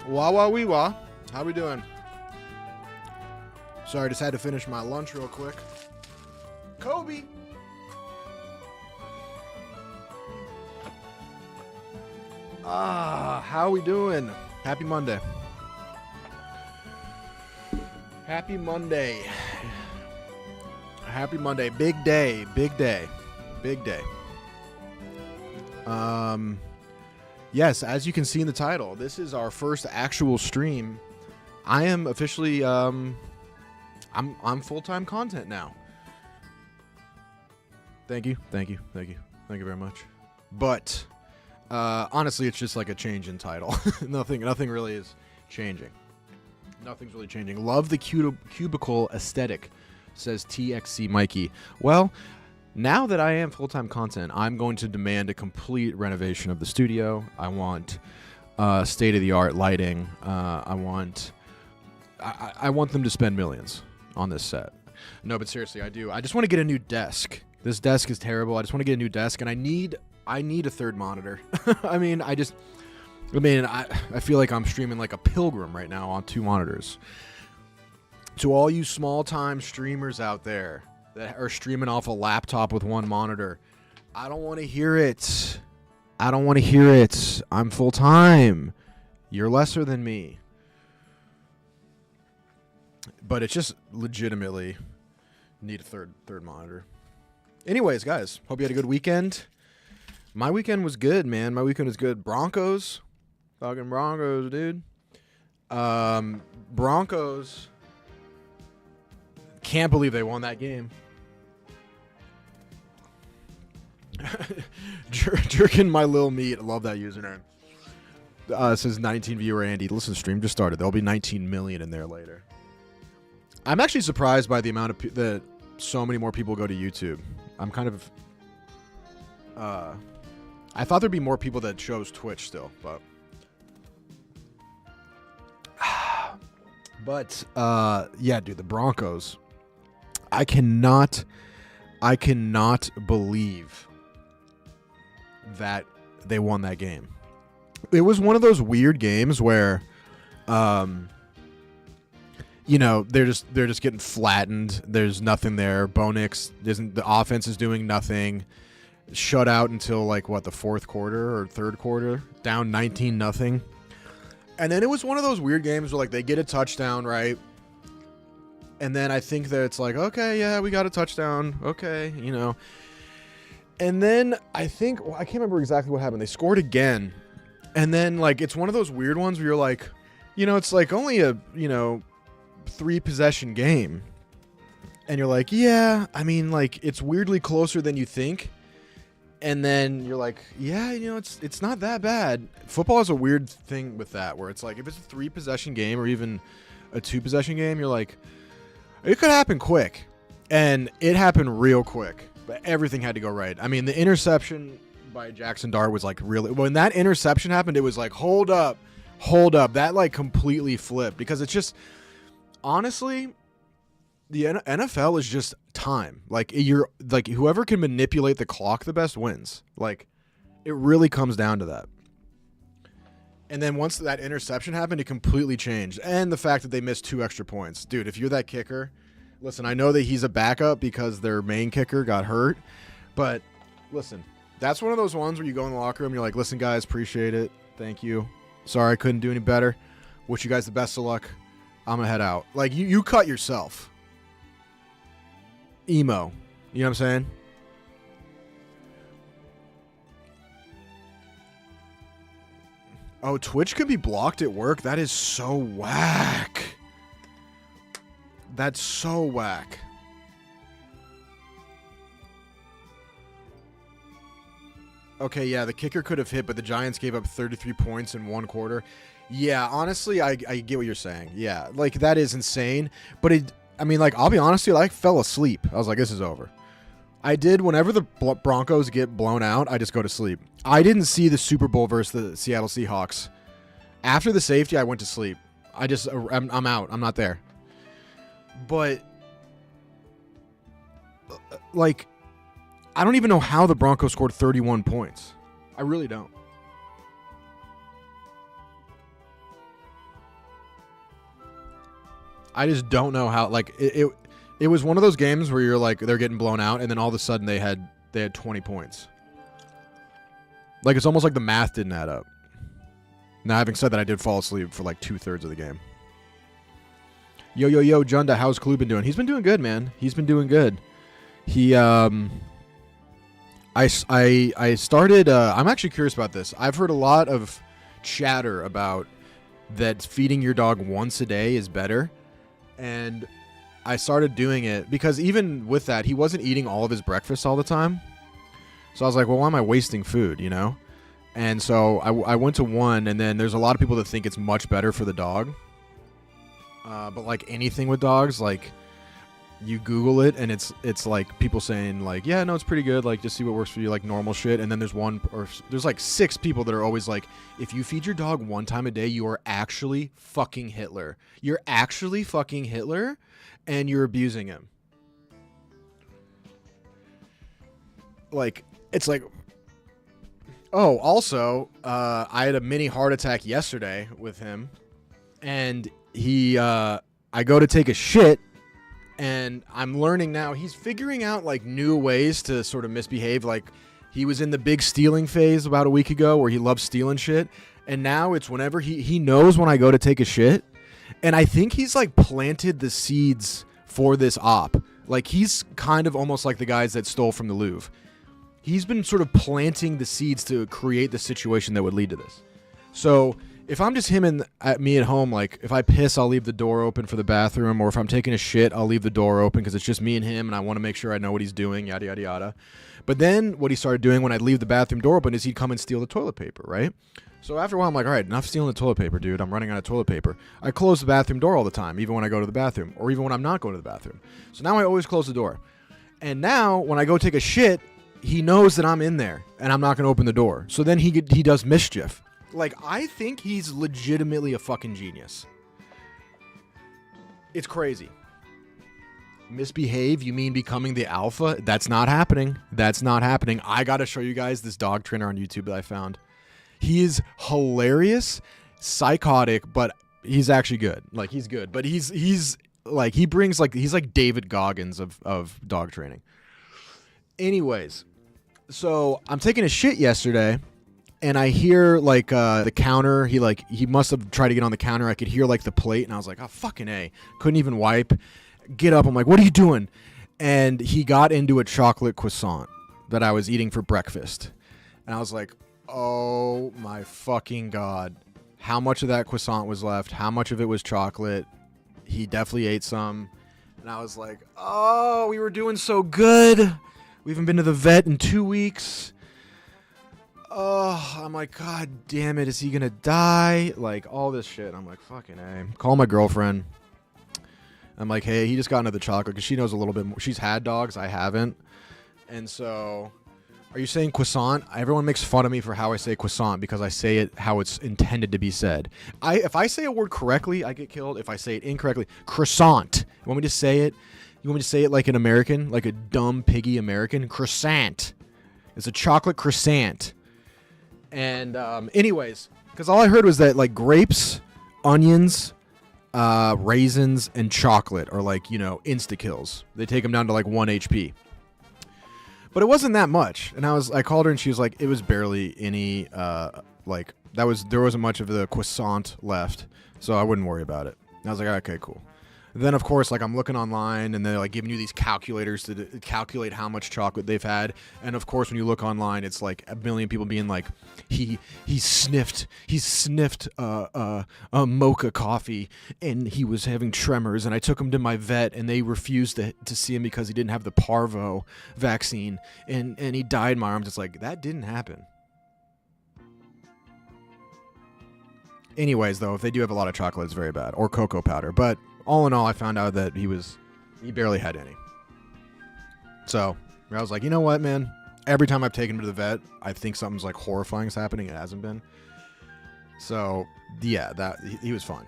Wah wah wee wah. How we doing? Sorry, just had to finish my lunch real quick. Kobe. How we doing? Happy Monday. Happy Monday. Happy Monday. Big day. Big day. Big day. Yes, as you can see in the title, this is our first actual stream. I am officially I'm full-time content now. Thank you. Thank you. Thank you. Thank you very much. But honestly, it's just like a change in title. Nothing really is changing. Nothing's really changing. Love the cubicle aesthetic, says TXC Mikey. Well, now that I am full-time content, I'm going to demand a complete renovation of the studio. I want state-of-the-art lighting. I want them to spend millions on this set. No, but seriously, I do. I just want to get a new desk. This desk is terrible. I just want to get a new desk, and I need a third monitor. I feel like I'm streaming like a pilgrim right now on 2 monitors. To all you small-time streamers out there that are streaming off a laptop with 1 monitor, I don't want to hear it. I don't want to hear it. I'm full-time. You're lesser than me. But it's just legitimately need a third monitor. Anyways, guys, hope you had a good weekend. My weekend was good, man. My weekend was good. Broncos. Fucking Broncos, dude. Broncos. Can't believe they won that game. Jerkin my lil meat. I love that username. It says 19 viewer Andy. Listen, stream just started. There'll be 19 million in there later. I'm actually surprised by the amount of that so many more people go to YouTube. I'm kind of I thought there'd be more people that chose Twitch still, but yeah, dude, the Broncos. I cannot believe that they won that game. It was one of those weird games where you know, they're just getting flattened. There's nothing there. Bo Nix isn't. The offense is doing nothing. Shut out until like what, the 4th quarter or 3rd quarter, down 19-0. And then it was one of those weird games where like they get a touchdown, right? And then I think that it's like, okay, yeah, we got a touchdown. Okay, you know. And then I think, well, I can't remember exactly what happened. They scored again. And then like it's one of those weird ones where you're like, you know, it's like only a, you know, 3-possession game. And you're like, yeah, I mean, like it's weirdly closer than you think. And then you're like, yeah, you know, it's not that bad. Football is a weird thing with that, where it's like if it's a 3-possession game or even a 2-possession game, you're like, it could happen quick. And it happened real quick. But everything had to go right. I mean, the interception by Jackson Dart was like really, when that interception happened, it was like, hold up. That like completely flipped, because it's just, honestly, the NFL is just time. Like you're like, whoever can manipulate the clock the best wins. Like it really comes down to that. And then once that interception happened, it completely changed. And the fact that they missed 2 extra points. Dude, if you're that kicker, listen, I know that he's a backup because their main kicker got hurt. But listen, that's one of those ones where you go in the locker room and you're like, listen, guys, appreciate it. Thank you. Sorry I couldn't do any better. Wish you guys the best of luck. I'm going to head out. Like, you cut yourself. Emo. You know what I'm saying? Oh, Twitch could be blocked at work? That is so whack. That's so whack. Okay, yeah, the kicker could have hit, but the Giants gave up 33 points in 1 quarter. Yeah, honestly, I get what you're saying. Yeah, like, that is insane. But, I mean, like, I'll be honest with you, I fell asleep. I was like, this is over. I did, whenever the Broncos get blown out, I just go to sleep. I didn't see the Super Bowl versus the Seattle Seahawks. After the safety, I went to sleep. I'm out. I'm not there. But, like, I don't even know how the Broncos scored 31 points. I really don't. I just don't know how. Like it was one of those games where you're like they're getting blown out, and then all of a sudden they had 20 points. Like it's almost like the math didn't add up. Now, having said that, I did fall asleep for like 2/3 of the game. Yo, Junda, how's Clue been doing? He's been doing good, man. He's been doing good. He, I started, I'm actually curious about this. I've heard a lot of chatter about that feeding your dog once a day is better. And I started doing it because even with that, he wasn't eating all of his breakfast all the time. So I was like, well, why am I wasting food, you know? And so I went to one, and then there's a lot of people that think it's much better for the dog. But like anything with dogs, like you Google it, and it's like people saying like, yeah, no, it's pretty good. Like just see what works for you, like normal shit. And then there's like 6 people that are always like, if you feed your dog 1 time a day, you are actually fucking Hitler. You're actually fucking Hitler, and you're abusing him. Like it's like. Oh, also, I had a mini heart attack yesterday with him, and I go to take a shit, and I'm learning now, he's figuring out, like, new ways to sort of misbehave. Like, he was in the big stealing phase about a week ago where he loves stealing shit, and now it's whenever he knows when I go to take a shit, and I think he's, like, planted the seeds for this op. Like, he's kind of almost like the guys that stole from the Louvre. He's been sort of planting the seeds to create the situation that would lead to this. So if I'm just him and me at home, like if I piss, I'll leave the door open for the bathroom, or if I'm taking a shit, I'll leave the door open because it's just me and him, and I want to make sure I know what he's doing, yada, yada, yada. But then what he started doing when I'd leave the bathroom door open is he'd come and steal the toilet paper, right? So after a while, I'm like, all right, enough stealing the toilet paper, dude. I'm running out of toilet paper. I close the bathroom door all the time, even when I go to the bathroom, or even when I'm not going to the bathroom. So now I always close the door. And now when I go take a shit, he knows that I'm in there, and I'm not going to open the door. So then he does mischief. Like, I think he's legitimately a fucking genius. It's crazy. Misbehave? You mean becoming the alpha? That's not happening. That's not happening. I got to show you guys this dog trainer on YouTube that I found. He is hilarious, psychotic, but he's actually good. Like, he's good. But he's like, he brings, like, he's like David Goggins of dog training. Anyways. So I'm taking a shit yesterday, and I hear like the counter. He must have tried to get on the counter. I could hear like the plate, and I was like, oh fucking A. Couldn't even wipe. Get up. I'm like, what are you doing? And he got into a chocolate croissant that I was eating for breakfast, and I was like, oh my fucking God, how much of that croissant was left? How much of it was chocolate? He definitely ate some, and I was like, oh, we were doing so good. We haven't been to the vet in 2 weeks. Oh, I'm like, God damn it. Is he going to die? Like, all this shit. I'm like, fucking A. Call my girlfriend. I'm like, hey, he just got into the chocolate because she knows a little bit more. She's had dogs. I haven't. And so, are you saying croissant? Everyone makes fun of me for how I say croissant because I say it how it's intended to be said. If I say a word correctly, I get killed. If I say it incorrectly, croissant. You want me to say it? You want me to say it like an American? Like a dumb, piggy American? Croissant. It's a chocolate croissant. And anyways, because all I heard was that like grapes, onions, raisins, and chocolate are like, you know, insta-kills. They take them down to like 1 HP. But it wasn't that much. And I called her and she was like, it was barely any, like, there wasn't much of the croissant left. So I wouldn't worry about it. And I was like, okay, cool. Then, of course, like I'm looking online and they're like giving you these calculators to calculate how much chocolate they've had. And of course, when you look online, it's like a million people being like, he sniffed a mocha coffee and he was having tremors. And I took him to my vet and they refused to see him because he didn't have the parvo vaccine and he died in my arms. It's like, that didn't happen. Anyways, though, if they do have a lot of chocolate, it's very bad. Or cocoa powder. But all in all, I found out that he barely had any. So I was like, you know what, man? Every time I've taken him to the vet, I think something's like horrifying is happening. It hasn't been. So yeah, he was fine.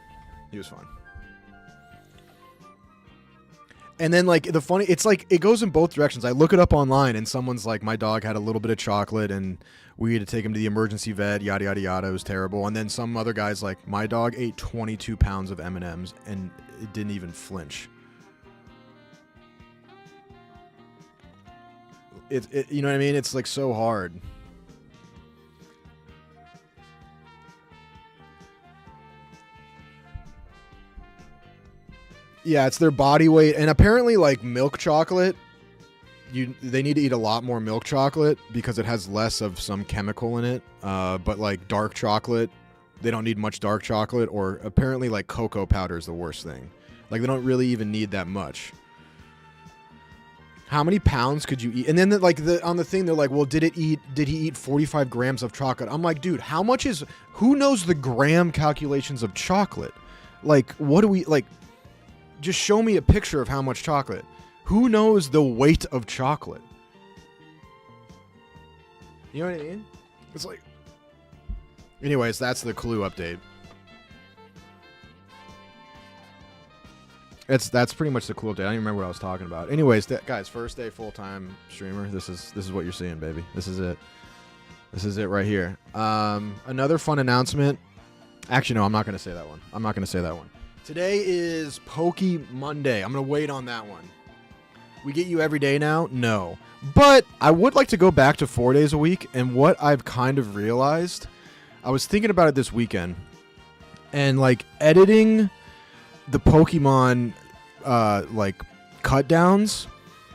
He was fine. And then like it's like it goes in both directions. I look it up online and someone's like, my dog had a little bit of chocolate and we had to take him to the emergency vet, yada yada yada. It was terrible. And then some other guy's like, my dog ate 22 pounds of M&Ms and it didn't even flinch. It you know what I mean? It's like so hard. Yeah, it's their body weight, and apparently, like milk chocolate, they need to eat a lot more milk chocolate because it has less of some chemical in it. But like dark chocolate, they don't need much dark chocolate, or apparently like cocoa powder is the worst thing. Like they don't really even need that much. How many pounds could you eat? And then on the thing, they're like, well, did he eat 45 grams of chocolate? I'm like, dude, who knows the gram calculations of chocolate? Like, what do we like? Just show me a picture of how much chocolate. Who knows the weight of chocolate? You know what I mean? It's like... Anyways, that's the Clue update. That's pretty much the Clue update. I don't even remember what I was talking about. Anyways, guys, first day full-time streamer. This is what you're seeing, baby. This is it. This is it right here. Another fun announcement. Actually, no, I'm not going to say that one. I'm not going to say that one. Today is POKEMONDAY. I'm going to wait on that one. We get you every day now? No. But I would like to go back to 4 days a week. And what I've kind of realized, I was thinking about it this weekend. And like editing the Pokemon like cut downs,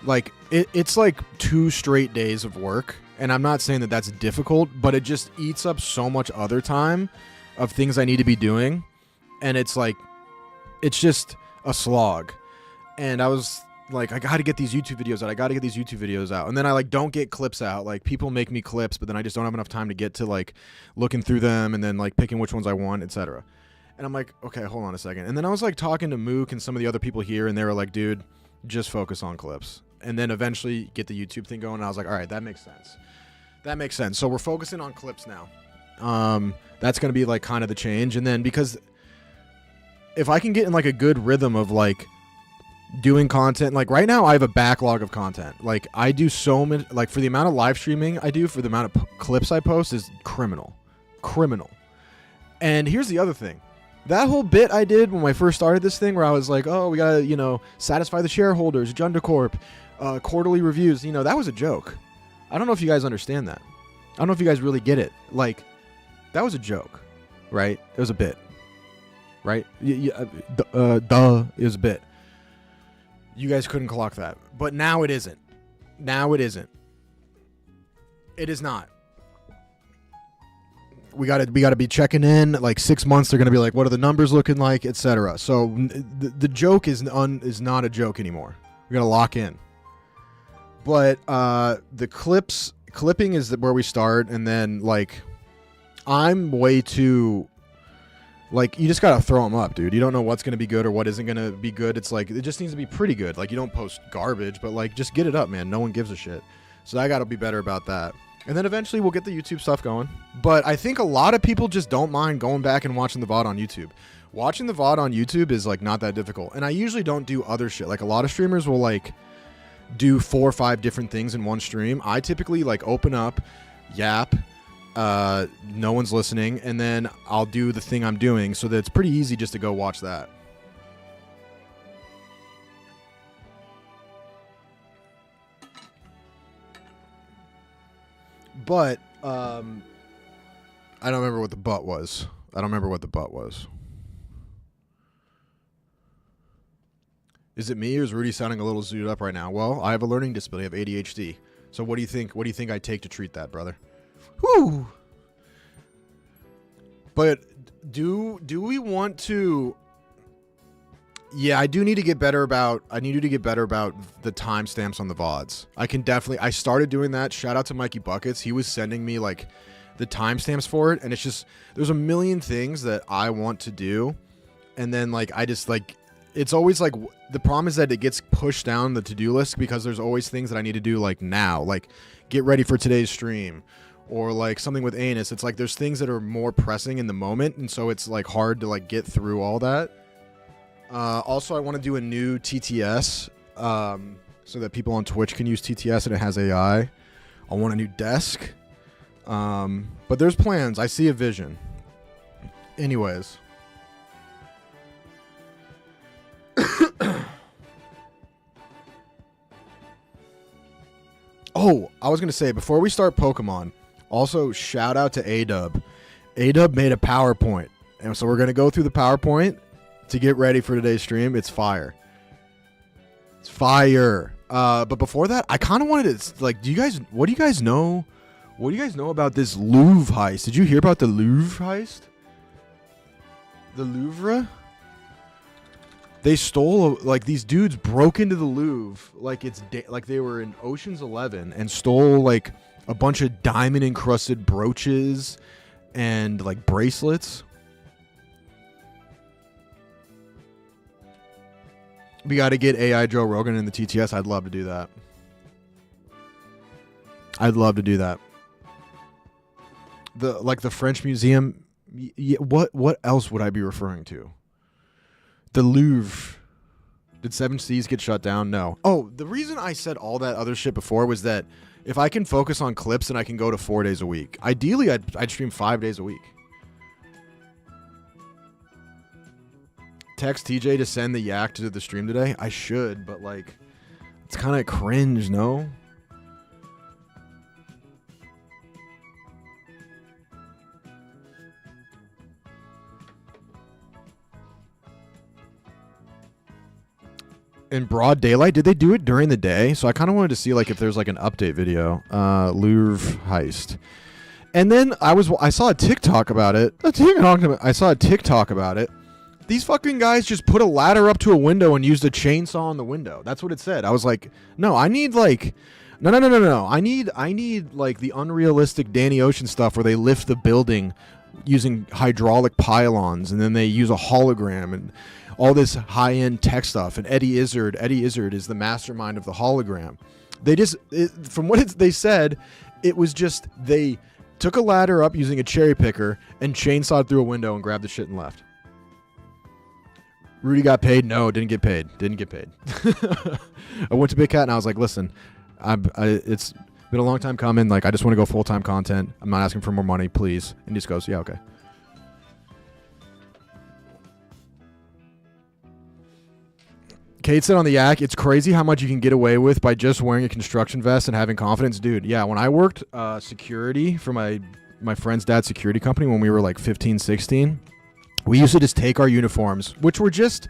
like it's like 2 straight days of work. And I'm not saying that that's difficult, but it just eats up so much other time of things I need to be doing. And it's like, it's just a slog. And I was like, I got to get these YouTube videos out. And then I like don't get clips out. Like people make me clips, but then I just don't have enough time to get to like looking through them and then like picking which ones I want, etc. And I'm like, okay, hold on a second. And then I was like talking to Mook and some of the other people here, and they were like, dude, just focus on clips. And then eventually get the YouTube thing going. And I was like, all right, that makes sense. That makes sense. So we're focusing on clips now. That's going to be like kind of the change. And then because if I can get in like a good rhythm of like doing content, like right now I have a backlog of content. Like I do so many, like for the amount of live streaming I do, for the amount of clips I post is criminal. And here's the other thing. That whole bit I did when I first started this thing where I was like, oh, we got to, satisfy the shareholders, Jundacorp, quarterly reviews, that was a joke. I don't know if you guys understand that. I don't know if you guys really get it. Like that was a joke, right? It was a bit. Right? It was a bit. You guys couldn't clock that. But now it isn't. It is not. We gotta be checking in. Like 6 months, they're gonna be like, what are the numbers looking like, etc. So the joke is not a joke anymore. We gotta lock in. But the clipping is where we start, and then like I'm way too. Like, you just gotta throw them up, dude. You don't know what's gonna be good or what isn't gonna be good. It's like, it just needs to be pretty good. Like, you don't post garbage, but like, just get it up, man. No one gives a shit. So I gotta be better about that. And then eventually we'll get the YouTube stuff going. But I think a lot of people just don't mind going back and watching the VOD on YouTube. Watching the VOD on YouTube is like not that difficult. And I usually don't do other shit. Like a lot of streamers will like do 4 or 5 different things in one stream. I typically like open up, yap, no one's listening, and then I'll do the thing I'm doing, so that it's pretty easy just to go watch that. But I don't remember what the butt was. Is it me, or is Rudy sounding a little zooted up right now? Well, I have a learning disability. I have ADHD. So what do you think? What do you think I take to treat that, brother? Whew. But do we want to? Yeah, I do need to get better about. I need you to get better about the timestamps on the VODs. I started doing that. Shout out to Mikey Buckets. He was sending me like the timestamps for it, and it's just there's a million things that I want to do, and then like I just like it's always like the problem is that it gets pushed down the to-do list because there's always things that I need to do like now, like get ready for today's stream. Or like something with anus. It's like there's things that are more pressing in the moment, and so it's like hard to like get through all that. Also, I want to do a new TTS so that people on Twitch can use TTS and it has AI. I want a new desk. But there's plans. I see a vision. Anyways. Oh, I was going to say, before we start Pokemon, also shout out to A-Dub. A-Dub made a PowerPoint. And so we're going to go through the PowerPoint to get ready for today's stream. It's fire. It's fire. But before that, I kind of wanted to, like, what do you guys know? What do you guys know about this Louvre heist? Did you hear about the Louvre heist? The Louvre? They stole, like, these dudes broke into the Louvre like like they were in Ocean's 11 and stole, like, a bunch of diamond encrusted brooches and, like, bracelets. We got to get AI Joe Rogan in the TTS. I'd love to do that. I'd love to do that. The French Museum. What else would I be referring to? The Louvre. Did Seven Seas get shut down? No. Oh, the reason I said all that other shit before was that if I can focus on clips, then I can go to 4 days a week. Ideally, I'd stream 5 days a week. Text TJ to send the yak to the stream today. I should, but, like, it's kind of cringe, no? In broad daylight? Did they do it during the day? So I kind of wanted to see, like, if there's, like, an update video. Louvre heist. And then I saw a TikTok about it. I saw a TikTok about it. These fucking guys just put a ladder up to a window and used a chainsaw on the window. That's what it said. I was like, no, I need, like... No. I need, like, the unrealistic Danny Ocean stuff where they lift the building using hydraulic pylons and then they use a hologram and all this high-end tech stuff. And Eddie Izzard is the mastermind of the hologram. From what they said, it was just they took a ladder up using a cherry picker and chainsawed through a window and grabbed the shit and left. Rudy got paid? No, didn't get paid. I went to Big Cat and I was like, listen, it's been a long time coming. Like, I just want to go full-time content. I'm not asking for more money, please. And he just goes, yeah, okay. Kate said on the yak, it's crazy how much you can get away with by just wearing a construction vest and having confidence. Dude, yeah, when I worked security for my friend's dad's security company when we were like 15, 16, we used to just take our uniforms, which were just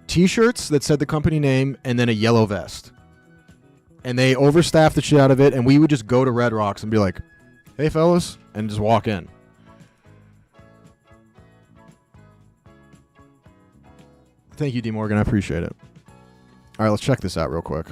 T-shirts that said the company name and then a yellow vest. And they overstaffed the shit out of it, and we would just go to Red Rocks and be like, hey, fellas, and just walk in. Thank you, D. Morgan. I appreciate it. All right, let's check this out real quick.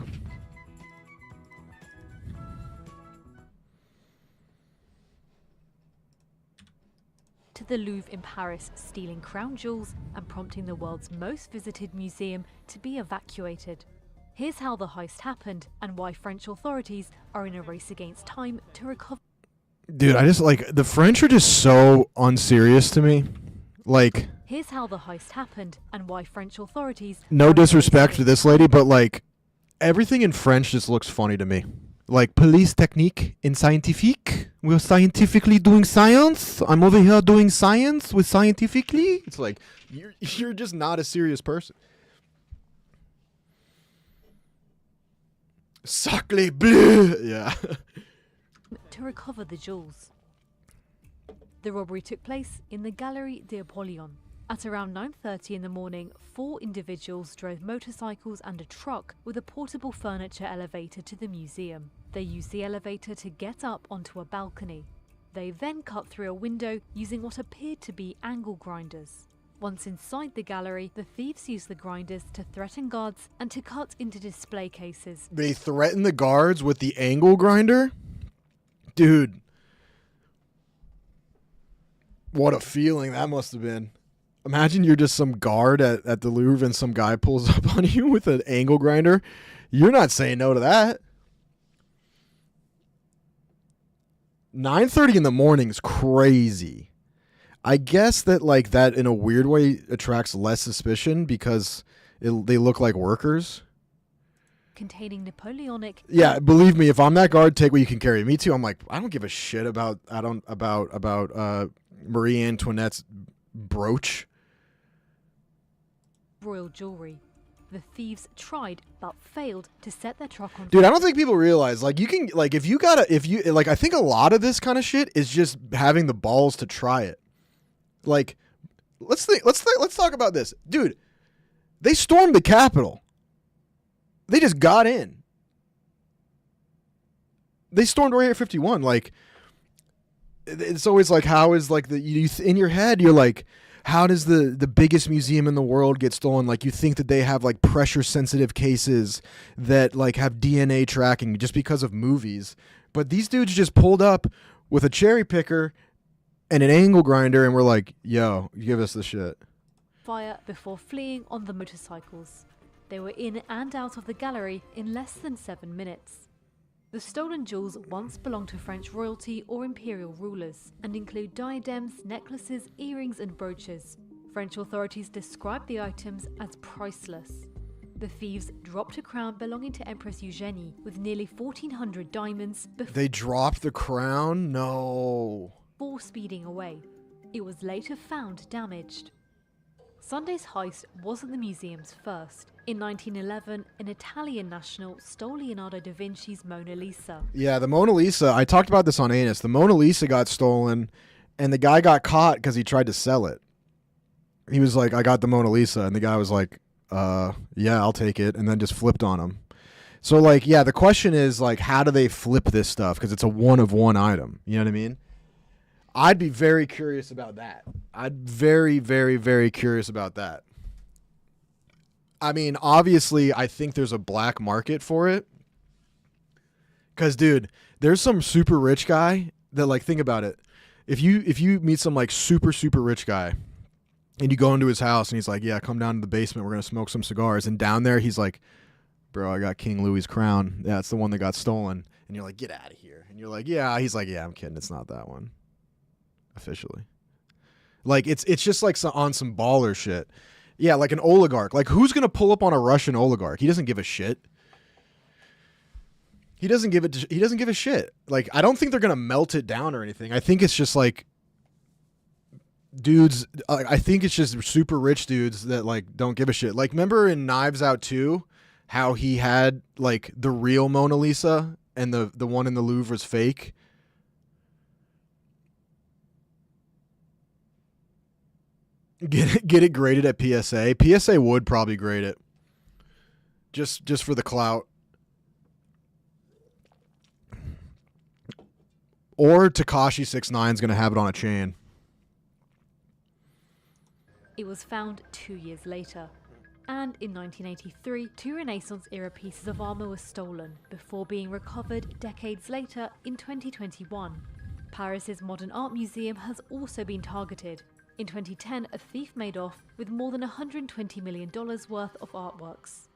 To the Louvre in Paris, stealing crown jewels and prompting the world's most visited museum to be evacuated. Here's how the heist happened and why French authorities are in a race against time to recover. Dude, I just, like, the French are just so unserious to me. Like, here's how the heist happened and why French authorities... No disrespect to this lady, but, like, everything in French just looks funny to me. Like, police technique in scientifique. We're scientifically doing science. I'm over here doing science with scientifically. It's like, you're just not a serious person. Sacre bleu! Yeah. To recover the jewels. The robbery took place in the Galerie d'Apollon. At around 9:30 in the morning, 4 individuals drove motorcycles and a truck with a portable furniture elevator to the museum. They used the elevator to get up onto a balcony. They then cut through a window using what appeared to be angle grinders. Once inside the gallery, the thieves used the grinders to threaten guards and to cut into display cases. They threatened the guards with the angle grinder? Dude. What a feeling that must have been. Imagine you're just some guard at the Louvre and some guy pulls up on you with an angle grinder. You're not saying no to that. 9:30 in the morning is crazy. I guess that, like, that in a weird way attracts less suspicion because they look like workers. containing Napoleonic. Yeah, believe me, if I'm that guard, take what you can carry. Me too. I'm like, I don't give a shit about Marie Antoinette's brooch. Royal jewelry. The thieves tried but failed to set their truck on. Dude, I don't think people realize, like, you can, like, I think a lot of this kind of shit is just having the balls to try it. Like, let's talk about this. Dude, they stormed the Capitol. They just got in. They stormed Area 51. Like, it's always like, how is, like, in your head, you're like, how does the biggest museum in the world get stolen? Like, you think that they have, like, pressure-sensitive cases that, like, have DNA tracking just because of movies. But these dudes just pulled up with a cherry picker and an angle grinder and were like, yo, give us the shit. Fire before fleeing on the motorcycles. They were in and out of the gallery in less than 7 minutes. The stolen jewels once belonged to French royalty or imperial rulers and include diadems, necklaces, earrings and brooches. French authorities described the items as priceless. The thieves dropped a crown belonging to Empress Eugenie with nearly 1,400 diamonds They dropped the crown? No. before speeding away. It was later found damaged. Sunday's heist wasn't the museum's first. In 1911, an Italian national stole Leonardo da Vinci's Mona Lisa. Yeah, the Mona Lisa, I talked about this on Anus. The Mona Lisa got stolen, and the guy got caught because he tried to sell it. He was like, I got the Mona Lisa, and the guy was like, yeah, I'll take it, and then just flipped on him. So, like, yeah, the question is, like, how do they flip this stuff? Because it's a one-of-one item. You know what I mean? I'd be very curious about that. I'd very, very, very curious about that. I mean, obviously, I think there's a black market for it. Because, dude, there's some super rich guy that, like, think about it. If you meet some, like, super, super rich guy, and you go into his house, and he's like, yeah, come down to the basement. We're going to smoke some cigars. And down there, he's like, bro, I got King Louis's crown. Yeah, it's the one that got stolen. And you're like, get out of here. And you're like, yeah. He's like, yeah, I'm kidding. It's not that one. Officially. Like, it's just like on some baller shit. Yeah, like an oligarch. Like, who's going to pull up on a Russian oligarch? He doesn't give a shit. He doesn't give a shit. Like, I don't think they're going to melt it down or anything. I think it's just like dudes. I think it's just super rich dudes that, like, don't give a shit. Like, remember in Knives Out 2 how he had, like, the real Mona Lisa and the one in the Louvre was fake? Get it graded at PSA. PSA would probably grade it. Just for the clout. Or Tekashi 6ix9ine is going to have it on a chain. It was found 2 years later. And in 1983, 2 Renaissance-era pieces of armour were stolen before being recovered decades later in 2021. Paris's Modern Art Museum has also been targeted. In 2010, a thief made off with more than $120 million worth of artworks.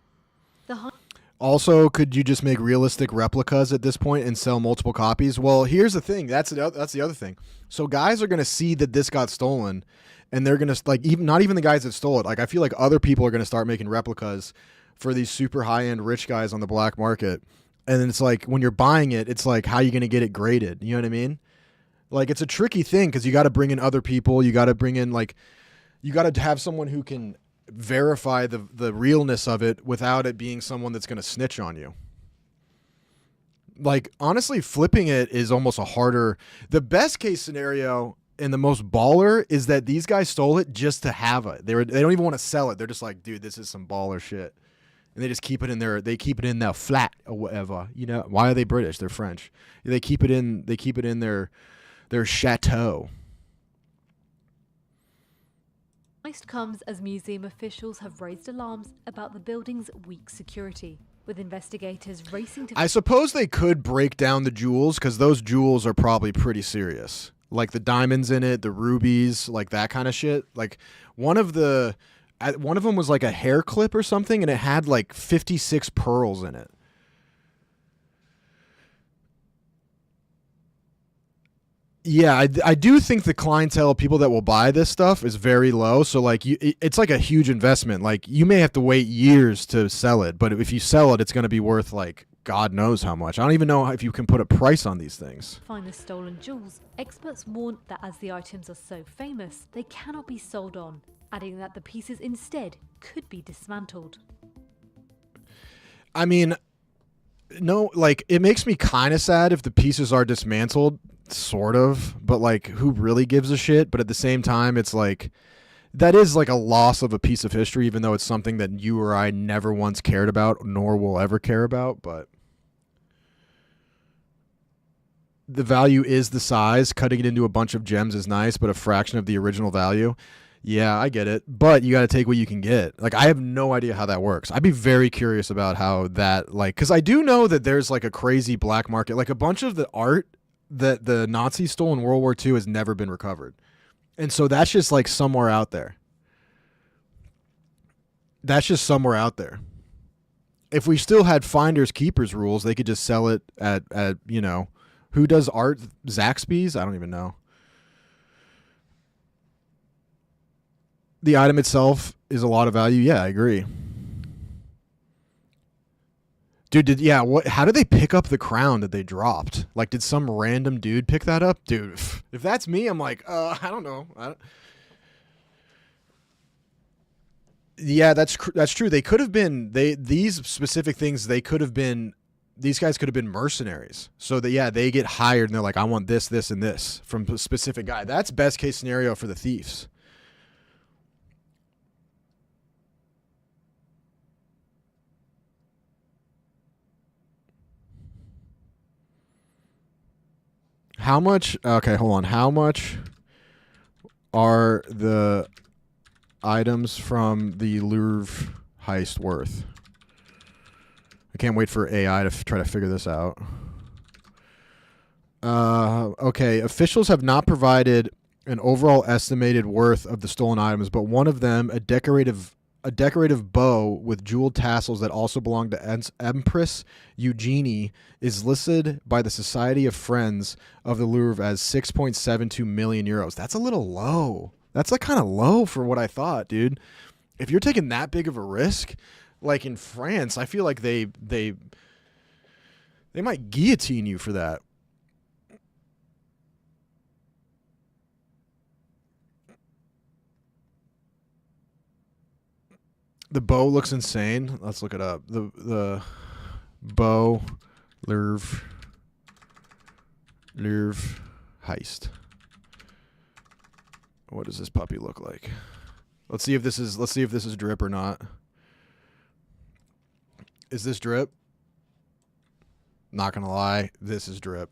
Also, could you just make realistic replicas at this point and sell multiple copies? Well, here's the thing. That's the other thing. So guys are going to see that this got stolen, and they're going to, like, not even the guys that stole it. Like, I feel like other people are going to start making replicas for these super high-end rich guys on the black market. And then it's like, when you're buying it, it's like, how are you going to get it graded? You know what I mean? Like, it's a tricky thing because you got to bring in other people. You got to bring in, like, you got to have someone who can verify the realness of it without it being someone that's going to snitch on you. Like, honestly, flipping it is almost a harder. The best case scenario and the most baller is that these guys stole it just to have it. They don't even want to sell it. They're just like, dude, this is some baller shit. And they just keep it in their flat or whatever. You know, why are they British? They're French. They keep it in their chateau. Heist comes as museum officials have raised alarms about the building's weak security, with investigators racing to... I suppose they could break down the jewels because those jewels are probably pretty serious. Like the diamonds in it, the rubies, like that kind of shit. Like one of them was like a hair clip or something, and it had like 56 pearls in it. Yeah, I do think the clientele of people that will buy this stuff is very low. So like it's like a huge investment. Like you may have to wait years to sell it, but if you sell it, it's going to be worth like God knows how much. I don't even know if you can put a price on these things. Find the stolen jewels. Experts warn that as the items are so famous, they cannot be sold on, adding that the pieces instead could be dismantled. I mean, no, like it makes me kind of sad if the pieces are dismantled, sort of, but like who really gives a shit? But at the same time, it's like that is like a loss of a piece of history, even though it's something that you or I never once cared about nor will ever care about. But the value is the size. Cutting it into a bunch of gems is nice, but a fraction of the original value. Yeah, I get it. But you got to take what you can get. Like, I have no idea how that works. I'd be very curious about how that, like, because I do know that there's like a crazy black market. Like, a bunch of the art that the Nazis stole in World War II has never been recovered. And so that's just like somewhere out there. That's just somewhere out there. If we still had finders keepers rules, they could just sell it at you know, who does art? Zaxby's? I don't even know. The item itself is a lot of value. Yeah, I agree. Dude, how did they pick up the crown that they dropped? Like, did some random dude pick that up? Dude, if that's me, I'm like, I don't know. Yeah, that's true. They could have been these specific things. They could have been. These guys could have been mercenaries. So that, yeah, they get hired and they're like, I want this, this, and this from a specific guy. That's best case scenario for the thieves. How much? Okay, hold on. How much are the items from the Louvre heist worth? I can't wait for AI to try to figure this out. Okay, officials have not provided an overall estimated worth of the stolen items, but one of them, a decorative bow with jeweled tassels that also belonged to Empress Eugenie, is listed by the Society of Friends of the Louvre as 6.72 million euros. That's a little low. That's like kind of low for what I thought, dude. If you're taking that big of a risk, like in France, I feel like they might guillotine you for that. The bow looks insane. Let's look it up. The bow Louvre heist. What does this puppy look like? Let's see if this is drip or not. Is this drip? Not gonna lie, this is drip.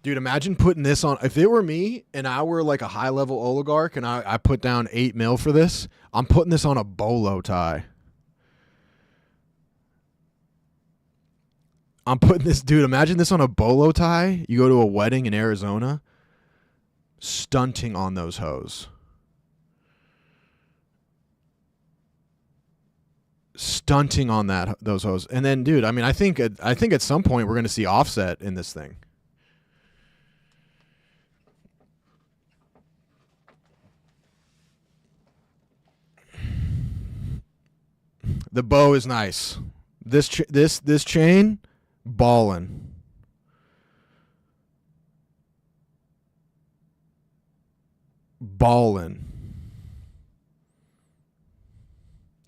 Dude, imagine putting this on. If it were me and I were like a high level oligarch and I put down 8 mil for this, I'm putting this on a bolo tie. I'm putting this, dude, imagine this on a bolo tie. You go to a wedding in Arizona, stunting on those hoes. Stunting on those hoes. And then, dude, I mean, I think at some point we're going to see Offset in this thing. The bow is nice. This chain, ballin'. Ballin'.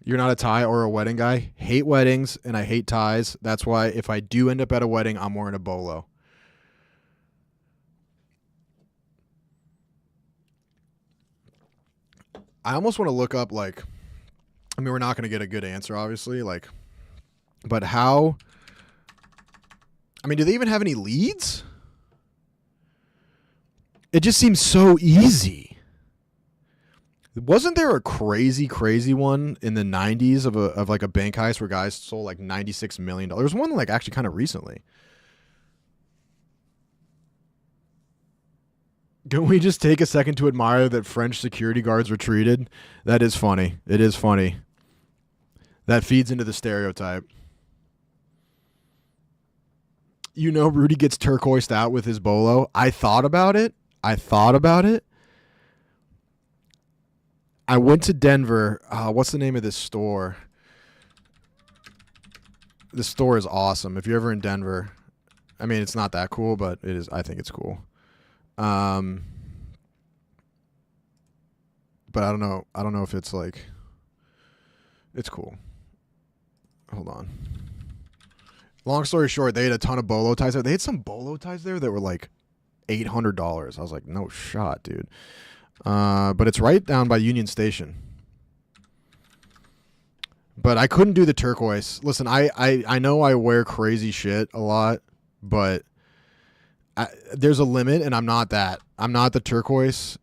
You're not a tie or a wedding guy? Hate weddings and I hate ties. That's why if I do end up at a wedding, I'm wearing a bolo. I almost want to look up, like, I mean, we're not going to get a good answer, obviously, like, but how, I mean, do they even have any leads? It just seems so easy. Wasn't there a crazy one in the 90s of like a bank heist where guys stole like $96 million? There was one like actually kind of recently. Can we just take a second to admire that French security guards retreated? That is funny. It is funny. That feeds into the stereotype. Rudy gets turquoised out with his bolo. I thought about it. I went to Denver. What's the name of this store? This store is awesome. If you're ever in Denver, I mean, it's not that cool, but it is. I think it's cool. But I don't know. I don't know if it's like. It's cool. Hold on. Long story short, they had a ton of bolo ties there. They had some bolo ties there that were like $800. I was like, no shot, dude. But it's right down by Union Station. But I couldn't do the turquoise. Listen, I know I wear crazy shit a lot, but there's a limit, and I'm not that. I'm not the turquoise.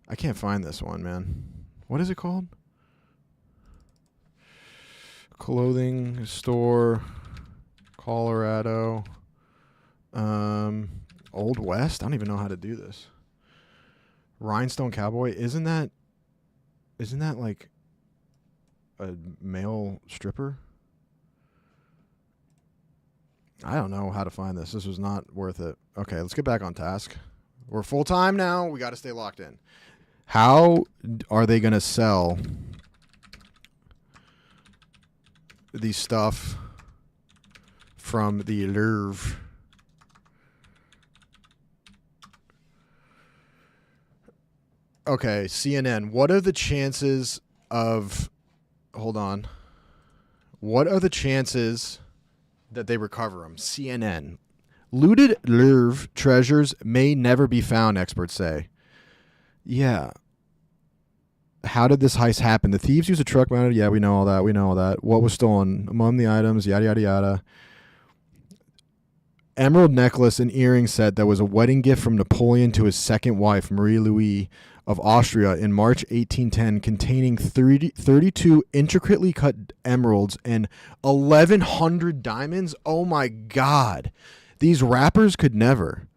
I can't find this one, man. What is it called? Clothing store, Colorado. Old West? I don't even know how to do this. Rhinestone Cowboy? Isn't that like a male stripper? I don't know how to find this. This was not worth it. Okay, let's get back on task. We're full time now. We got to stay locked in. How are they going to sell the stuff from the Louvre? Okay, CNN. What are the chances of... Hold on. What are the chances that they recover them? CNN. Looted Louvre treasures may never be found, experts say. Yeah. How did this heist happen? The thieves used a truck mounted. Yeah, we know all that. What was stolen? Among the items, yada, yada, yada. Emerald necklace and earring set that was a wedding gift from Napoleon to his second wife, Marie Louise of Austria, in March 1810, containing 32 intricately cut emeralds and 1,100 diamonds. Oh my God. These rappers could never.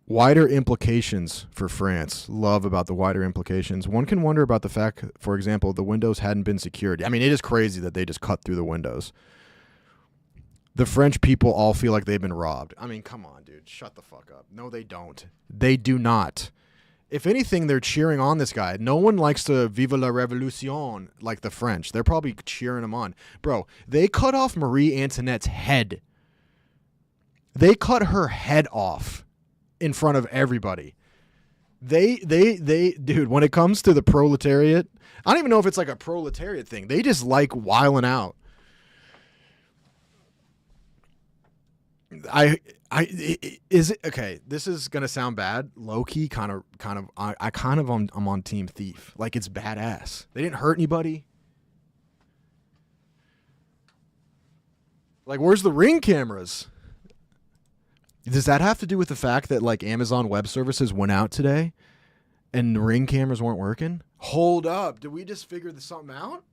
Wider implications for France. Love about the wider implications. One can wonder about the fact, for example, the windows hadn't been secured. I mean, it is crazy that they just cut through the windows. The French people all feel like they've been robbed. I mean, come on, dude. Shut the fuck up. No, they don't. They do not. If anything, they're cheering on this guy. No one likes to Vive la Revolution like the French. They're probably cheering him on. Bro, they cut off Marie Antoinette's head. They cut her head off in front of everybody. Dude, when it comes to the proletariat, I don't even know if it's like a proletariat thing. They just like wiling out. Is it okay? This is gonna sound bad, low key, kind of. I'm on Team Thief. Like, it's badass. They didn't hurt anybody. Like, where's the Ring cameras? Does that have to do with the fact that like Amazon Web Services went out today, and the Ring cameras weren't working? Hold up, did we just figure something out?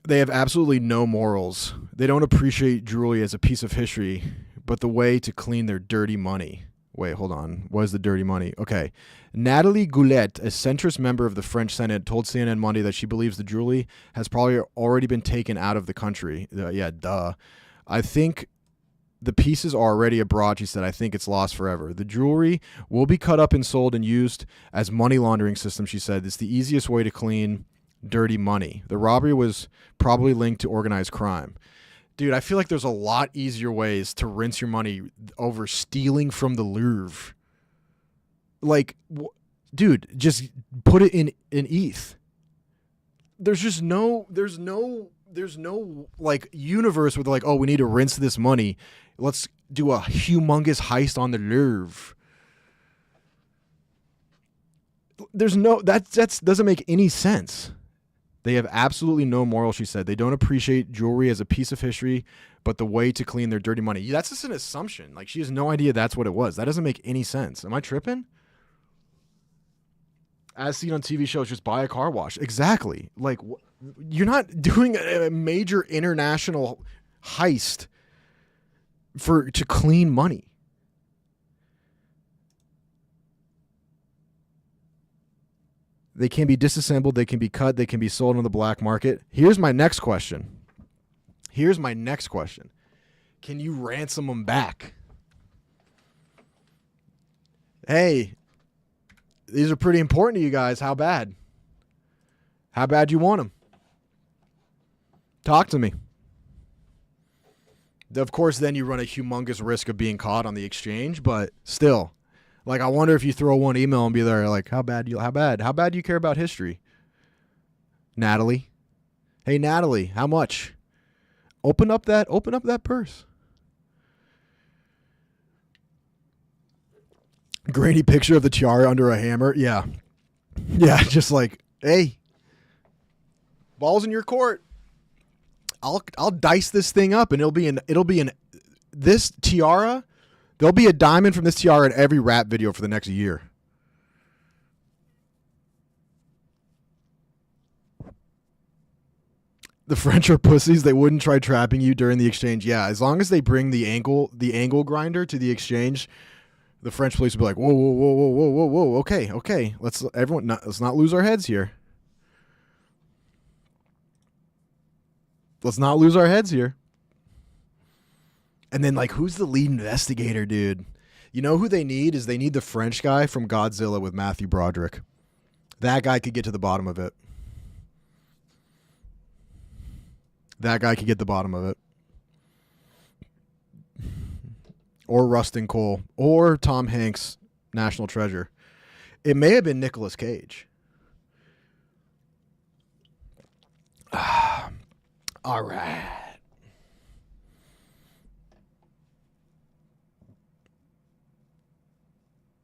They have absolutely no morals. They don't appreciate jewelry as a piece of history, but the way to clean their dirty money. Wait, hold on. What is the dirty money? Okay. Natalie Goulet, a centrist member of the French Senate, told CNN Monday that she believes the jewelry has probably already been taken out of the country. Yeah, duh. I think the pieces are already abroad, she said. I think it's lost forever. The jewelry will be cut up and sold and used as money laundering system, she said. It's the easiest way to clean dirty money. The robbery was probably linked to organized crime. Dude, I feel like there's a lot easier ways to rinse your money over stealing from the Louvre. Like, dude, just put it in ETH. There's no like universe where they're like, oh, we need to rinse this money. Let's do a humongous heist on the Louvre. There's no, that doesn't make any sense. They have absolutely no moral, she said. They don't appreciate jewelry as a piece of history, but the way to clean their dirty money. That's just an assumption. Like, she has no idea that's what it was. That doesn't make any sense. Am I tripping? As seen on TV shows, just buy a car wash. Exactly. Like, you're not doing a major international heist to clean money. They can be disassembled. They can be cut. They can be sold on the black market. Here's my next question. Can you ransom them back? Hey, these are pretty important to you guys. How bad? How bad you want them? Talk to me. Of course, then you run a humongous risk of being caught on the exchange, but still. Like, I wonder if you throw one email and be there like, how bad do you care about history? Natalie. Hey, Natalie, how much? Open up that purse. Grainy picture of the tiara under a hammer. Yeah. Yeah, just like, hey, ball's in your court. I'll dice this thing up and it'll be an this tiara. There'll be a diamond from this tiara in every rap video for the next year. The French are pussies. They wouldn't try trapping you during the exchange. Yeah, as long as they bring the angle grinder to the exchange, the French police will be like, whoa, whoa, whoa, whoa, whoa, whoa, whoa. Okay. Let's not lose our heads here. Let's not lose our heads here. And then, like, who's the lead investigator, dude? You know who they need is they need the French guy from Godzilla with Matthew Broderick. That guy could get to the bottom of it. Or Rustin Cole. Or Tom Hanks, National Treasure. It may have been Nicolas Cage. All right.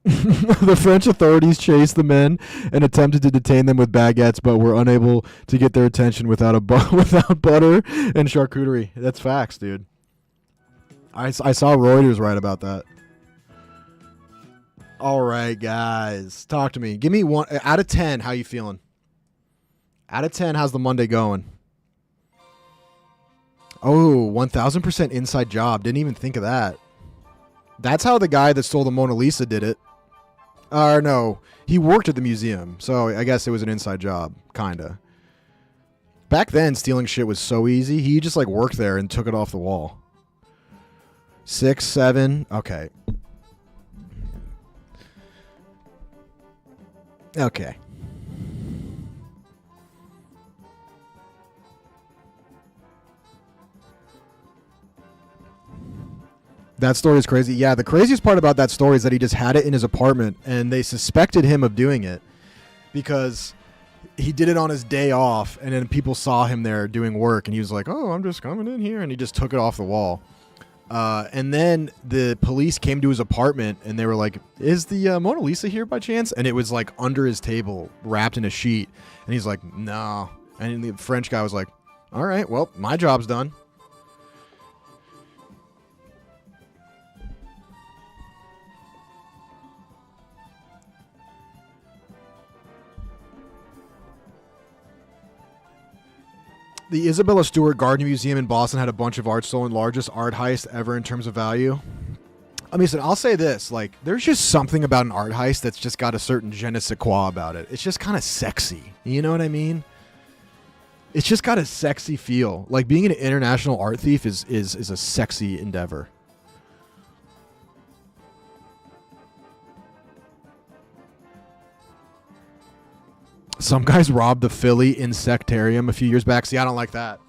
The French authorities chased the men and attempted to detain them with baguettes, but were unable to get their attention without without butter and charcuterie. That's facts, dude. I saw Reuters write about that. All right, guys. Talk to me. Give me one out of 10. How you feeling? Out of 10, how's the Monday going? Oh, 1000% inside job. Didn't even think of that. That's how the guy that stole the Mona Lisa did it. No, he worked at the museum, so I guess it was an inside job, kinda. Back then, stealing shit was so easy. He just like worked there and took it off the wall. 6, 7, okay. Okay. That story is crazy. Yeah, the craziest part about that story is that he just had it in his apartment, and they suspected him of doing it because he did it on his day off, and then people saw him there doing work, and he was like, oh, I'm just coming in here, and he just took it off the wall. And then the police came to his apartment, and they were like, is the Mona Lisa here by chance? And it was like under his table, wrapped in a sheet, and he's like, no. And the French guy was like, all right, well, my job's done. The Isabella Stewart Gardner Museum in Boston had a bunch of art stolen, largest art heist ever in terms of value. I mean, I'll say this, like, there's just something about an art heist that's just got a certain je ne sais quoi about it. It's just kind of sexy. You know what I mean? It's just got a sexy feel. Like, being an international art thief is a sexy endeavor. Some guys robbed the Philly Insectarium a few years back. See, I don't like that.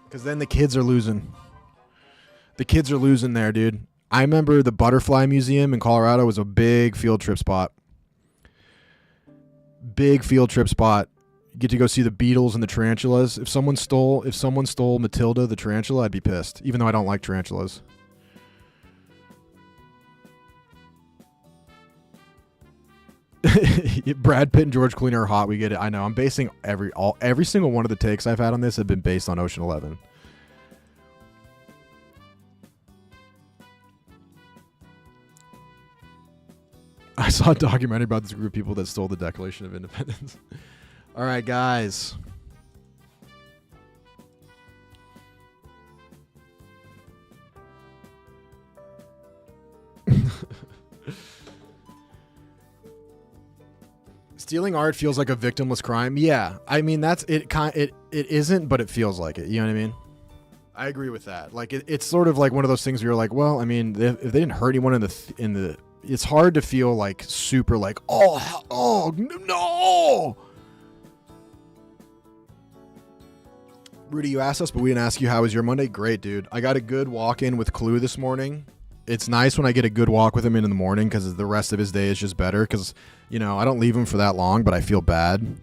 Because then the kids are losing. The kids are losing there, dude. I remember the Butterfly Museum in Colorado was a big field trip spot. Big field trip spot. You get to go see the beetles and the tarantulas. If someone stole Matilda the tarantula, I'd be pissed. Even though I don't like tarantulas. Brad Pitt and George Clooney are hot. We get it. I know. I'm basing every single one of the takes I've had on this have been based on Ocean 11. I saw a documentary about this group of people that stole the Declaration of Independence. All right, guys. Stealing art feels like a victimless crime. Yeah, I mean that's it. It isn't, but it feels like it. You know what I mean? I agree with that. Like it's sort of like one of those things where you're like, well, I mean, if they didn't hurt anyone in the, it's hard to feel like super like, oh no. Rudy, you asked us, but we didn't ask you how was your Monday. Great, dude. I got a good walk in with Clue this morning. It's nice when I get a good walk with him in the morning because the rest of his day is just better because, you know, I don't leave him for that long, but I feel bad.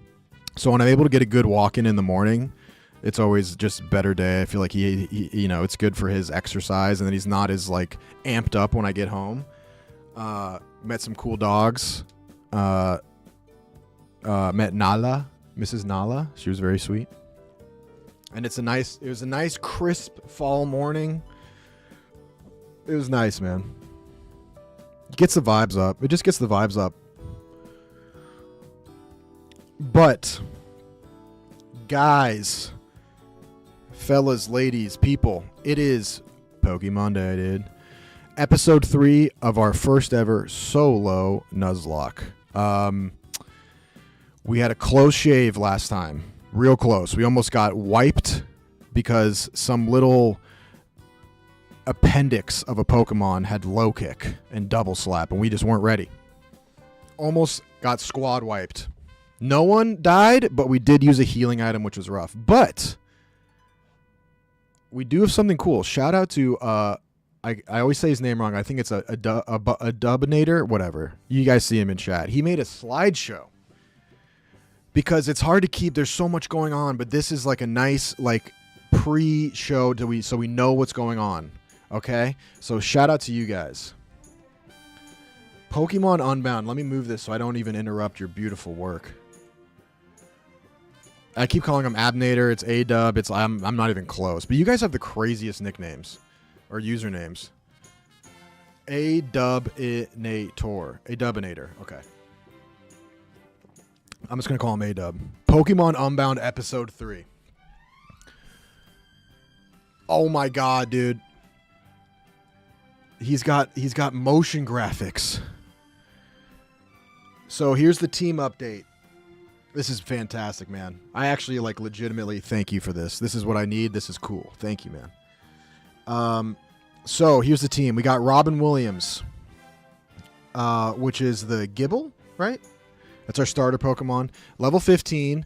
So when I'm able to get a good walk in the morning, it's always just a better day. I feel like he you know, it's good for his exercise and then he's not as like amped up when I get home. Met some cool dogs. Met Nala, Mrs. Nala. She was very sweet. And it was a nice crisp fall morning. It was nice, man. It gets the vibes up. It just gets the vibes up. But, guys, fellas, ladies, people, it is POKEMONDAY, dude. Episode 3 of our first ever solo Nuzlocke. We had a close shave last time. Real close. We almost got wiped because some little appendix of a Pokemon had low kick and double slap, and we just weren't ready. Almost got squad wiped. No one died, but we did use a healing item, which was rough. But we do have something cool. Shout out to I always say his name wrong. I think it's a Dubinator, whatever. You guys see him in chat. He made a slideshow because it's hard to keep. There's so much going on, but this is like a nice like pre-show so we know what's going on. Okay, so shout out to you guys. Pokemon Unbound. Let me move this so I don't even interrupt your beautiful work. I keep calling him Abnator. It's A-Dub. I'm not even close. But you guys have the craziest nicknames or usernames. A-Dubinator. A-Dubinator. Okay. I'm just gonna call him A-Dub. Pokemon Unbound Episode 3. Oh my god, dude. He's got motion graphics. So here's the team update. This is fantastic, man. I actually like legitimately thank you for this. This is what I need. This is cool. Thank you, man. So here's the team. We got Robin Williams, which is the Gibble, right? That's our starter Pokemon. Level 15.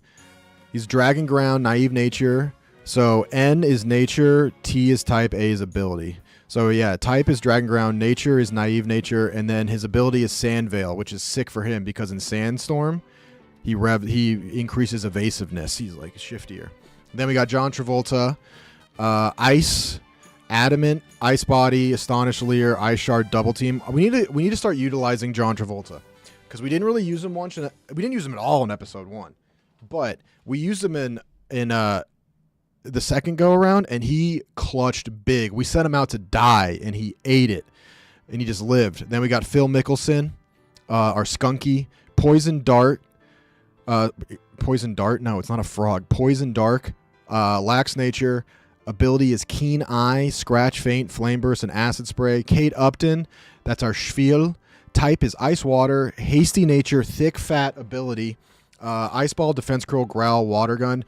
He's Dragon Ground, Naive Nature. So N is Nature, T is Type, A is Ability. So yeah, Type is Dragon Ground, Nature is Naive Nature, and then his ability is Sand Veil, which is sick for him because in Sandstorm, he increases evasiveness. He's like shiftier. Then we got John Travolta, Ice, Adamant, Ice Body, Astonish Leer, Ice Shard, Double Team. We need to start utilizing John Travolta because we didn't really use him once. We didn't use him at all in episode 1, but we used him in the second go around, and he clutched big. We sent him out to die, and he ate it, and he just lived. Then we got Phil Mickelson, our Skunky, Poison Dart. Poison Dart? No, it's not a frog. Poison Dark, Lax Nature. Ability is Keen Eye, Scratch, Faint, Flame Burst, and Acid Spray. Kate Upton, that's our Schwiel. Type is Ice Water, Hasty Nature, Thick Fat Ability. Ice Ball, Defense Curl, Growl, Water Gun.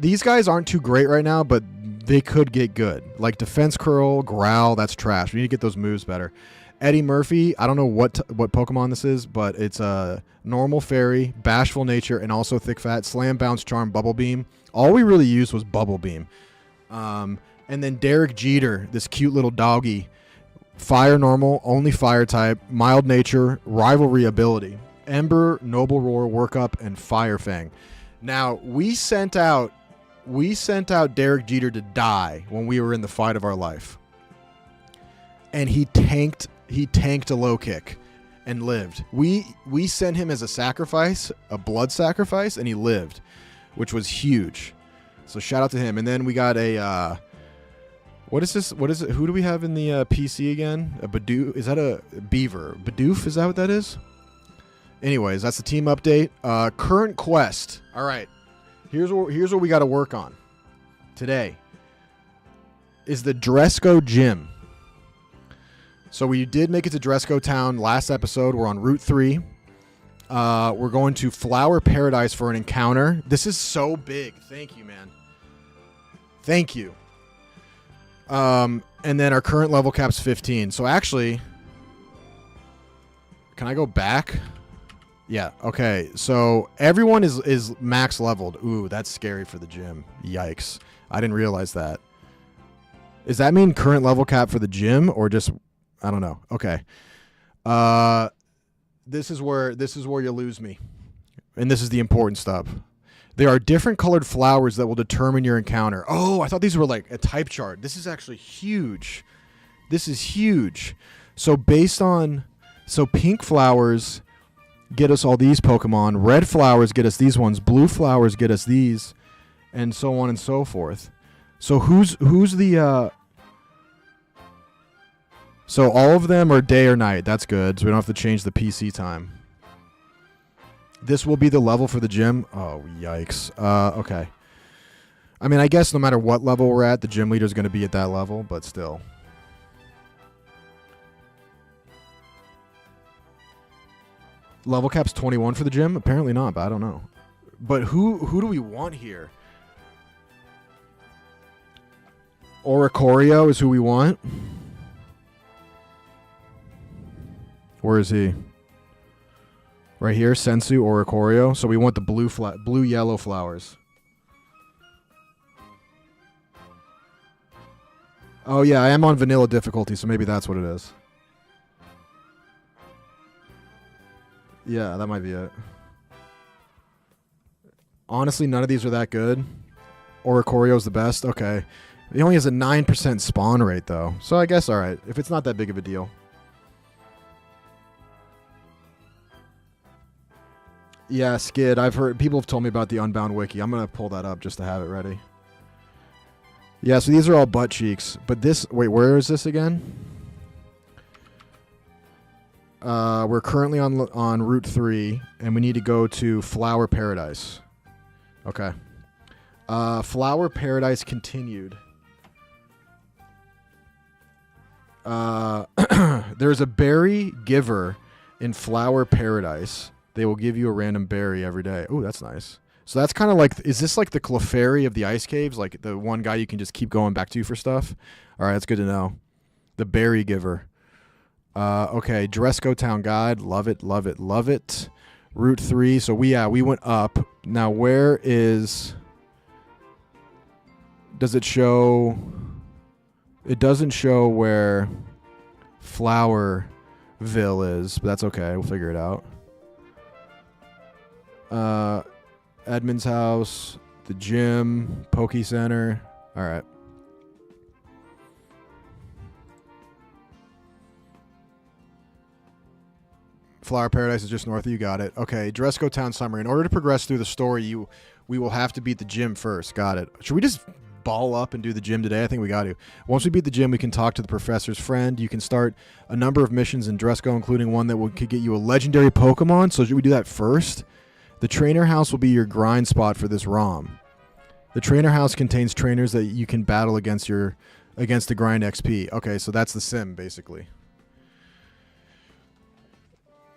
These guys aren't too great right now, but they could get good. Like Defense Curl, Growl, that's trash. We need to get those moves better. Eddie Murphy, I don't know what Pokemon this is, but it's a normal fairy, bashful nature, and also thick fat. Slam, bounce, charm, bubble beam. All we really used was bubble beam. And then Derek Jeter, this cute little doggy. Fire normal, only fire type, mild nature, rivalry ability. Ember, noble roar, workup, and fire fang. Now we sent out Derek Jeter to die when we were in the fight of our life, and he tanked a low kick and lived. We sent him as a sacrifice, a blood sacrifice, and he lived, which was huge. So shout out to him. And then we got a what is this? What is it? Who do we have in the PC again? A Bidoof? Is that a Beaver? Bidoof? Is that what that is? Anyways, that's the team update. Current quest. All right. Here's what we got to work on today. Is the Dresco Gym. So we did make it to Dresco Town last episode. We're on Route 3. We're going to Flower Paradise for an encounter. This is so big. Thank you, man. Thank you. And then our current level cap's 15. So actually, can I go back? Yeah. Okay. So everyone is max leveled. Ooh, that's scary for the gym. Yikes. I didn't realize that. Does that mean current level cap for the gym or just, I don't know. Okay. This is where you lose me. And this is the important stuff. There are different colored flowers that will determine your encounter. Oh, I thought these were like a type chart. This is actually huge. This is huge. So pink flowers get us all these Pokemon. Red flowers get us these ones. Blue flowers get us these, and so on and so forth. So who's the So all of them are day or night. That's good. So we don't have to change the PC time. This will be the level for the gym. Oh, yikes. Okay. I mean, I guess no matter what level we're at, the gym leader is going to be at that level, but still. Level cap's 21 for the gym? Apparently not, but I don't know. But who do we want here? Oricorio is who we want. Where is he? Right here, Sensu Oricorio. So we want the blue yellow flowers. Oh yeah, I am on vanilla difficulty, so maybe that's what it is. Yeah, that might be it. Honestly, none of these are that good. Oricorio's the best. Okay. He only has a 9% spawn rate, though. So I guess, all right. If it's not that big of a deal. Yeah, Skid. I've heard... People have told me about the Unbound wiki. I'm going to pull that up just to have it ready. Yeah, so these are all butt cheeks. But this... Wait, where is this again? We're currently on Route 3, and we need to go to Flower Paradise. Okay. Flower Paradise continued. There's a berry giver in Flower Paradise. They will give you a random berry every day. Oh, that's nice. So that's kind of like... Is this like the Clefairy of the ice caves? Like the one guy you can just keep going back to for stuff? All right, that's good to know. The berry giver. Okay, Dresco Town Guide. Love it, love it, love it. Route 3. So we went up. Now where is... Does it show... It doesn't show where Flowerville is, but that's okay. We'll figure it out. Edmund's house, the gym, Poke Center. All right. Flower Paradise is just north of you. Got it. Okay, Dresco Town Summary. In order to progress through the story, we will have to beat the gym first. Got it. Should we just ball up and do the gym today? I think we got to. Once we beat the gym, we can talk to the professor's friend. You can start a number of missions in Dresco, including one that could get you a legendary Pokemon. So should we do that first? The trainer house will be your grind spot for this ROM. The trainer house contains trainers that you can battle against the grind XP. Okay, so that's the sim, basically.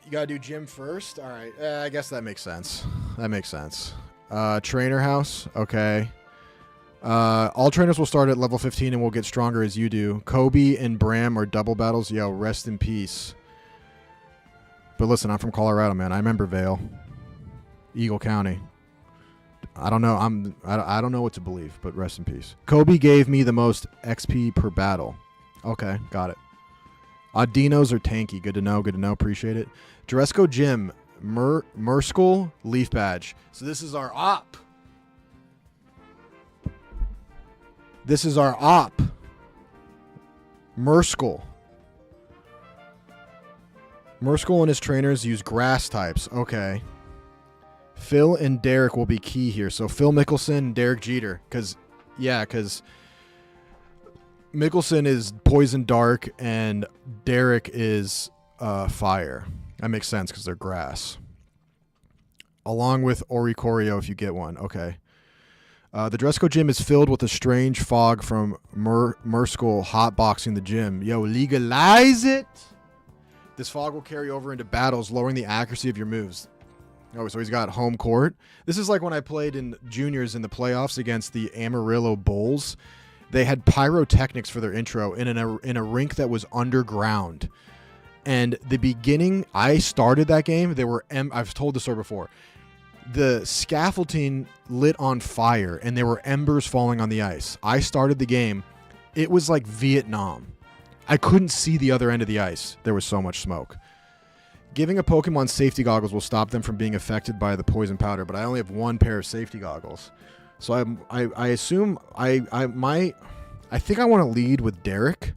You gotta do gym first? All right, I guess that makes sense. That makes sense. Trainer house, okay. All trainers will start at level 15 and will get stronger as you do. Kobe and Bram are double battles. Yo, rest in peace. But listen, I'm from Colorado, man. I remember Vale. Eagle County. I don't know. I don't know what to believe, but rest in peace. Kobe gave me the most XP per battle. Okay, got it. Dinos are tanky. Good to know. Good to know. Appreciate it. Dresco Gym. Murskull Leaf Badge. So this is our op. This is our op. Murskull. Murskull and his trainers use grass types. Okay. Phil and Derek will be key here. So Phil Mickelson and Derek Jeter. Because Mickelson is poison dark and Derek is fire. That makes sense because they're grass. Along with Oricorio if you get one. Okay. The Dresco Gym is filled with a strange fog from Murskull hotboxing the gym. Yo, legalize it! This fog will carry over into battles, lowering the accuracy of your moves. Oh, so he's got home court. This is like when I played in juniors in the playoffs against the Amarillo Bulls. They had pyrotechnics for their intro in a rink that was underground. And the beginning, I started that game. I've told the story before. The scaffolding lit on fire, and there were embers falling on the ice. I started the game. It was like Vietnam. I couldn't see the other end of the ice. There was so much smoke. Giving a Pokemon safety goggles will stop them from being affected by the poison powder, but I only have one pair of safety goggles. So I assume I think I want to lead with Derek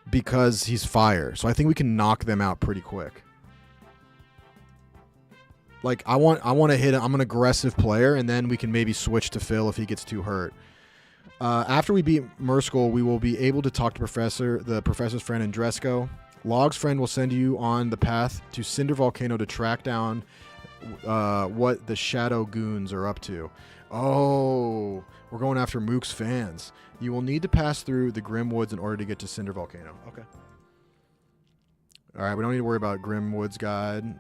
because he's fire. So I think we can knock them out pretty quick. Like I want to hit him. I'm an aggressive player, and then we can maybe switch to Phil if he gets too hurt. After we beat Murskul, we will be able to talk to the professor's friend Andresco. Log's friend will send you on the path to Cinder Volcano to track down what the Shadow Goons are up to. Oh, we're going after Mook's fans. You will need to pass through the Grim Woods in order to get to Cinder Volcano. Okay. All right, we don't need to worry about Grim Woods Guide.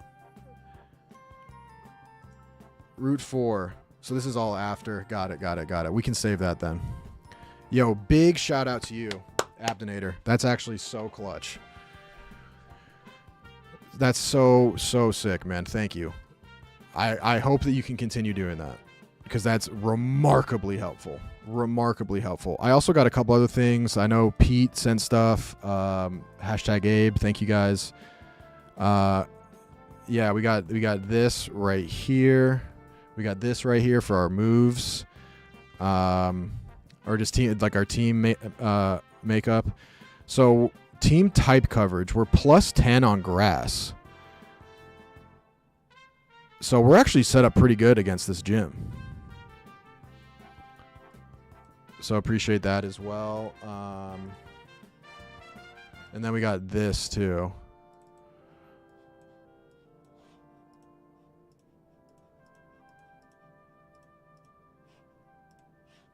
Route 4. So this is all after. Got it. We can save that then. Yo, big shout out to you, Abdonator. That's actually so clutch. That's so sick, man. Thank you. I hope that you can continue doing that because that's remarkably helpful. I also got a couple other things. I know Pete sent stuff. Hashtag Abe. Thank you guys. Yeah, we got this right here. We got this right here for our moves. Or just our team makeup. So team type coverage, we're plus 10 on grass. So we're actually set up pretty good against this gym. So appreciate that as well. And then we got this too.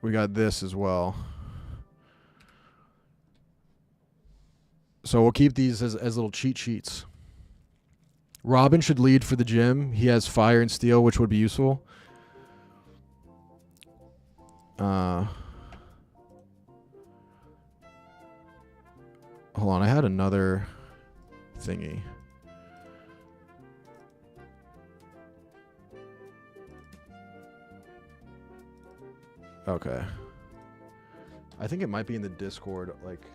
We got this as well. So we'll keep these as little cheat sheets. Robin should lead for the gym. He has fire and steel, which would be useful. Hold on, I had another thingy. Okay. I think it might be in the Discord, like...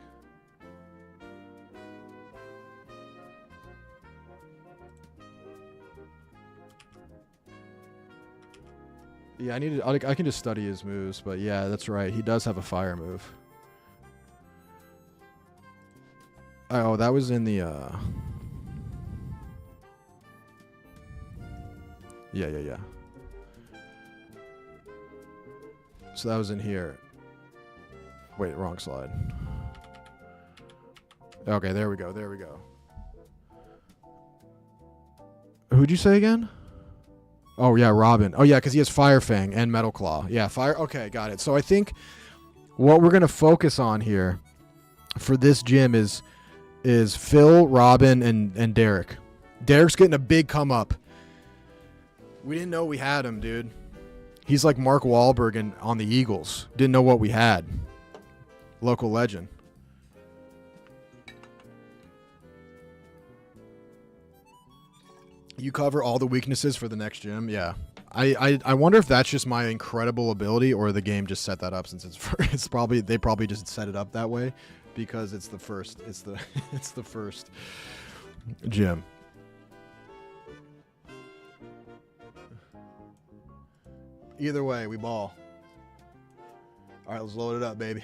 Yeah, I can just study his moves, but yeah, that's right. He does have a fire move. Oh, that was in the, Yeah. So that was in here. Wait, wrong slide. Okay, there we go. Who'd you say again? Oh, yeah, Robin. Oh, yeah, because he has Fire Fang and Metal Claw. Yeah, Fire. Okay, got it. So I think what we're going to focus on here for this gym is Phil, Robin, and Derek. Derek's getting a big come up. We didn't know we had him, dude. He's like Mark Wahlberg on the Eagles. Didn't know what we had. Local legend. You cover all the weaknesses for the next gym? Yeah. I wonder if that's just my incredible ability or the game just set that up since it's probably they probably just set it up that way because it's the first it's the first gym. Either way, we ball. All right, let's load it up, baby.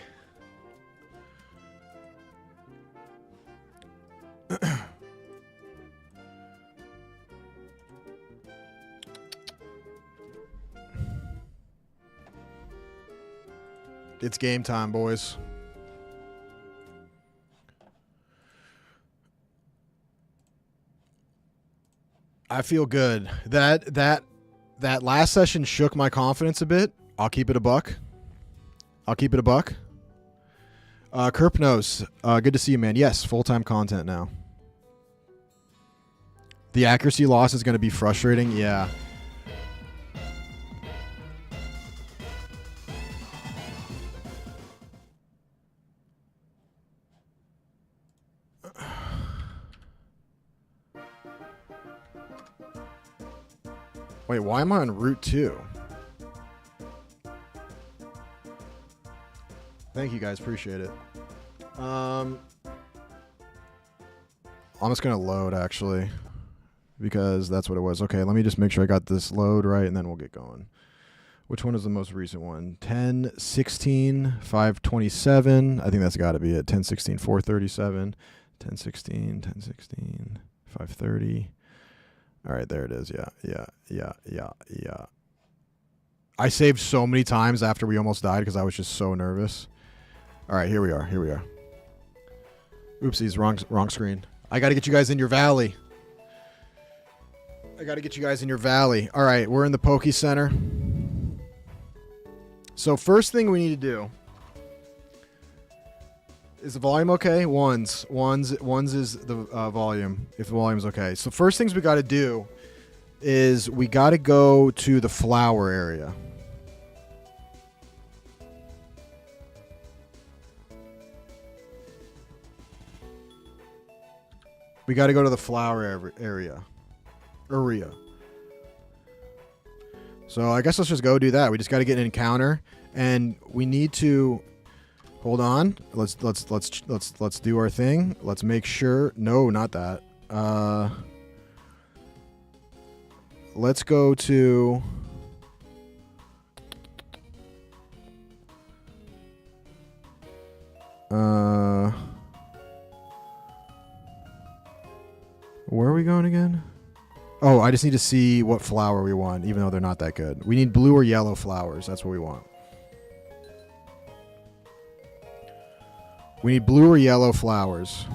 It's game time, boys. I feel good. That last session shook my confidence a bit. I'll keep it a buck. Kerpnos, good to see you, man. Yes, full-time content now. The accuracy loss is going to be frustrating. Yeah. Wait, why am I on Route 2? Thank you guys, appreciate it. I'm just gonna load actually, because that's what it was. Okay, let me just make sure I got this load right, and then we'll get going. Which one is the most recent one? 10/16, 527. I think that's got to be it. 10/16, 437. 10/16, 10/16, 530. All right, there it is. Yeah. I saved so many times after we almost died because I was just so nervous. All right, here we are. Oopsies, wrong screen. I got to get you guys in your valley. All right, we're in the Poke Center. So first thing we need to do is the volume okay? Ones is the volume, if the volume's okay. So first things we got to do is we got to go to the flower area. We got to go to the flower area. So I guess let's just go do that. We just got to get an encounter, and we need to hold on. Let's do our thing. Let's make sure. No, not that. Let's go to. Where are we going again? Oh, I just need to see what flower we want, even though they're not that good. We need blue or yellow flowers. That's what we want. We need blue or yellow flowers.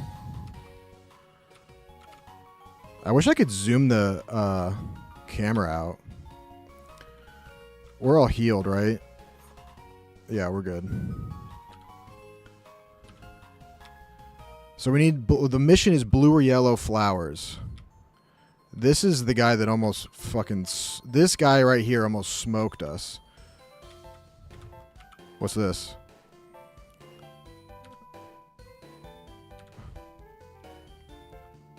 I wish I could zoom the camera out. We're all healed, right? Yeah, we're good. So we need... The mission is blue or yellow flowers. This is the guy that almost fucking... This guy right here almost smoked us. What's this?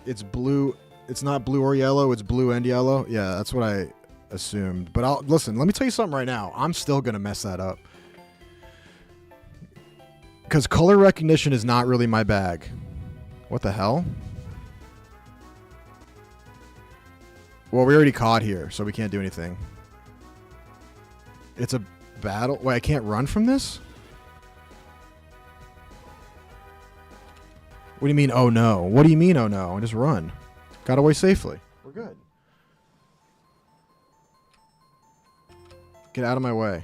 It's blue. It's not blue or yellow. It's blue and yellow. Yeah, that's what I assumed. But listen, let me tell you something right now. I'm still going to mess that up. Because color recognition is not really my bag. What the hell? Well, we already caught here, so we can't do anything. It's a battle. Wait, I can't run from this? What do you mean, oh no? What do you mean, oh no? Just run. Got away safely. We're good. Get out of my way.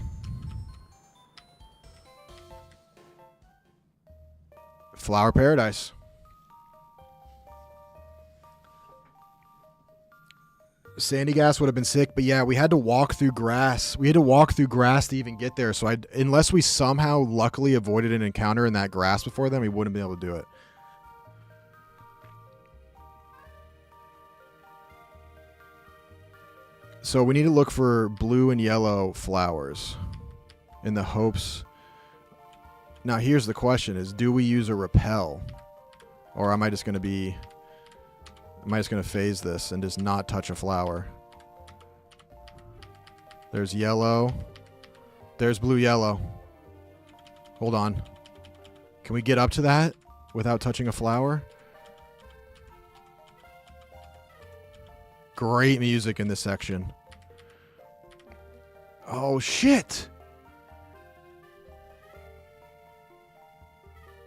Flower Paradise. Sandy gas would have been sick, but yeah, we had to walk through grass. We had to walk through grass to even get there. So unless we somehow luckily avoided an encounter in that grass before then, we wouldn't be able to do it. So we need to look for blue and yellow flowers in the hopes. Now here's the question is, do we use a repel? Or am I just going to phase this and just not touch a flower? There's yellow. There's blue, yellow. Hold on. Can we get up to that without touching a flower? Great music in this section. Oh shit.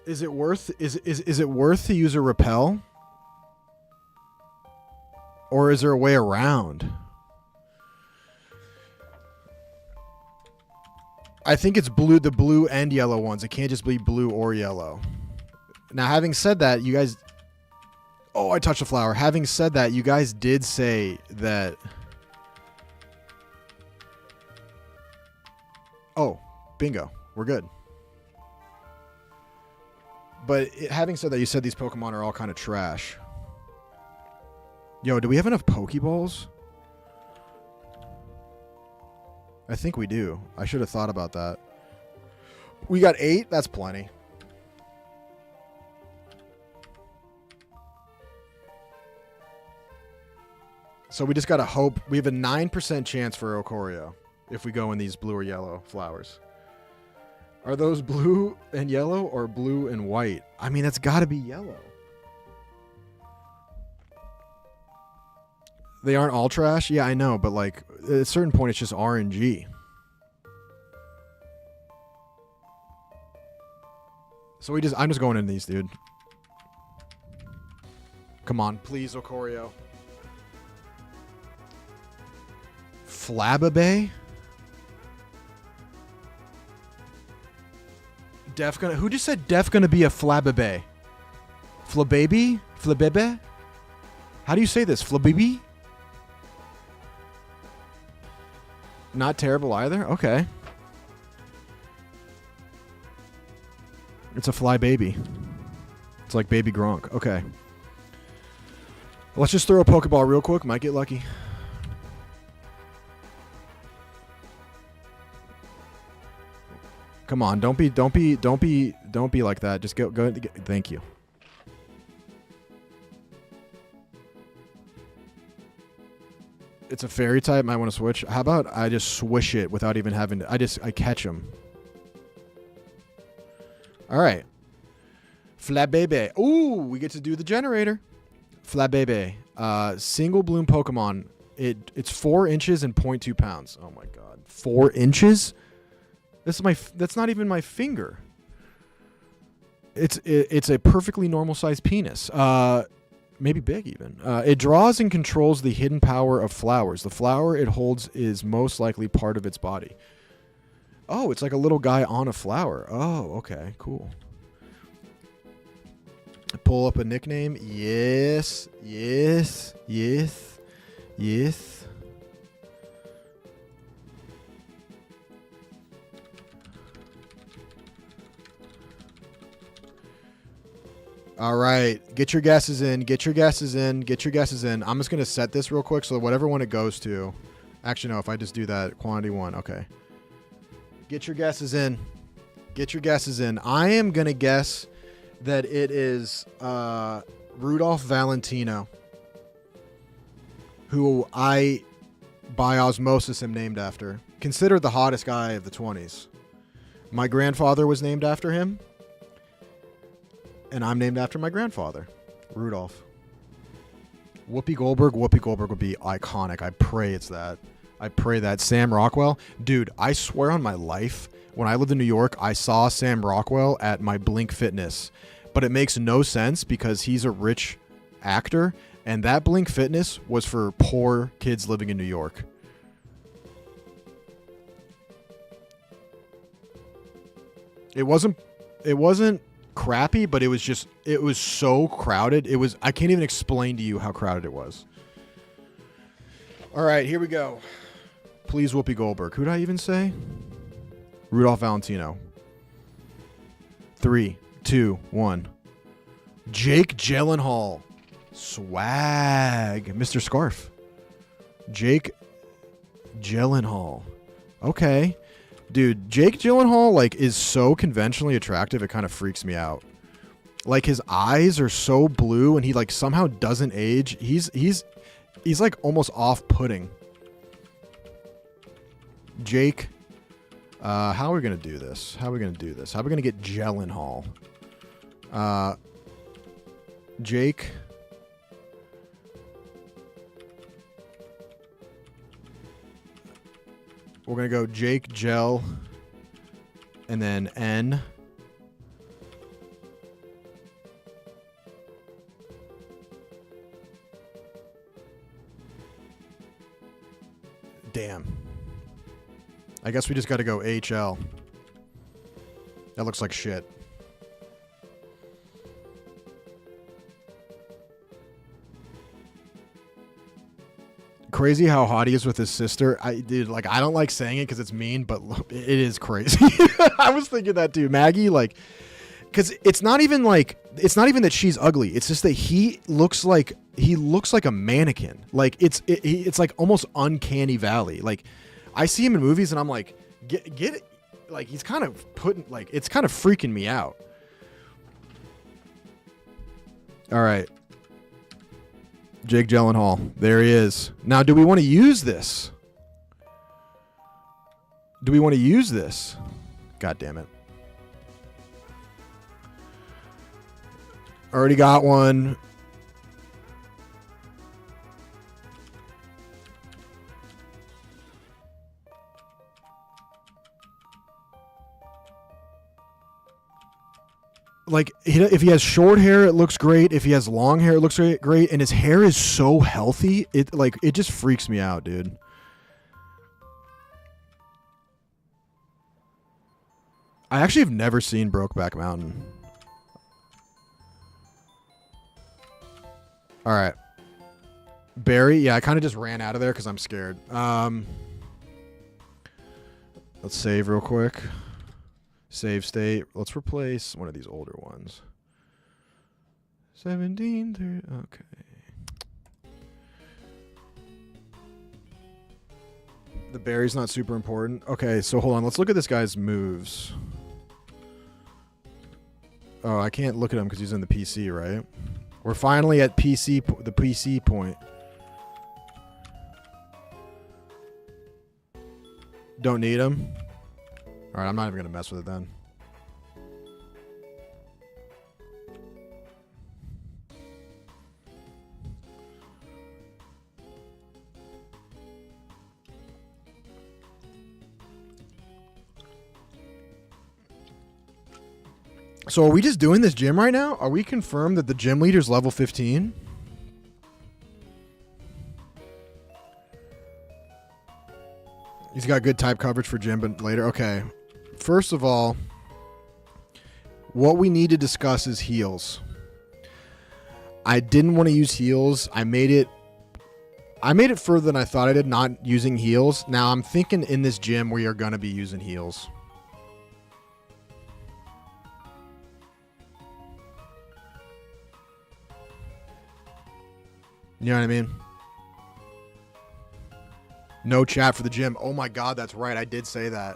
Is it worth it worth to use a repel? Or is there a way around? I think it's blue, the blue and yellow ones. It can't just be blue or yellow. Now, having said that, you guys... Oh, I touched a flower. Having said that, you guys did say that... Oh, bingo. We're good. But having said that, you said these Pokemon are all kind of trash. Yo, do we have enough Pokeballs? I think we do. I should have thought about that. We got 8? That's plenty. So we just got to hope. We have a 9% chance for Ocorio if we go in these blue or yellow flowers. Are those blue and yellow or blue and white? I mean, that's got to be yellow. They aren't all trash? Yeah, I know, but like at a certain point it's just RNG. So I'm just going in these, dude. Come on, please, Ocorio. Flabébé? Who just said Def gonna be a Flabébé? Flababy? Flabébé? How do you say this? Flababy? Not terrible either? Okay. It's a fly baby. It's like baby Gronk. Okay. Let's just throw a Pokeball real quick. Might get lucky. Come on, don't be like that. Just go. Thank you. It's a fairy type. Might want to switch. How about I just swish it without even having to? I catch him. All right. Flabébé. Ooh, we get to do the generator. Flabébé. Single bloom Pokemon. It's 4 inches and 0.2 pounds. Oh my god. 4 inches? That's not even my finger. It's a perfectly normal sized penis. Maybe big even. It draws and controls the hidden power of flowers. The flower it holds is most likely part of its body. Oh, it's like a little guy on a flower. Oh, okay, cool. Pull up a nickname. Yes. All right, get your guesses in. I'm just going to set this real quick so that whatever one it goes to. Actually, no, if I just do that, quantity 1, okay. Get your guesses in. I am going to guess that it is Rudolph Valentino, who I, by osmosis, am named after. Considered the hottest guy of the 20s. My grandfather was named after him. And I'm named after my grandfather, Rudolph. Whoopi Goldberg would be iconic. I pray it's that. Sam Rockwell. Dude, I swear on my life, when I lived in New York, I saw Sam Rockwell at my Blink Fitness. But it makes no sense because he's a rich actor. And that Blink Fitness was for poor kids living in New York. It wasn't crappy, but it was so crowded. I can't even explain to you how crowded it was. All right, here we go. Please, Whoopi Goldberg. Who did I even say? Rudolph Valentino. 3, 2, 1. Jake Gyllenhaal. Swag. Mr. Scarf. Jake Gyllenhaal. Okay. Dude, Jake Gyllenhaal is so conventionally attractive, it kind of freaks me out. Like, his eyes are so blue and he somehow doesn't age. He's like almost off-putting. Jake, how are we going to do this? How are we going to get Gyllenhaal? Jake. We're going to go Jake, Gel, and then N. Damn. I guess we just got to go HL. That looks like shit. Crazy how hot he is with his sister. I don't like saying it because it's mean, but it is crazy. I was thinking that too, Maggie. Because it's not even that she's ugly. It's just that he looks like a mannequin. It's like almost uncanny valley. I see him in movies and I'm like, get it. He's kind of it's kind of freaking me out. All right. Jake Gyllenhaal. There he is. Now, do we want to use this? Do we want to use this? God damn it. Already got one. Like, if he has short hair, it looks great. If he has long hair, it looks great. And his hair is so healthy. It just freaks me out, dude. I actually have never seen Brokeback Mountain. All right. Barry. Yeah, I kind of just ran out of there because I'm scared. Let's save real quick. Save state. Let's replace one of these older ones. 17, 30. Okay. The berry's not super important. Okay, so hold on. Let's look at this guy's moves. Oh, I can't look at him because he's in the PC, right? We're finally at the PC point. Don't need him. All right, I'm not even going to mess with it then. So are we just doing this gym right now? Are we confirmed that the gym leader's level 15? He's got good type coverage for gym, but later. Okay. First of all, what we need to discuss is heals. I didn't want to use heals. I made it further than I thought I did, not using heals. Now I'm thinking in this gym we are going to be using heals. You know what I mean? No chat for the gym. Oh my God, that's right. I did say that.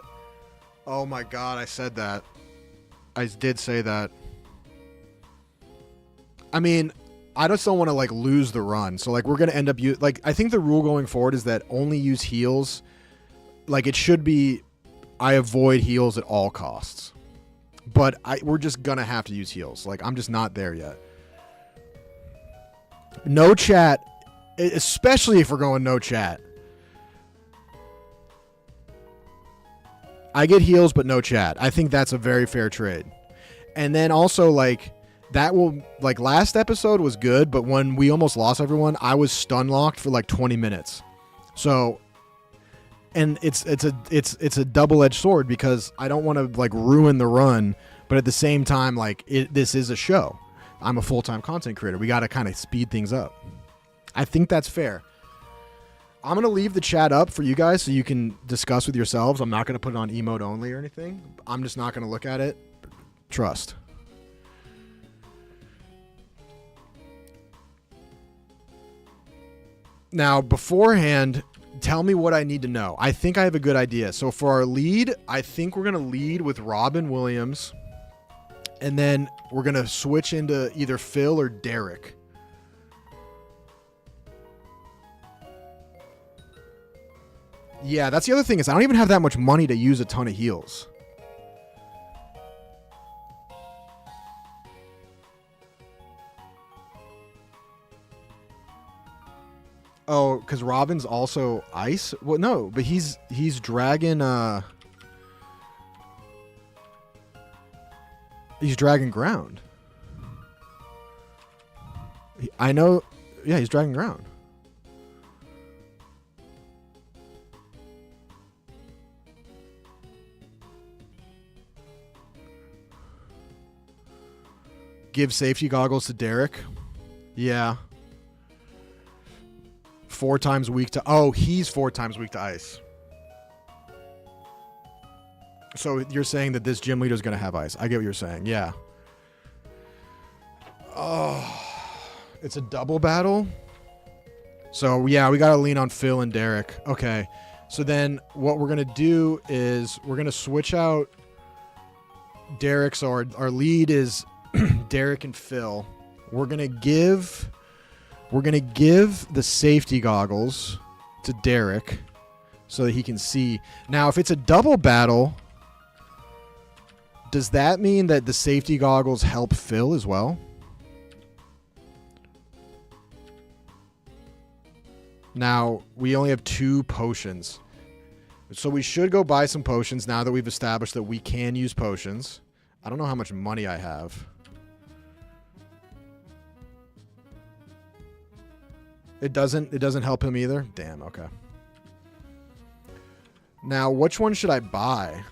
Oh my God, I said that. I did say that. I mean, I just don't want to like lose the run. So like we're going to end up I think the rule going forward is that only use heals. Like it should be I avoid heals at all costs. But we're just going to have to use heals. Like I'm just not there yet. No chat, especially if we're going no chat. I get heals, but no chat. I think that's a very fair trade. And then also, like, that will, like, last episode was good, but when we almost lost everyone, I was stun locked for like 20 minutes. So, and it's a double-edged sword because I don't want to like ruin the run, but at the same time, like, this is a show. I'm a full-time content creator. We got to kind of speed things up. I think that's fair. I'm going to leave the chat up for you guys so you can discuss with yourselves. I'm not going to put it on emote only or anything. I'm just not going to look at it. Trust. Now, beforehand, tell me what I need to know. I think I have a good idea. So for our lead, I think we're going to lead with Robin Williams. And then we're going to switch into either Phil or Derek. Yeah, that's the other thing is I don't even have that much money to use a ton of heals. Oh, because Robin's also ice? Well, no, but he's dragon, he's dragon ground. I know. Yeah, he's dragon ground. Give safety goggles to Derek. Yeah. 4 times weak to... Oh, he's 4 times weak to ice. So you're saying that this gym leader is going to have ice. I get what you're saying. Yeah. Oh, it's a double battle. So yeah, we got to lean on Phil and Derek. Okay. So then what we're going to do is we're going to switch out Derek. So our lead is Derek and Phil. We're going to give We're going to give the safety goggles to Derek so that he can see. Now, if it's a double battle, does that mean that the safety goggles help Phil as well? Now, we only have 2 potions. So we should go buy some potions now that we've established that we can use potions. I don't know how much money I have. It doesn't help him either? Damn, okay. Now, which one should I buy?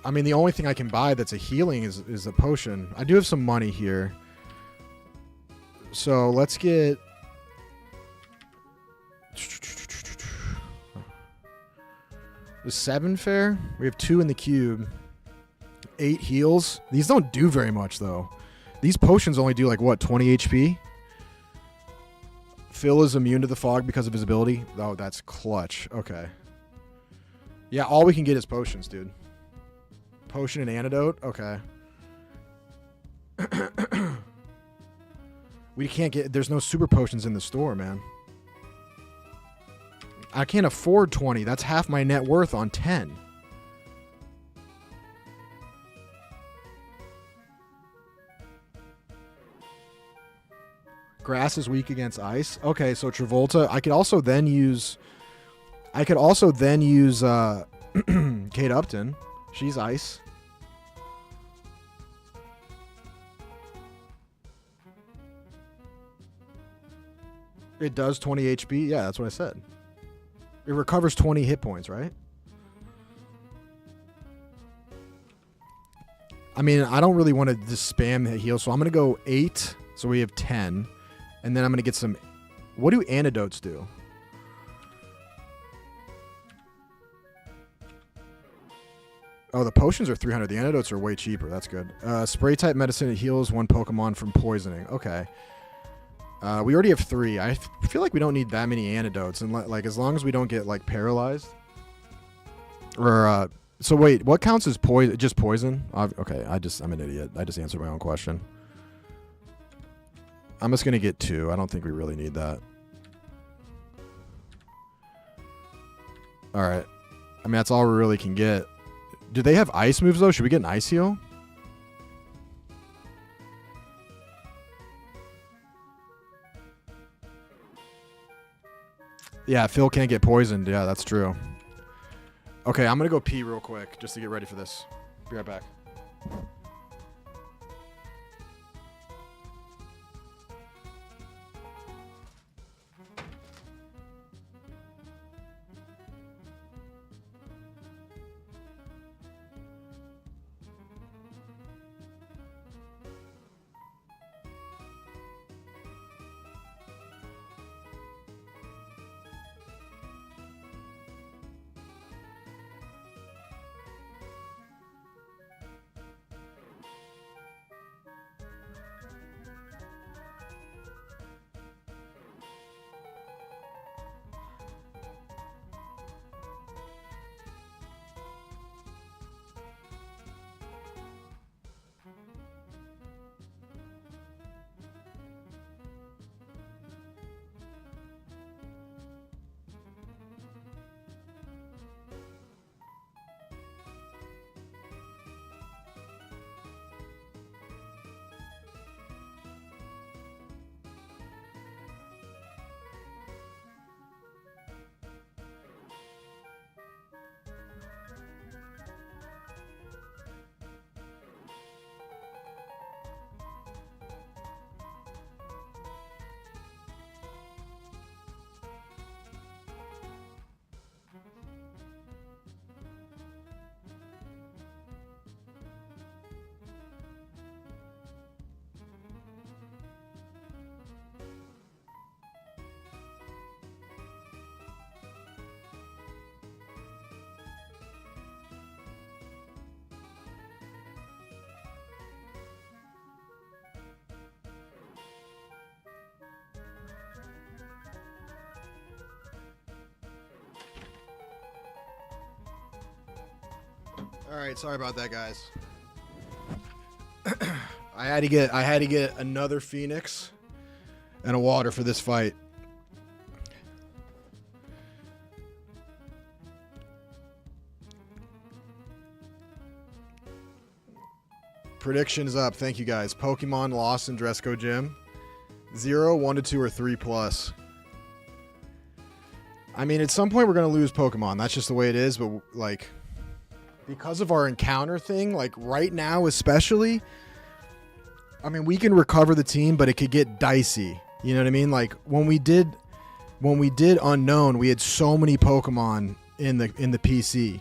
I mean, the only thing I can buy that's a healing is a potion. I do have some money here. So let's get... Is 7 fair? We have 2 in the cube. 8 heals. These don't do very much, though. These potions only do, like, what, 20 HP? Phil is immune to the fog because of his ability. Oh, that's clutch. Okay. Yeah, all we can get is potions, dude. Potion and antidote? Okay. We can't get... There's no super potions in the store, man. I can't afford 20. That's half my net worth on 10. Grass is weak against ice. Okay, so Travolta. I could also then use Kate Upton. She's ice. It does 20 HP. Yeah, that's what I said. It recovers 20 hit points, right? I mean, I don't really want to just spam the heal, so I'm going to go 8. So we have 10. And then I'm going to get some... What do antidotes do? Oh, the potions are 300. The antidotes are way cheaper. That's good. Spray type medicine. It heals 1 Pokemon from poisoning. Okay. We already have 3. I feel like we don't need that many antidotes. And like as long as we don't get like paralyzed. Or so wait, what counts as poison? Just poison? Okay, I'm an idiot. I just answered my own question. I'm just gonna get 2. I don't think we really need that. All right. I mean, that's all we really can get. Do they have ice moves though? Should we get an ice heal? Yeah, Phil can't get poisoned. Yeah, that's true. Okay, I'm going to go pee real quick just to get ready for this. Be right back. All right, sorry about that, guys. I had to get another Phoenix. and a water for this fight. Predictions up. Thank you guys. Pokemon lost in dress code gym. 0, 1 to 2, or 3 plus. I mean, at some point we're going to lose Pokemon. That's just the way it is. But, like, because of our encounter thing, like, right now especially, I mean, we can recover the team, but it could get dicey. You know what I mean? Like, when we did Unknown, we had so many Pokemon in the PC.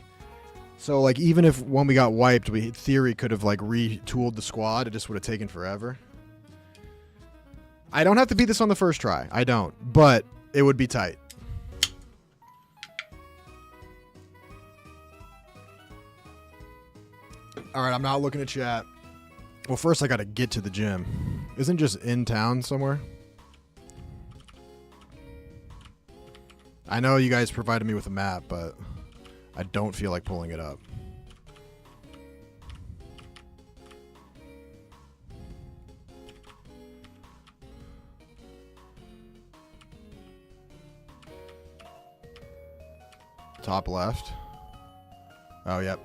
So, like, even if when we got wiped, we, in theory, could have, like, retooled the squad. It just would have taken forever. I don't have to beat this on the first try. I don't. But it would be tight. All right, I'm not looking at chat. Well, first I got to get to the gym. Isn't just in town somewhere? I know you guys provided me with a map, but I don't feel like pulling it up. Top left. Oh, yep.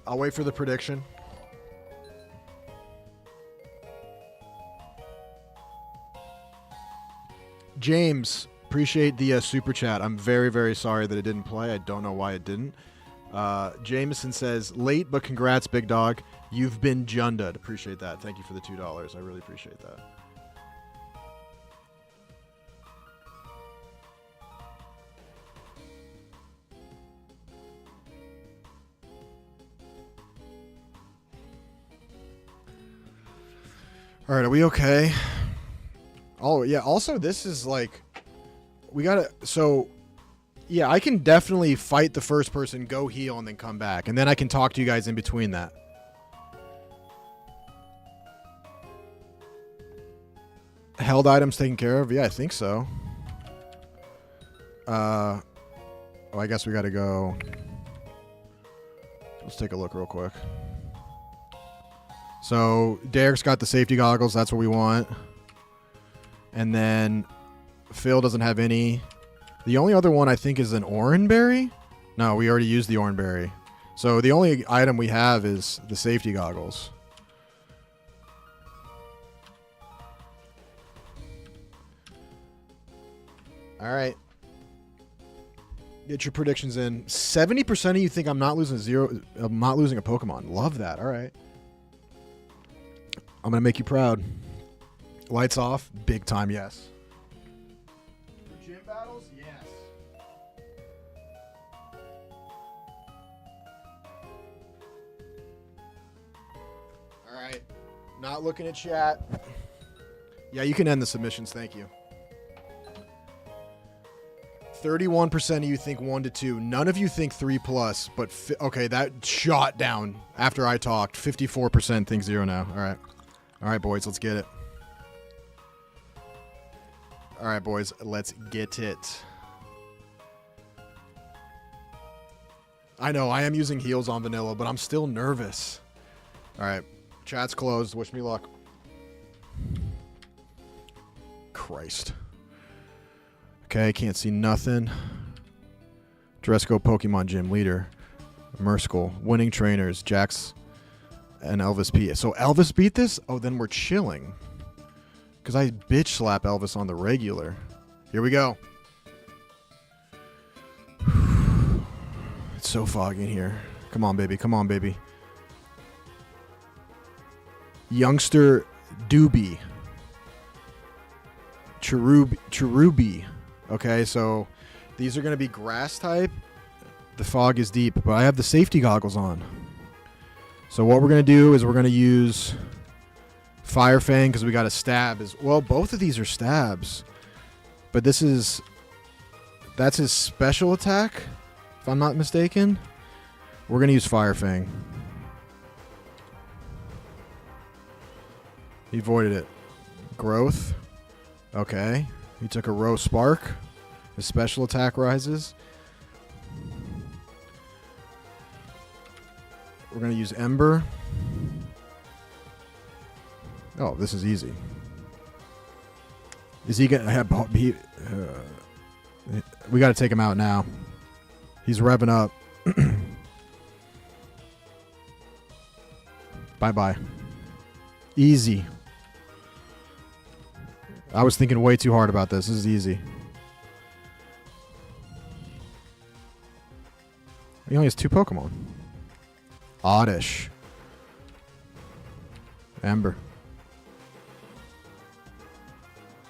I'll wait for the prediction. James, appreciate the super chat. I'm very, very sorry that it didn't play. I don't know why it didn't. Jameson says, late, but congrats, big dog. You've been Jundad. Appreciate that. Thank you for the $2. I really appreciate that. All right, are we okay? Oh, yeah. Also, this is like, we got to, so, yeah, I can definitely fight the first person, go heal, and then come back. And then I can talk to you guys in between that. Held items taken care of? Yeah, I think so. Oh, I guess we got to go. Let's take a look real quick. So, Derek's got the safety goggles. That's what we want. And then Phil doesn't have any. The only other one I think is an Oranberry. No, we already used the Oranberry. So, the only item we have is the safety goggles. All right. Get your predictions in. 70% of you think I'm not losing a Pokemon. Love that. All right. I'm going to make you proud. Lights off. Big time, yes. For gym battles? Yes. All right. Not looking at chat. Yeah, you can end the submissions. Thank you. 31% of you think 1 to 2. None of you think 3 plus, but okay, that shot down after I talked. 54% think 0 now. All right. All right, boys, let's get it. All right, boys, let's get it. I know, I am using heals on vanilla, but I'm still nervous. All right, chat's closed. Wish me luck. Christ. Okay, can't see nothing. Dress code Pokemon Gym leader. Merskle. Winning trainers. Jax and Elvis P. So Elvis beat this? Oh, then we're chilling. Because I bitch slap Elvis on the regular. Here we go. It's so foggy in here. Come on, baby. Come on, baby. Youngster Doobie. Cherubi. Okay, so these are going to be grass type. The fog is deep, but I have the safety goggles on. So what we're going to do is we're going to use Fire Fang because we got a stab. Well, both of these are stabs. But that's his special attack, if I'm not mistaken. We're going to use Fire Fang. He voided it. Growth. Okay. He took a Row Spark. His special attack rises. we're going to use Ember. Oh, this is easy. Is he going to have... we got to take him out now. He's revving up. Bye-bye. Easy. I was thinking way too hard about this. This is easy. He only has 2 Pokemon. Oddish. Ember.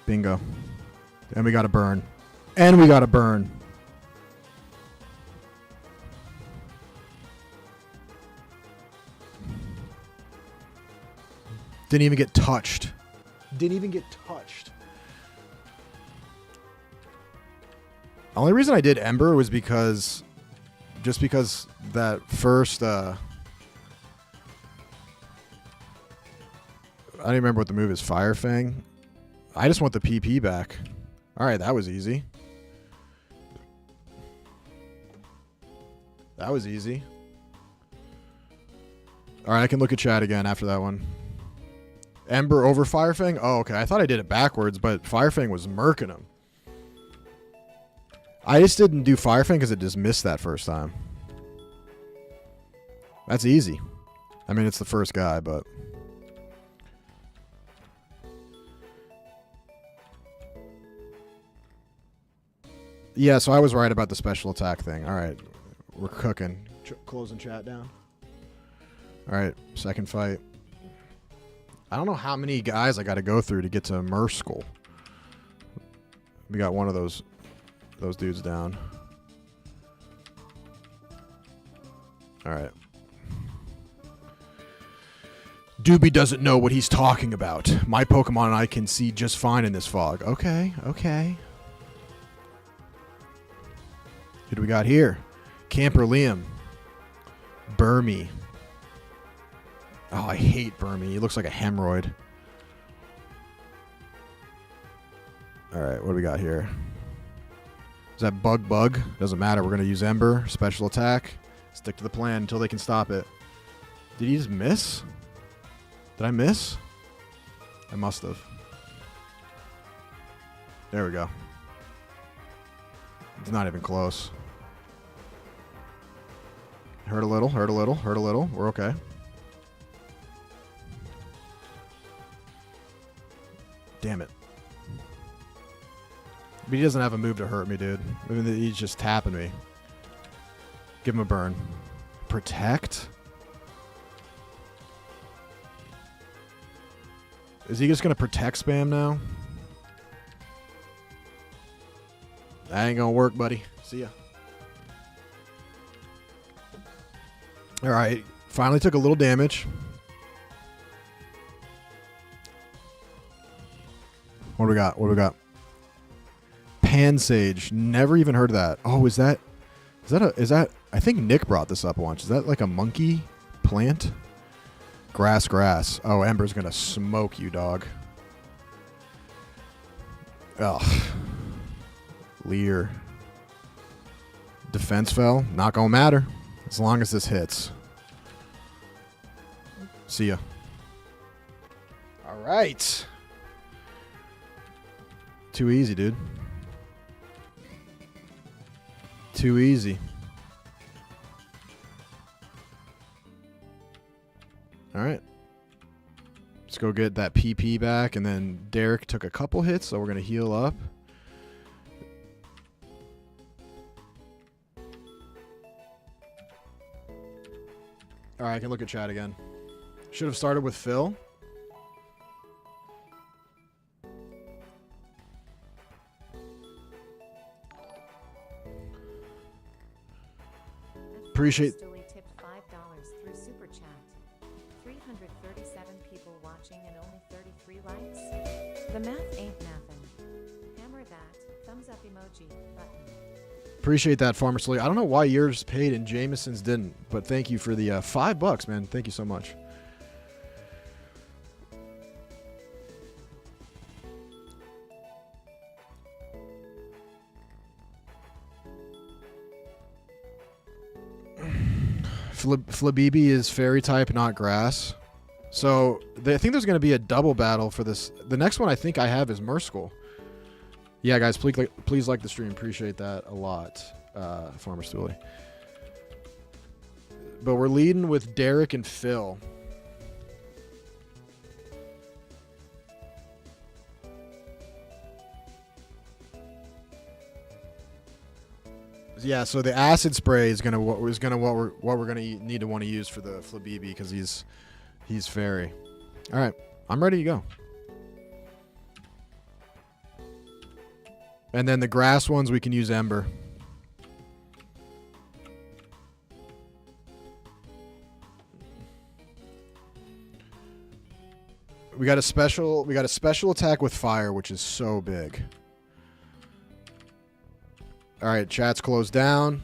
Bingo. And we got to burn. And we got to burn. Didn't even get touched. Didn't even get touched. The only reason I did Ember was because... Just because that first... I don't remember what the move is. Fire Fang. I just want the PP back. Alright, that was easy. That was easy. Alright, I can look at chat again after that one. Ember over Fire Fang? Oh, okay. I thought I did it backwards, but Fire Fang was murking him. I just didn't do Fire Fang because it just missed that first time. That's easy. I mean, it's the first guy, but... Yeah, so I was right about the special attack thing. Alright, we're cooking. Closing chat down. Alright, second fight. I don't know how many guys I got to go through to get to Murskell. We got one of those dudes down. Alright. Doobie doesn't know what he's talking about. My Pokemon and I can see just fine in this fog. Okay, okay. Who do we got here? Camper Liam. Burmy. Oh, I hate Burmy. He looks like a hemorrhoid. Alright, what do we got here? Is that Bug? Doesn't matter. We're going to use Ember. Special attack. Stick to the plan until they can stop it. Did he just miss? Did I miss? I must have. There we go. It's not even close. Hurt a little, hurt a little, hurt a little. We're okay. Damn it. But he doesn't have a move to hurt me, dude. I mean, he's just tapping me. Give him a burn. Protect? Is he just going to protect spam now? That ain't going to work, buddy. See ya. Alright. Finally took a little damage. What do we got? What do we got? Pansage. Never even heard of that. Oh, is that... I think Nick brought this up once. Is that like a monkey plant? Grass. Oh, Ember's gonna smoke you, dog. Ugh. Leer. Defense fell. Not gonna matter. As long as this hits. See ya. Alright. Too easy, dude. Too easy. Alright. Let's go get that PP back. And then Derek took a couple hits, so we're going to heal up. Alright, I can look at chat again. Should have started with Phil. Appreciate... tipped $5 through Super Chat. 337 people watching and only 33 likes. The math ain't mathin'. Hammer that thumbs up emoji button. Appreciate that, Farmer Slay. I don't know why yours paid and Jameson's didn't, but thank you for the $5, man. Thank you so much. Flabibi is fairy type, not grass. So I think there's going to be a double battle for this. The next one I think I have is Murskul. Yeah, guys, please like the stream. Appreciate that a lot, Farmer Stooley. But we're leading with Derek and Phil. Yeah, so the acid spray is what we're gonna need to want to use for the Flabibi because he's fairy. All right, I'm ready to go. And then the grass ones we can use Ember. We got a special attack with fire, which is so big. All right, chat's closed down.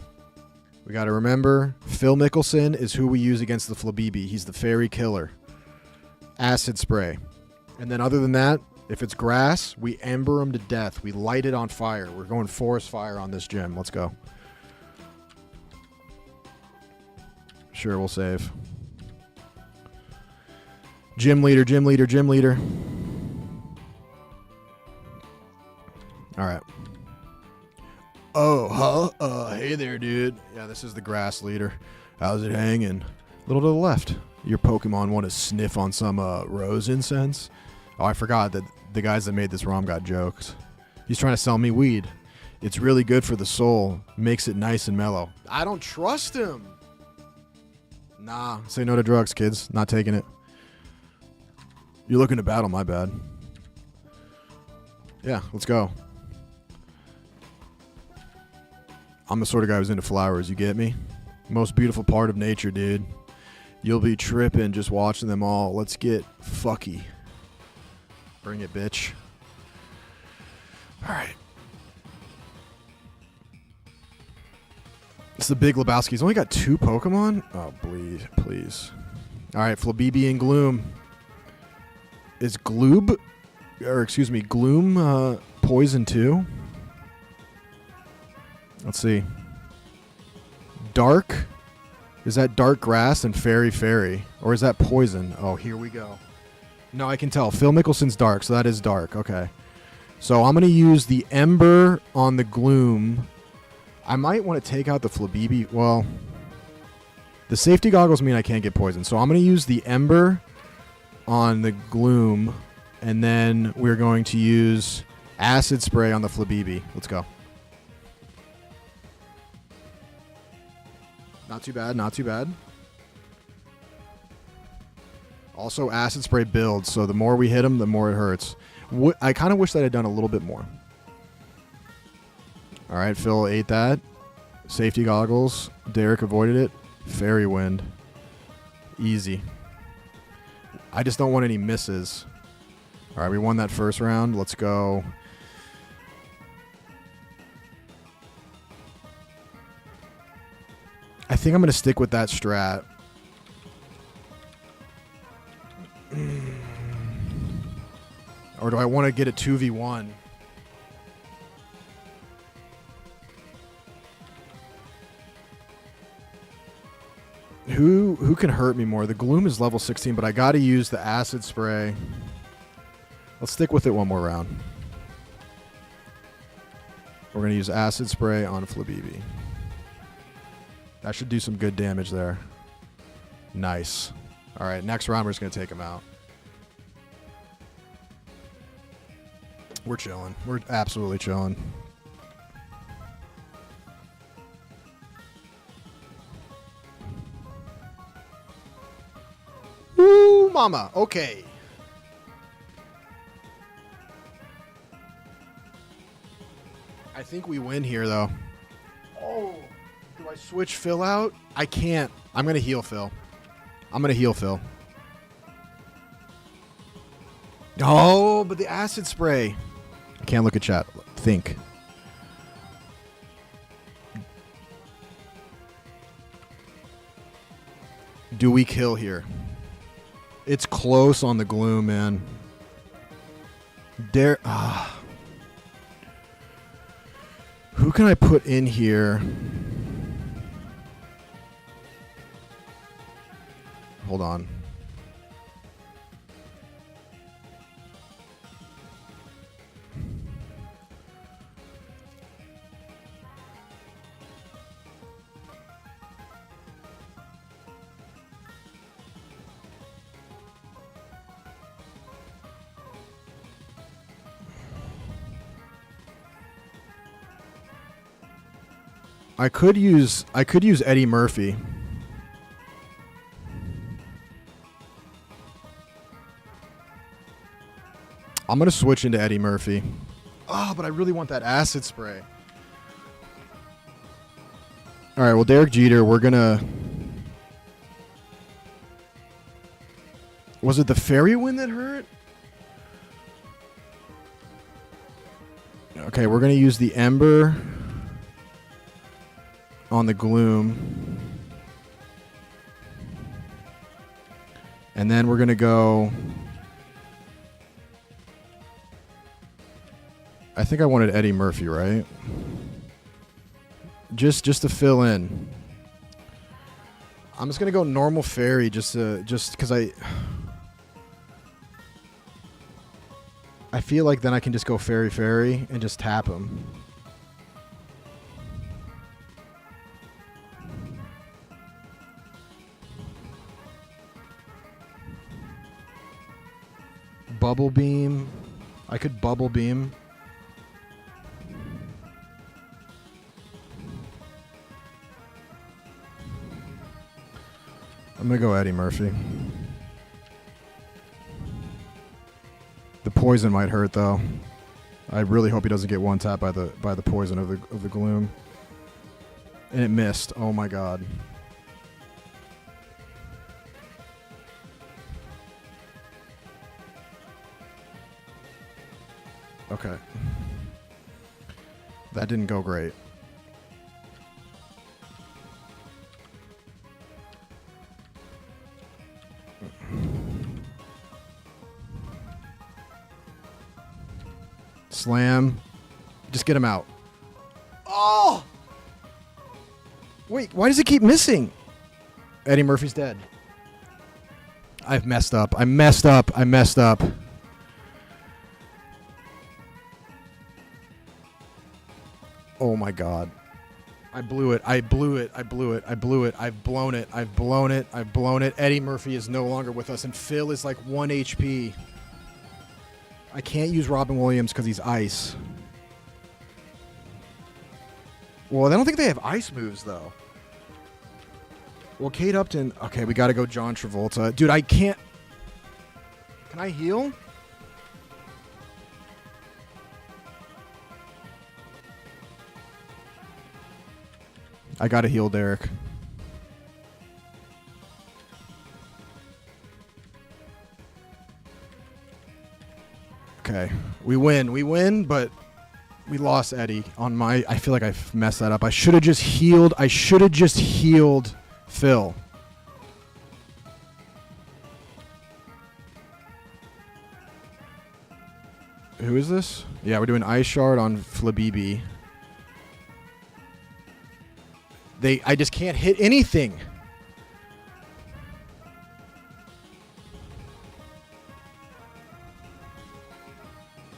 We got to remember, Phil Mickelson is who we use against the Flabibi. He's the fairy killer. Acid spray. And then other than that, if it's grass, we ember him to death. We light it on fire. We're going forest fire on this gym. Let's go. Sure, we'll save. Gym leader, gym leader, gym leader. All right. Oh, huh? Hey there, dude. Yeah, this is the grass leader. How's it hanging? A little to the left. Your Pokemon want to sniff on some rose incense? Oh, I forgot that the guys that made this ROM got jokes. He's trying to sell me weed. It's really good for the soul. Makes it nice and mellow. I don't trust him. Nah, say no to drugs, kids. Not taking it. You're looking to battle, my bad. Yeah, let's go. I'm the sort of guy who's into flowers, you get me? Most beautiful part of nature, dude. You'll be tripping just watching them all. Let's get fucky. Bring it, bitch. Alright. It's the big Lebowski. He's only got 2 Pokemon? Oh, please. Alright, Flabibi and Gloom. Is Gloom poison too? Let's see. Dark? Is that dark grass and fairy? Or is that poison? Oh, here we go. No, I can tell. Phil Mickelson's dark, so that is dark. Okay. So I'm going to use the Ember on the Gloom. I might want to take out the Flabibi. Well, the safety goggles mean I can't get poisoned. So I'm going to use the Ember on the Gloom. And then we're going to use Acid Spray on the Flabibi. Let's go. Not too bad, not too bad. Also, Acid Spray builds, so the more we hit him, the more it hurts. I kind of wish that I'd done a little bit more. All right, Phil ate that. Safety goggles. Derek avoided it. Fairy Wind. Easy. I just don't want any misses. All right, we won that first round. Let's go. I think I'm going to stick with that strat. Or do I want to get a 2v1? Who can hurt me more? The Gloom is level 16, but I got to use the Acid Spray. Let's stick with it one more round. We're going to use Acid Spray on Flabibi. That should do some good damage there. Nice. All right, next round we're just going to take him out. We're chilling. We're absolutely chilling. Woo, mama. Okay. I think we win here, though. Oh. Do I switch Phil out? I can't. I'm going to heal Phil. Oh, but the Acid Spray. I can't look at chat. Think. Do we kill here? It's close on the Gloom, man. Who can I put in here? Hold on. I could use Eddie Murphy. I'm gonna switch into Eddie Murphy. Oh, but I really want that acid spray. All right, well, Derek Jeter, we're gonna. Was it the fairy wind that hurt? Okay, we're gonna use the Ember on the Gloom. And then we're going to go... I think I wanted Eddie Murphy, right? Just to fill in. I'm just going to go normal fairy just because I feel like then I can just go fairy and just tap him. Bubble beam. I could bubble beam. I'm gonna go Eddie Murphy. The poison might hurt though. I really hope he doesn't get one tap by the poison of the Gloom. And it missed. Oh my god. Okay. That didn't go great. Slam. Just get him out. Oh! Wait, why does it keep missing? Eddie Murphy's dead. I've messed up. I messed up. Oh my god. I blew it. I've blown it. Eddie Murphy is no longer with us, and Phil is like 1 HP. I can't use Robin Williams because he's ice. Well, I don't think they have ice moves, though. Well, Kate Upton... Okay, we got to go John Travolta. Dude, I can't... Can I heal? I got to heal Derek. Okay. We win, but we lost Eddie on my... I feel like I messed that up. I should have just healed Phil. Who is this? Yeah, we're doing Ice Shard on Flabibi. I just can't hit anything.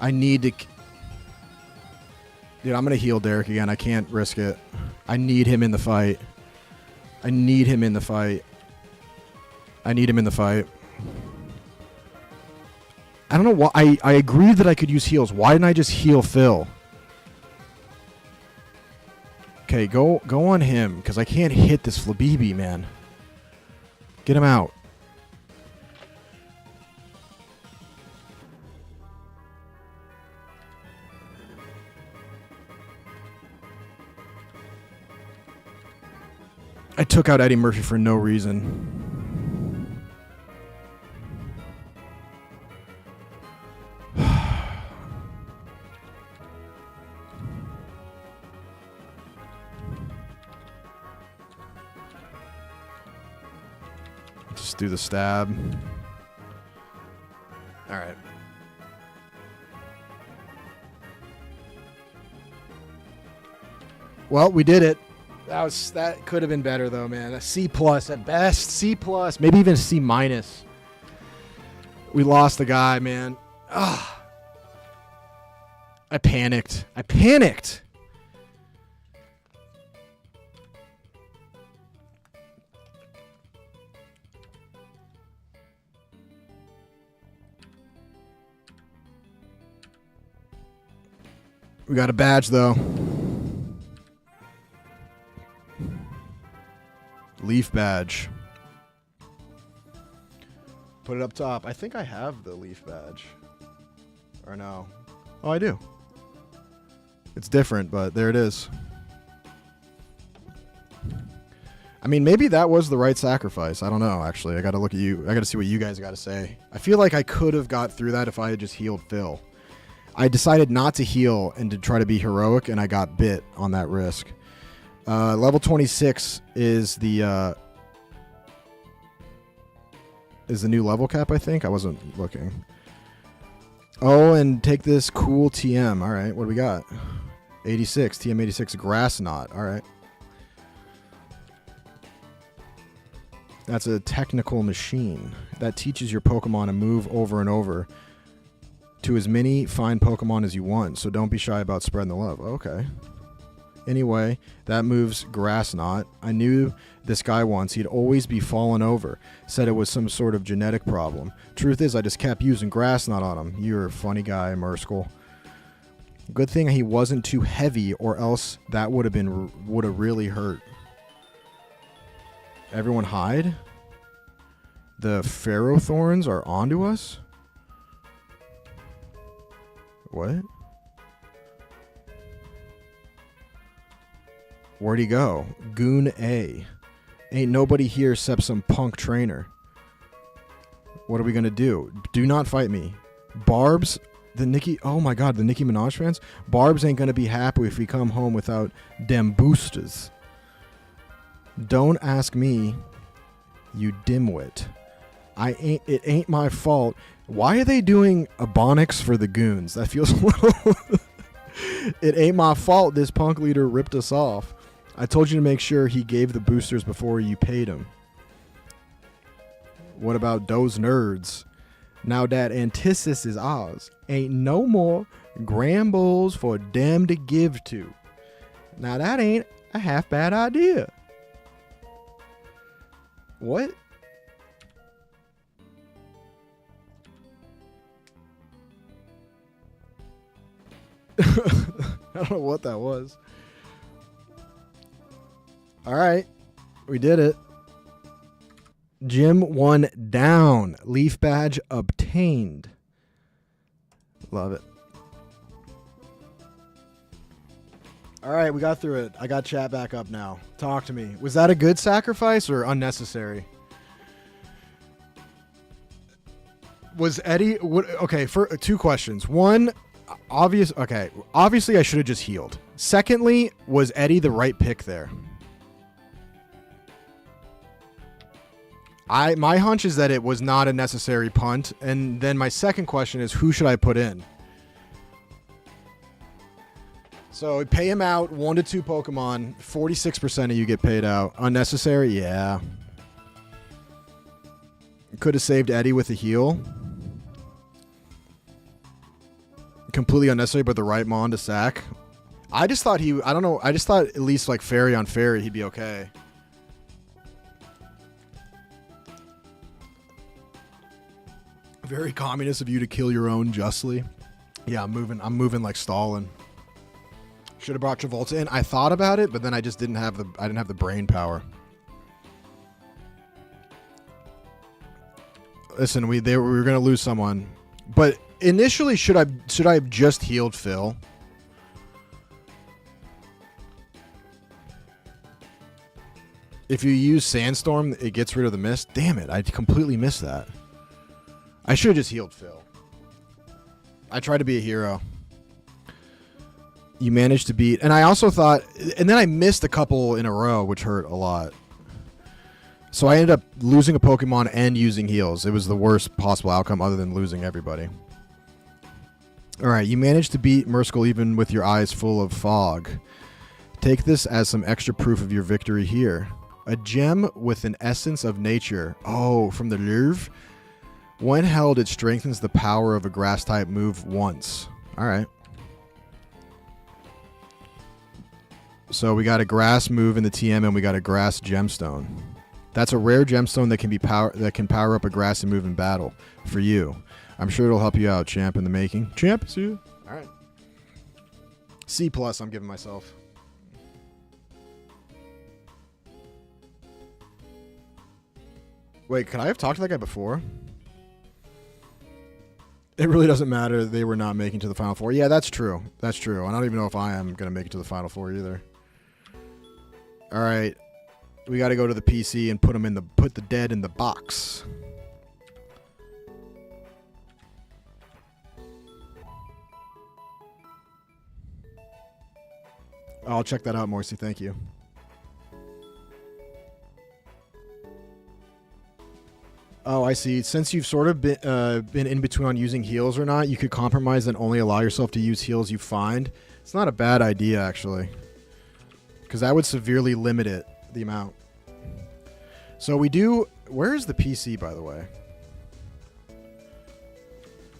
I need to... Dude, I'm going to heal Derek again. I can't risk it. I need him in the fight. I don't know why. I agreed that I could use heals. Why didn't I just heal Phil? Okay, go on him, because I can't hit this Flabibi, man. Get him out. I took out Eddie Murphy for no reason. Just do the stab. All right. Well, we did it. That could have been better though, man. A C plus at best, C plus, maybe even a C minus. We lost the guy, man. Ah, I panicked. We got a badge though. Leaf badge. Put it up top. I think I have the leaf badge. Or no. Oh, I do. It's different, but there it is. I mean, maybe that was the right sacrifice. I don't know, actually. I got to look at you. I got to see what you guys got to say. I feel like I could have got through that if I had just healed Phil. I decided not to heal and to try to be heroic, and I got bit on that risk. Level 26 is the new level cap, I think. I wasn't looking. Oh, and take this cool TM. All right, what do we got? 86, TM 86, Grass Knot. All right. That's a technical machine that teaches your Pokemon to move over and over to as many fine Pokemon as you want, so don't be shy about spreading the love. Okay. Anyway, that moves Grass Knot. I knew this guy once. He'd always be falling over. Said it was some sort of genetic problem. Truth is, I just kept using Grass Knot on him. You're a funny guy, Merskle. Good thing he wasn't too heavy, or else that would have really hurt. Everyone hide? The Ferrothorns are onto us? What? Where'd he go? Goon A. Ain't nobody here except some punk trainer. What are we gonna do? Do not fight me. Barb's, oh my god, the Nicki Minaj fans? Barb's ain't gonna be happy if we come home without dem boosters. Don't ask me, you dimwit. It ain't my fault. Why are they doing Ebonics for the goons? That feels a little... It ain't my fault this punk leader ripped us off. I told you to make sure he gave the boosters before you paid him. What about those nerds? Now that Antithesis is ours, ain't no more Grambles for them to give to. Now that ain't a half bad idea. What? I don't know what that was. All right. We did it. Gym 1 down. Leaf badge obtained. Love it. All right, we got through it. I got chat back up now. Talk to me. Was that a good sacrifice or unnecessary? Was Eddie... Okay, for 2 questions. One... Obviously, I should have just healed. Secondly, was Eddie the right pick there? My hunch is that it was not a necessary punt. And then my second question is, who should I put in? So pay him out 1 to 2 Pokemon. 46% of you get paid out. Unnecessary? Yeah. Could have saved Eddie with a heal. Completely unnecessary, but the right Mon to sack. I just thought I don't know. I just thought at least like Fairy on Fairy, he'd be okay. Very communist of you to kill your own justly. Yeah, I'm moving like Stalin. Should have brought Travolta in. I thought about it, but then I just didn't have the brain power. Listen, we were gonna lose someone, but initially should I have just healed Phil? If you use Sandstorm, it gets rid of the mist. Damn it, I completely missed that. I should have just healed Phil. I tried to be a hero. You managed to beat... And I also thought... And then I missed a couple in a row, which hurt a lot. So I ended up losing a Pokemon and using heals. It was the worst possible outcome other than losing everybody. Alright, you managed to beat Merskle even with your eyes full of fog. Take this as some extra proof of your victory here. A gem with an essence of nature. Oh, from the Louvre? When held, it strengthens the power of a grass-type move once. Alright. So we got a grass move in the TM, and we got a grass gemstone. That's a rare gemstone that can power up a grassy move in battle for you. I'm sure it'll help you out, champ, in the making. Champ, see you. Alright. C+ I'm giving myself. Wait, could I have talked to that guy before? It really doesn't matter. They were not making to the Final Four. Yeah, that's true. That's true. I don't even know if I am going to make it to the Final Four either. All right. We got to go to the PC and put the dead in the box. I'll check that out, Morrissey. Thank you. Oh, I see. Since you've sort of been in between on using heals or not, you could compromise and only allow yourself to use heals you find. It's not a bad idea, actually. Because that would severely limit it, the amount. So we do... Where is the PC, by the way?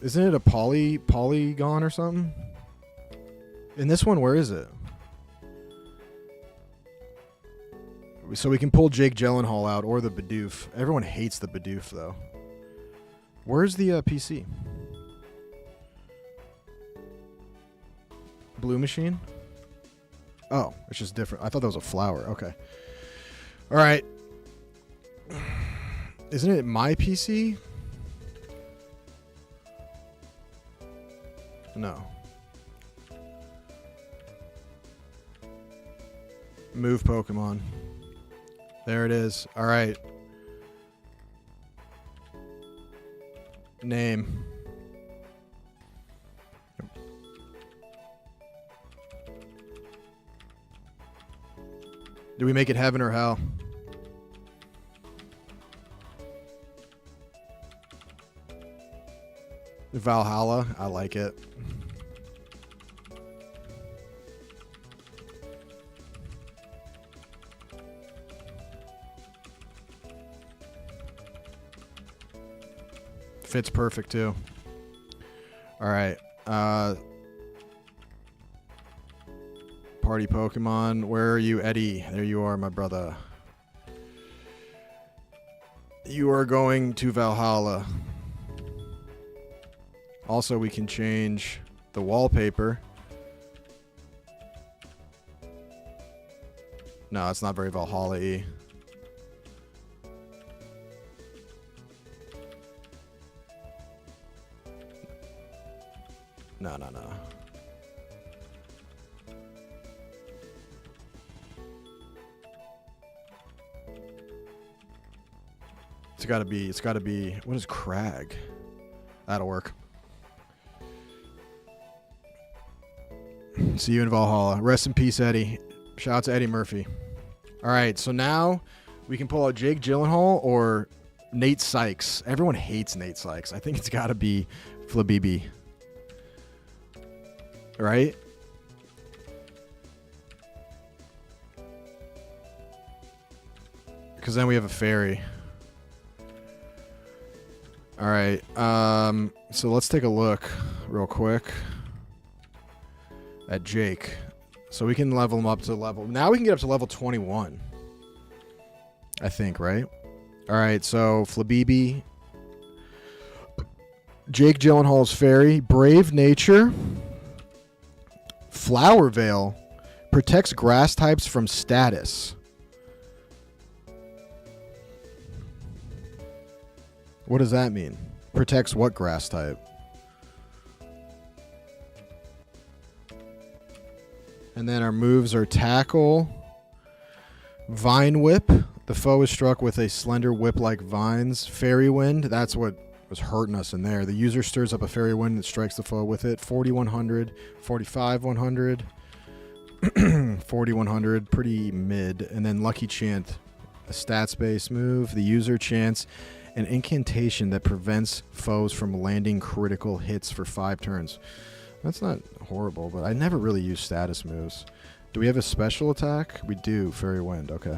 Isn't it a polygon or something? In this one, where is it? So we can pull Jake Gyllenhaal out or the Bidoof. Everyone hates the Bidoof, though. Where's the PC? Blue machine? Oh, it's just different. I thought that was a flower. Okay. All right. Isn't it my PC? No. Move Pokemon. There it is. All right. Name. Do we make it heaven or hell? Valhalla. I like it. Fits perfect too. All right. Party Pokemon. Where are you, Eddie? There you are, my brother. You are going to Valhalla. Also, we can change the wallpaper. No, it's not very Valhalla-y. No. It's gotta be, what is Crag? That'll work. See you in Valhalla. Rest in peace, Eddie. Shout out to Eddie Murphy. All right, so now we can pull out Jake Gyllenhaal or Nate Sykes. Everyone hates Nate Sykes. I think it's gotta be Flabibi. Right? Because then we have a fairy. All right. So let's take a look real quick at Jake. So we can level him up to level... Now we can get up to level 21. I think, right? All right, so Flabibi. Jake Gyllenhaal's fairy. Brave nature. Flower Veil protects grass types from status. What does that mean? Protects what grass type? And then our moves are Tackle, Vine Whip. The foe is struck with a slender whip-like vines. Fairy Wind. That's what was hurting us in there. The user stirs up a fairy wind and strikes the foe with it. 4100, 4500, 4100, pretty mid. And then Lucky Chant, a stats-based move. The user chants an incantation that prevents foes from landing critical hits for 5 turns. That's not horrible, but I never really use status moves. Do we have a special attack? We do. Fairy Wind. Okay.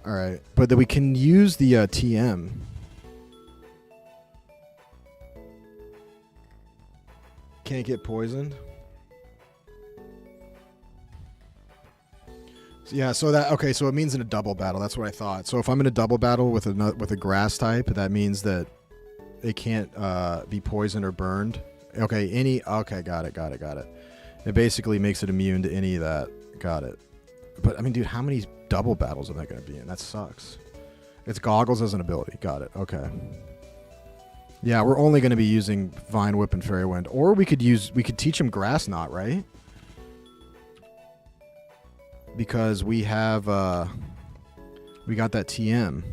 All right. But then we can use the TM. Can't get poisoned. Yeah, so that okay, so it means in a double battle. That's what I thought. So if I'm in a double battle with a grass type, that means that it can't be poisoned or burned. Okay, Innie. Okay, got it. It basically makes it immune to any of that. Got it. But I mean, dude, how many double battles are that going to be in? That sucks. It's goggles as an ability. Got it. Okay. Yeah, we're only going to be using Vine Whip and Fairy Wind, or we could teach him Grass Knot, right? Because we have we got that TM.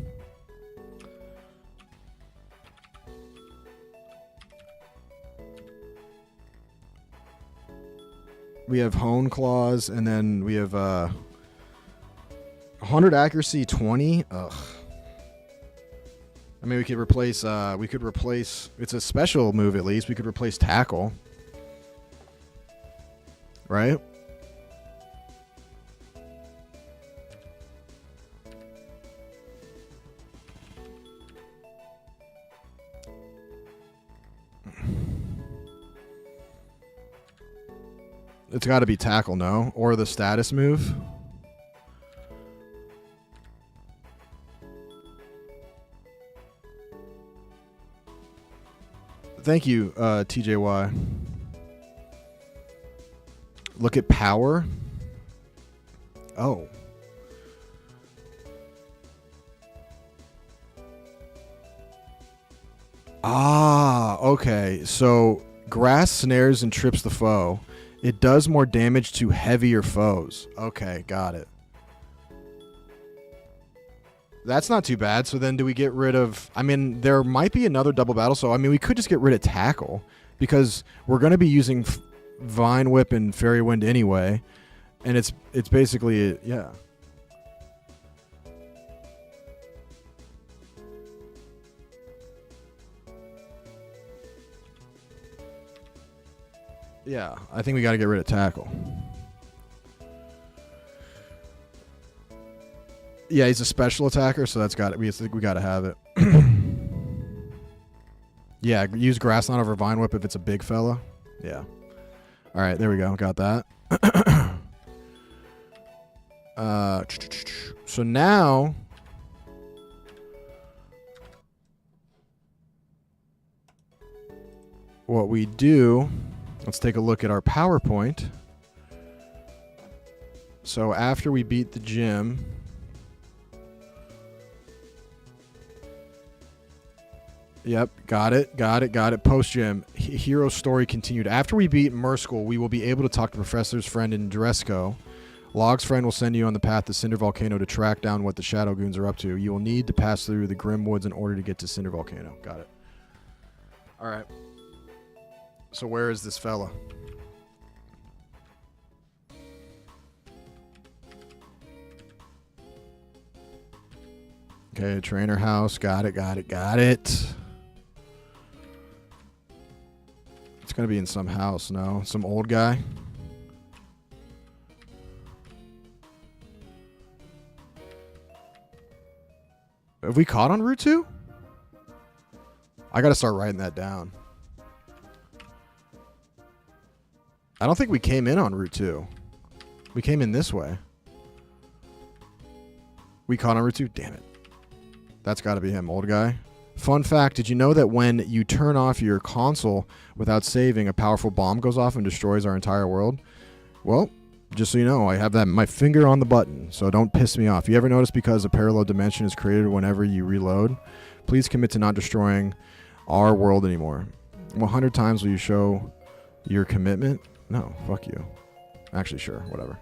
We have Hone Claws, and then we have 100 accuracy, 20. Ugh. I mean, we could replace. It's a special move at least. We could replace Tackle, right? It's got to be Tackle, no? Or the status move. Thank you, TJY. Look at power. Oh. Ah, okay. So grass snares and trips the foe. It does more damage to heavier foes. Okay, got it. That's not too bad. So then do we get rid of... I mean, there might be another double battle. So, I mean, we could just get rid of Tackle. Because we're going to be using Vine Whip and Fairy Wind anyway. And it's basically... Yeah. Yeah, I think we got to get rid of Tackle. Yeah, he's a special attacker, so that's got it. We got to have it. Yeah, use Grass Knot over Vine Whip if it's a big fella. Yeah. All right, there we go. Got that. So now... what we do... Let's take a look at our PowerPoint. So after we beat the gym... Yep, got it. Post-gym. Hero story continued. After we beat Merskell, we will be able to talk to Professor's friend in Dresco. Log's friend will send you on the path to Cinder Volcano to track down what the Shadow Goons are up to. You will need to pass through the Grim Woods in order to get to Cinder Volcano. Got it. All right. So where is this fella? Okay, trainer house. Got it. It's going to be in some house, no? Some old guy? Have we caught on Route 2? I got to start writing that down. I don't think we came in on Route 2. We came in this way. We caught on Route 2? Damn it. That's got to be him, old guy. Fun fact, did you know that when you turn off your console without saving, a powerful bomb goes off and destroys our entire world? Well, just so you know, I have my finger on the button, so don't piss me off. You ever notice because a parallel dimension is created whenever you reload? Please commit to not destroying our world anymore. 100 times will you show your commitment? No, fuck you. Actually, sure, whatever.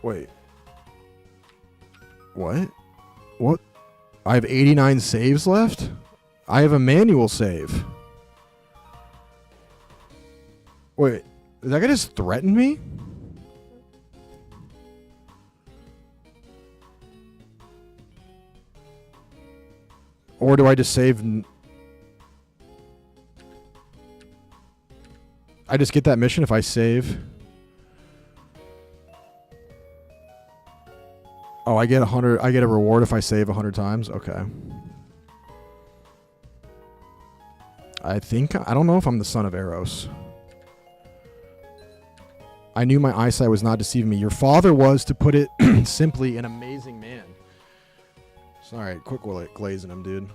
Wait. What? What? I have 89 saves left? I have a manual save. Wait, is that guy just threatened me? Or do I just save? I just get that mission if I save. Oh, I get 100. I get a reward if I save 100 times. Okay. I don't know if I'm the son of Eros. I knew my eyesight was not deceiving me. Your father was, to put it simply, an amazing man. Sorry, quick glazing him, dude.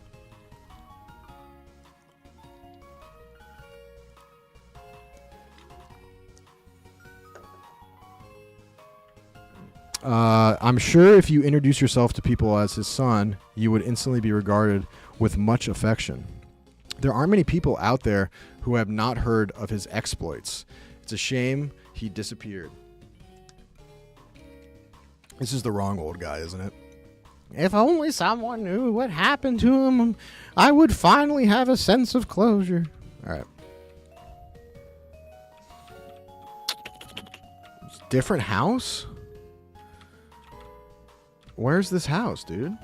I'm sure if you introduce yourself to people as his son, you would instantly be regarded with much affection. There aren't many people out there who have not heard of his exploits. It's a shame he disappeared. This is the wrong old guy, isn't it? If only someone knew what happened to him, I would finally have a sense of closure. All right. Different house? Where's this house, dude?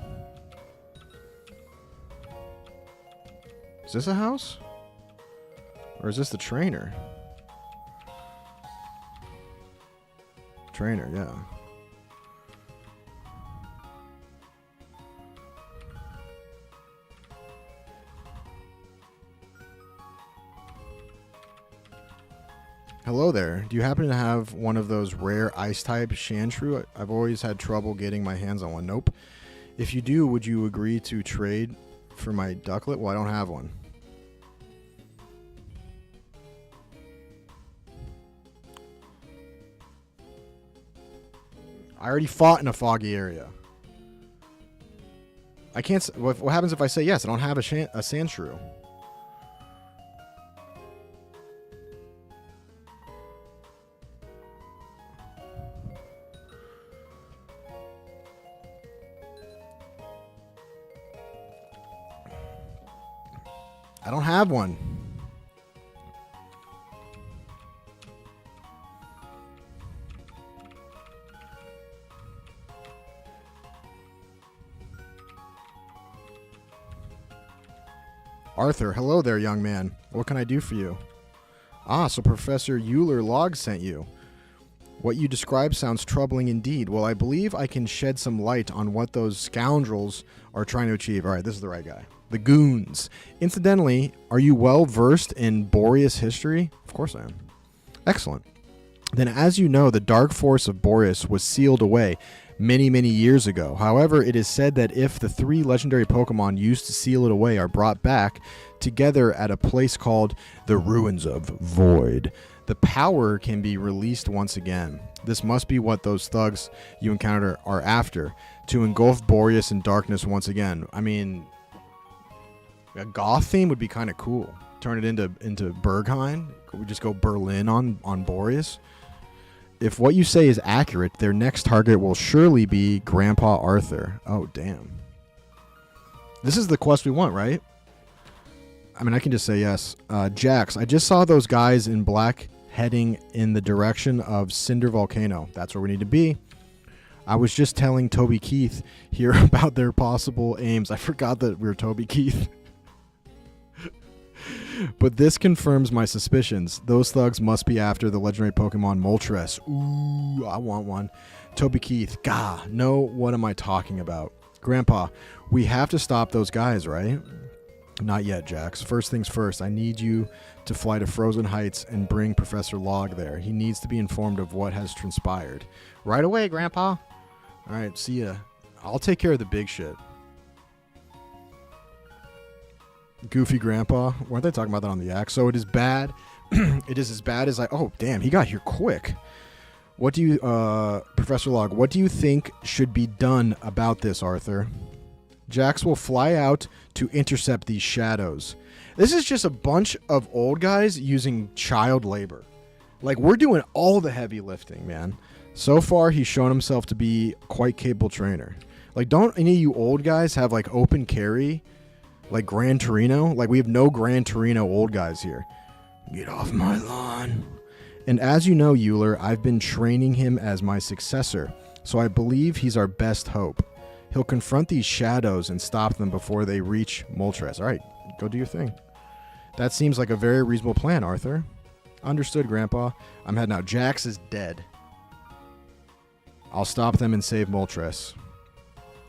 Is this a house? Or is this the trainer? Trainer, yeah. Hello there. Do you happen to have one of those rare ice-type Shandshrew? I've always had trouble getting my hands on one. Nope. If you do, would you agree to trade for my ducklet? Well, I don't have one. I already fought in a foggy area. I can't... What happens if I say yes? I don't have a Sandshrew. I don't have one. Arthur, hello there, young man. What can I do for you? Ah, so Professor Euler Log sent you. What you describe sounds troubling indeed. Well, I believe I can shed some light on what those scoundrels are trying to achieve. All right, this is the right guy. The goons. Incidentally, are you well versed in Boreas history? Of course I am. Excellent. Then, as you know, the dark force of Boreas was sealed away many, many years ago. However, it is said that if the 3 legendary Pokemon used to seal it away are brought back together at a place called the Ruins of Void, the power can be released once again. This must be what those thugs you encounter are after, to engulf Boreas in darkness once again. I mean, a goth theme would be kind of cool. Turn it into Berghain. Could we just go Berlin on Boreas? If what you say is accurate, their next target will surely be Grandpa Arthur. Oh, damn. This is the quest we want, right? I mean, I can just say yes. Jax, I just saw those guys in black heading in the direction of Cinder Volcano. That's where we need to be. I was just telling Toby Keith here about their possible aims. I forgot that we were Toby Keith. But this confirms my suspicions. Those thugs must be after the legendary Pokemon Moltres. Ooh, I want one. Toby Keith, gah, no, what am I talking about? Grandpa, we have to stop those guys, right? Not yet, Jax. First things first, I need you to fly to Frozen Heights and bring Professor Log there. He needs to be informed of what has transpired. Right away, Grandpa. All right, see ya. I'll take care of the big shit. Goofy Grandpa. Weren't they talking about that on the act? So it is bad. It is as bad as Oh, damn, he got here quick. What do you, Professor Log, what do you think should be done about this, Arthur? Jax will fly out to intercept these shadows. This is just a bunch of old guys using child labor. Like, we're doing all the heavy lifting, man. So far, he's shown himself to be quite capable trainer. Like, don't any of you old guys have, like, open carry? Like Gran Torino? Like, we have no Gran Torino old guys here. Get off my lawn. And as you know, Euler, I've been training him as my successor, so I believe he's our best hope. He'll confront these shadows and stop them before they reach Moltres. All right, go do your thing. That seems like a very reasonable plan, Arthur. Understood, Grandpa. I'm heading out. Jax is dead. I'll stop them and save Moltres.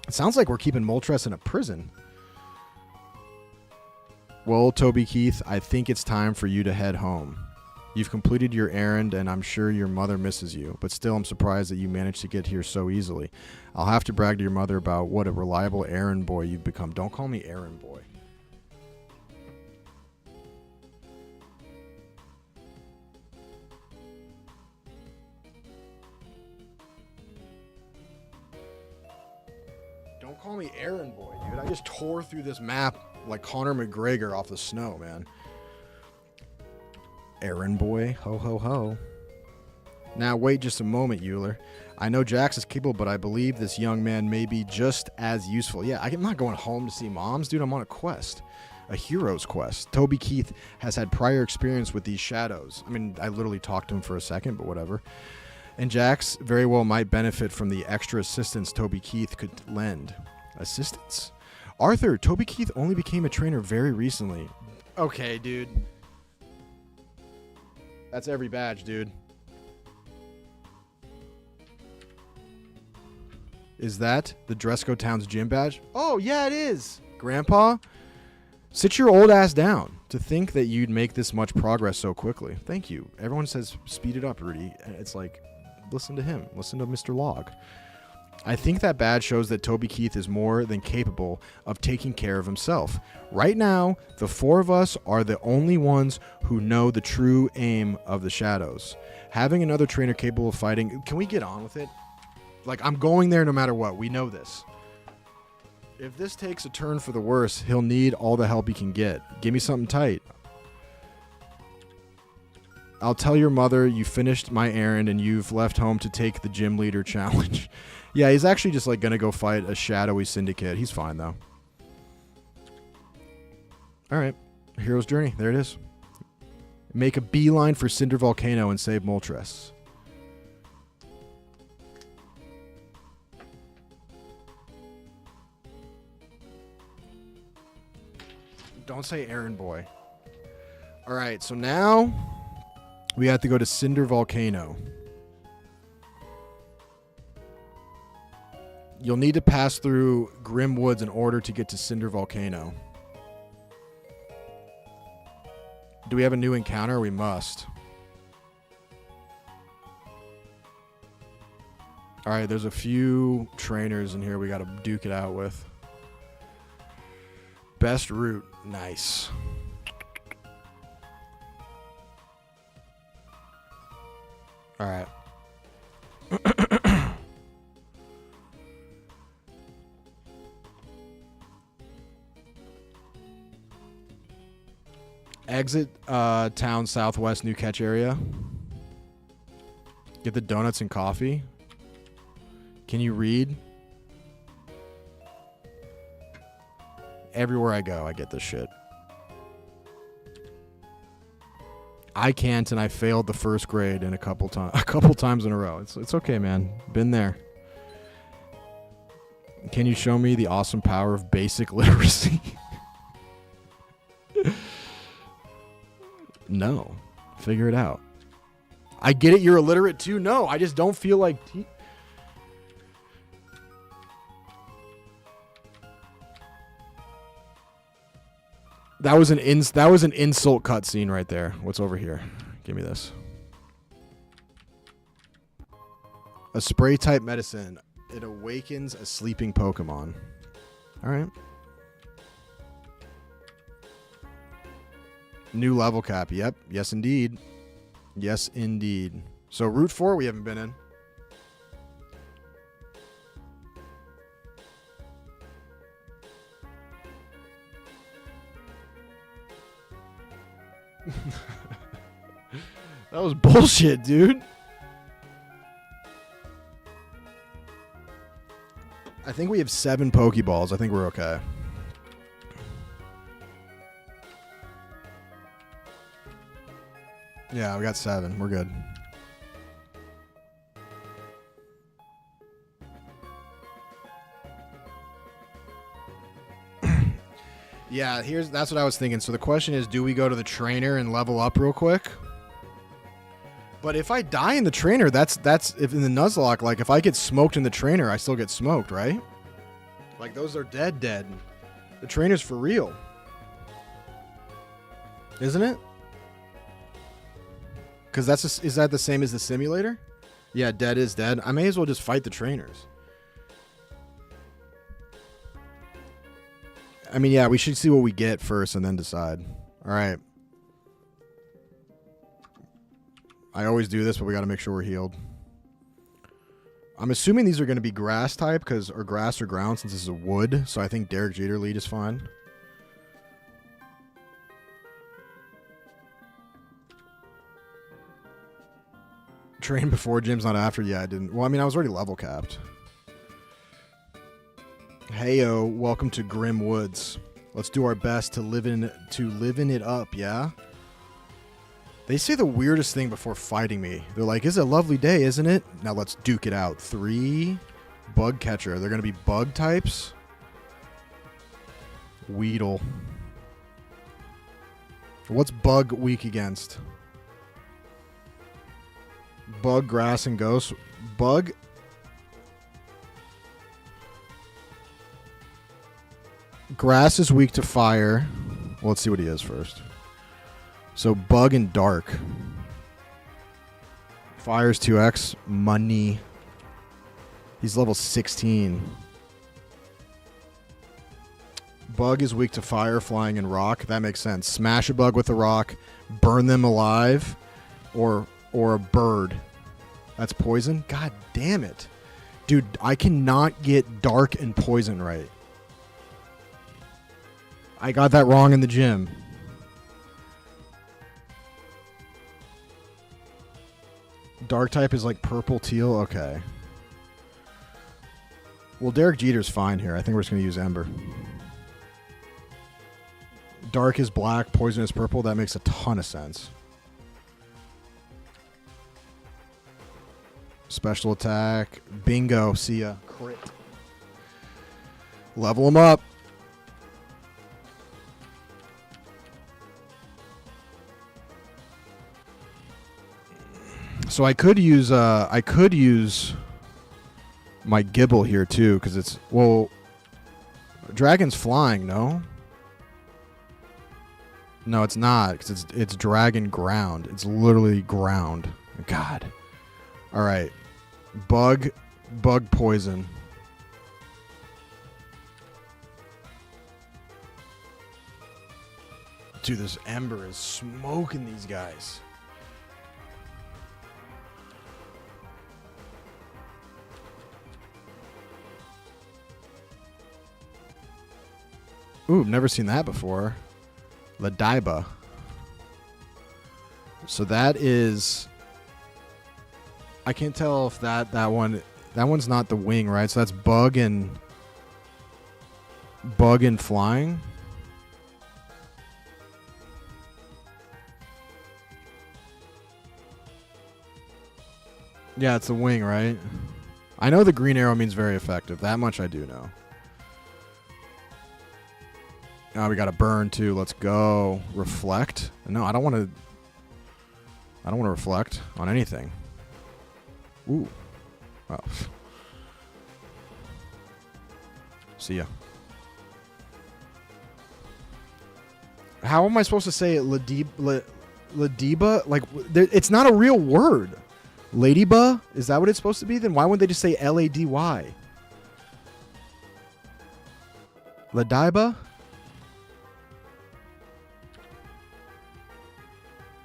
It sounds like we're keeping Moltres in a prison. Well, Toby Keith, I think it's time for you to head home. You've completed your errand, and I'm sure your mother misses you, but still I'm surprised that you managed to get here so easily. I'll have to brag to your mother about what a reliable errand boy you've become. Don't call me errand boy. Don't call me errand boy, dude. I just tore through this map like Conor McGregor off the snow, man. Errand boy, ho ho ho. Now wait just a moment, Euler. I know Jax is capable, but I believe this young man may be just as useful. Yeah, I'm not going home to see moms, dude. I'm on a quest. A hero's quest. Toby Keith has had prior experience with these shadows. I mean, I literally talked to him for a second, but whatever. And Jax very well might benefit from the extra assistance Toby Keith could lend. Assistance? Arthur, Toby Keith only became a trainer very recently. Okay, dude. That's every badge, dude. Is that the Dresco Town's gym badge? Oh, yeah, it is. Grandpa, sit your old ass down. To think that you'd make this much progress so quickly. Thank you. Everyone says speed it up, Rudy. It's like, listen to him. Listen to Mr. Log. I think that badge shows that Toby Keith is more than capable of taking care of himself. Right now, the four of us are the only ones who know the true aim of the shadows. Having another trainer capable of fighting... Can we get on with it? Like, I'm going there no matter what. We know this. If this takes a turn for the worse, he'll need all the help he can get. Give me something tight. I'll tell your mother you finished my errand and you've left home to take the gym leader challenge. Yeah, he's actually just like going to go fight a shadowy syndicate. He's fine, though. All right. Hero's Journey. There it is. Make a beeline for Cinder Volcano and save Moltres. Don't say errand boy. All right, so now we have to go to Cinder Volcano. You'll need to pass through Grim Woods in order to get to Cinder Volcano. Do we have a new encounter? We must. All right, there's a few trainers in here we got to duke it out with. Best route. Nice. All right. Exit town southwest New Catch area. Get the donuts and coffee. Can you read? Everywhere I go, I get this shit. I can't, and I failed the first grade in a couple times in a row. It's okay, man. Been there. Can you show me the awesome power of basic literacy? No. Figure it out. I get it, you're illiterate too. No, I just don't feel like... That was an insult cutscene right there. What's over here? Give me this. A spray type medicine. It awakens a sleeping Pokemon. All right. New level cap. Yep. Yes, indeed. Yes, indeed. So Route 4 we haven't been in. That was bullshit, dude. I think we have 7 Pokeballs. I think we're okay. Yeah, we got 7. We're good. Yeah, that's what I was thinking. So the question is, do we go to the trainer and level up real quick? But if I die in the trainer, that's if in the Nuzlocke, like if I get smoked in the trainer, I still get smoked, right? Like those are dead. The trainer's for real. Isn't it? Because is that the same as the simulator? Yeah, dead is dead. I may as well just fight the trainers. I mean, yeah, we should see what we get first and then decide. All right. I always do this, but we got to make sure we're healed. I'm assuming these are going to be grass type, or grass or ground, since this is a wood. So I think Derek Jeter lead is fine. Train before, gym's not after. Yeah, I didn't. Well, I mean, I was already level capped. Heyo, welcome to Grim Woods. Let's do our best to live in it up, yeah? They say the weirdest thing before fighting me. They're like, it's a lovely day, isn't it? Now let's duke it out. 3 bug catcher. They're going to be bug types. Weedle. What's bug weak against? Bug, grass, and ghost. Bug. Grass is weak to fire. Well, let's see what he is first. So bug and dark. Fire's 2x. Money. He's level 16. Bug is weak to fire, flying, and rock. That makes sense. Smash a bug with a rock. Burn them alive. Or a bird. That's poison? God damn it. Dude, I cannot get dark and poison right. I got that wrong in the gym. Dark type is like purple, teal? Okay. Well, Derek Jeter's fine here. I think we're just going to use Ember. Dark is black, poison is purple. That makes a ton of sense. Special attack. Bingo. See ya. Crit. Level him up. So I could use my Gibble here too, because it's, well, dragon's flying, no? No, it's not, because it's dragon ground. It's literally ground. God. All right. Bug poison. Dude, this Ember is smoking these guys. Ooh, never seen that before. Ladaiba. So that is... I can't tell if that one's not the wing, right? So that's bug and flying. Yeah, it's the wing, right? I know the green arrow means very effective. That much I do know. Now we got to burn too. Let's go. Reflect. No, I don't want to reflect on anything. Ooh. Oh. See ya. How am I supposed to say it? Ladiba? Like, it's not a real word. Ladyba? Is that what it's supposed to be? Then why wouldn't they just say Lady? Ladaiba?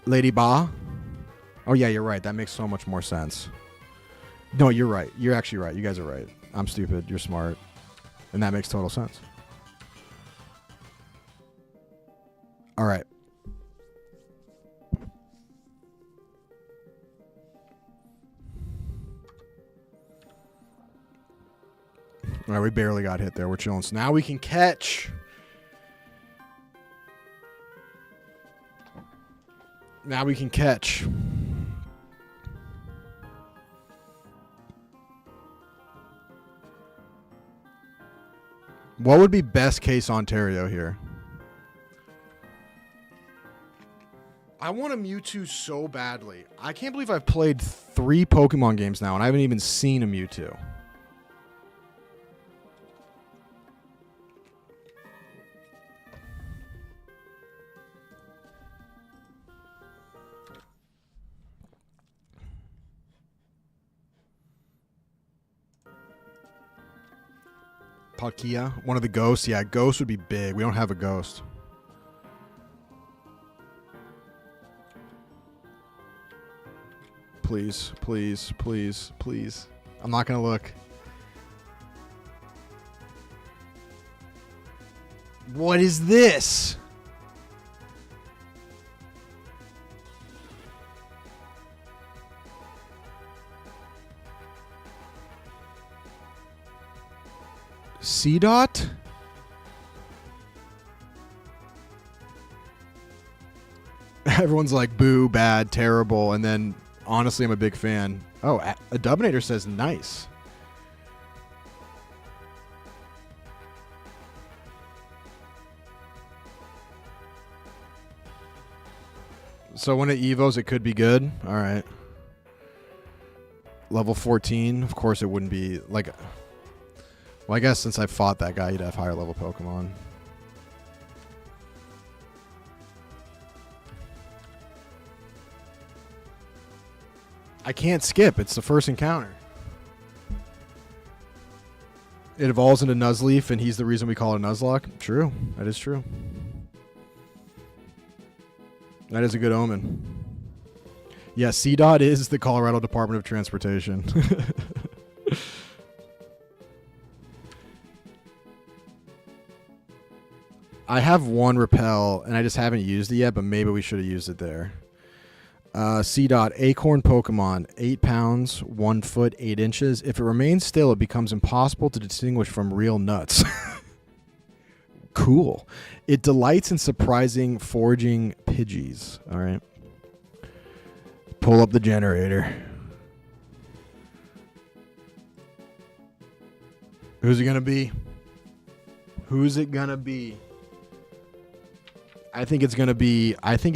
Lady Ba? Oh, yeah, you're right. That makes so much more sense. No, you're right. You're actually right. You guys are right. I'm stupid. You're smart. And that makes total sense. All right. All right, we barely got hit there. We're chilling. So now we can catch. Now we can catch. What would be best case Ontario here? I want a Mewtwo so badly. I can't believe I've played 3 Pokemon games now and I haven't even seen a Mewtwo. Palkia, one of the ghosts. Yeah, ghost would be big. We don't have a ghost. Please, please, please, please. I'm not going to look. What is this? C-Dot? Everyone's like, boo, bad, terrible, and then, honestly, I'm a big fan. Oh, a Dubinator says nice. So when it evos, it could be good. All right. Level 14, of course it wouldn't be, like... Well, I guess since I fought that guy, you'd have higher level Pokemon. I can't skip. It's the first encounter. It evolves into Nuzleaf, and he's the reason we call it Nuzlocke. True. That is true. That is a good omen. Yeah, CDOT is the Colorado Department of Transportation. I have one repel, and I just haven't used it yet, but maybe we should have used it there. C-Dot, Acorn Pokemon, 8 pounds, 1 foot, 8 inches. If it remains still, it becomes impossible to distinguish from real nuts. Cool. It delights in surprising foraging Pidgeys. All right. Pull up the generator. Who's it going to be? Who's it going to be? I think it's going to be Hayden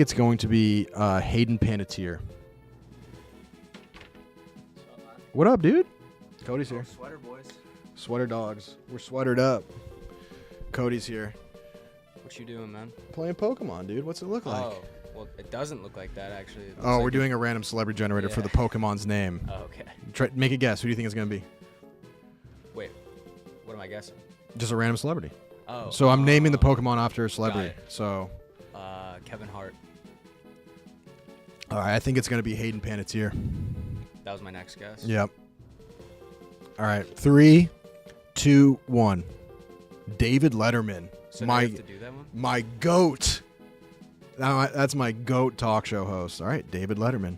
Panettiere. What up, dude? Cody's here. Sweater boys. Sweater dogs. We're sweatered up. Cody's here. What you doing, man? Playing Pokemon, dude. What's it look like? Oh, well, it doesn't look like that, actually. It looks Oh, like we're doing a random celebrity generator for the Pokemon's name. Oh, okay. Make a guess. Who do you think it's going to be? Wait, what am I guessing? Just a random celebrity. Oh. So I'm naming the Pokemon after a celebrity. So. Kevin Hart. All right, I think it's going to be Hayden Panettiere. That was my next guess. Yep. All right, 3, 2, 1. David Letterman. So now you have to do that one? My goat. That's my goat talk show host. All right, David Letterman.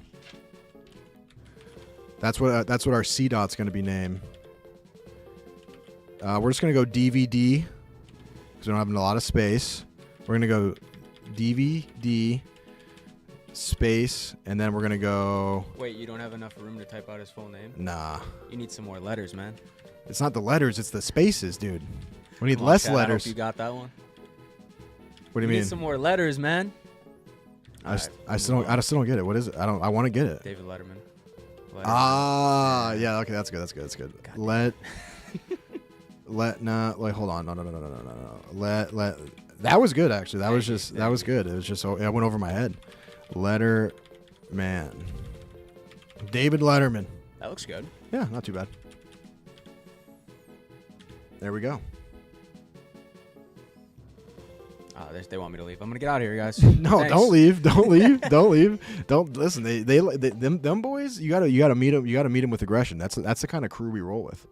That's what our C-Dot's going to be named. We're just going to go DVD because we don't have a lot of space. We're going to go DVD space, and then we're going to go... Wait, you don't have enough room to type out his full name? Nah. You need some more letters, man. It's not the letters, it's the spaces, dude. We need less Chad, letters. I hope you got that one. What do you need mean? some more letters, man. I still don't get it. What is it? I want to get it. David Letterman. Yeah, okay, that's good. Hold on. No. That was good, actually. That was good. It was just, I went over my head. Letterman. David Letterman. That looks good. Yeah, not too bad. There we go. Oh, they want me to leave. I'm gonna get out of here, guys. No, Thanks. don't leave. Don't leave. Don't leave. Don't listen. Them boys. You gotta meet them. You gotta meet them with aggression. That's the kind of crew we roll with.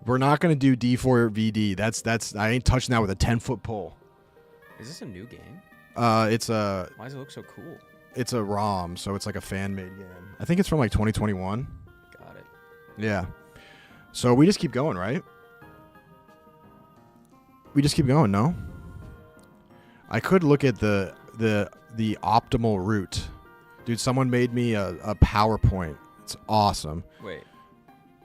We're not gonna do D4 VD. That's I ain't touching that with a 10-foot pole. Is this a new game? It's a. Why does it look so cool? It's a ROM, so it's like a fan-made game. I think it's from like 2021. Got it. Yeah. So we just keep going, right? We just keep going, no? I could look at the optimal route. Dude, someone made me a PowerPoint. It's awesome. Wait.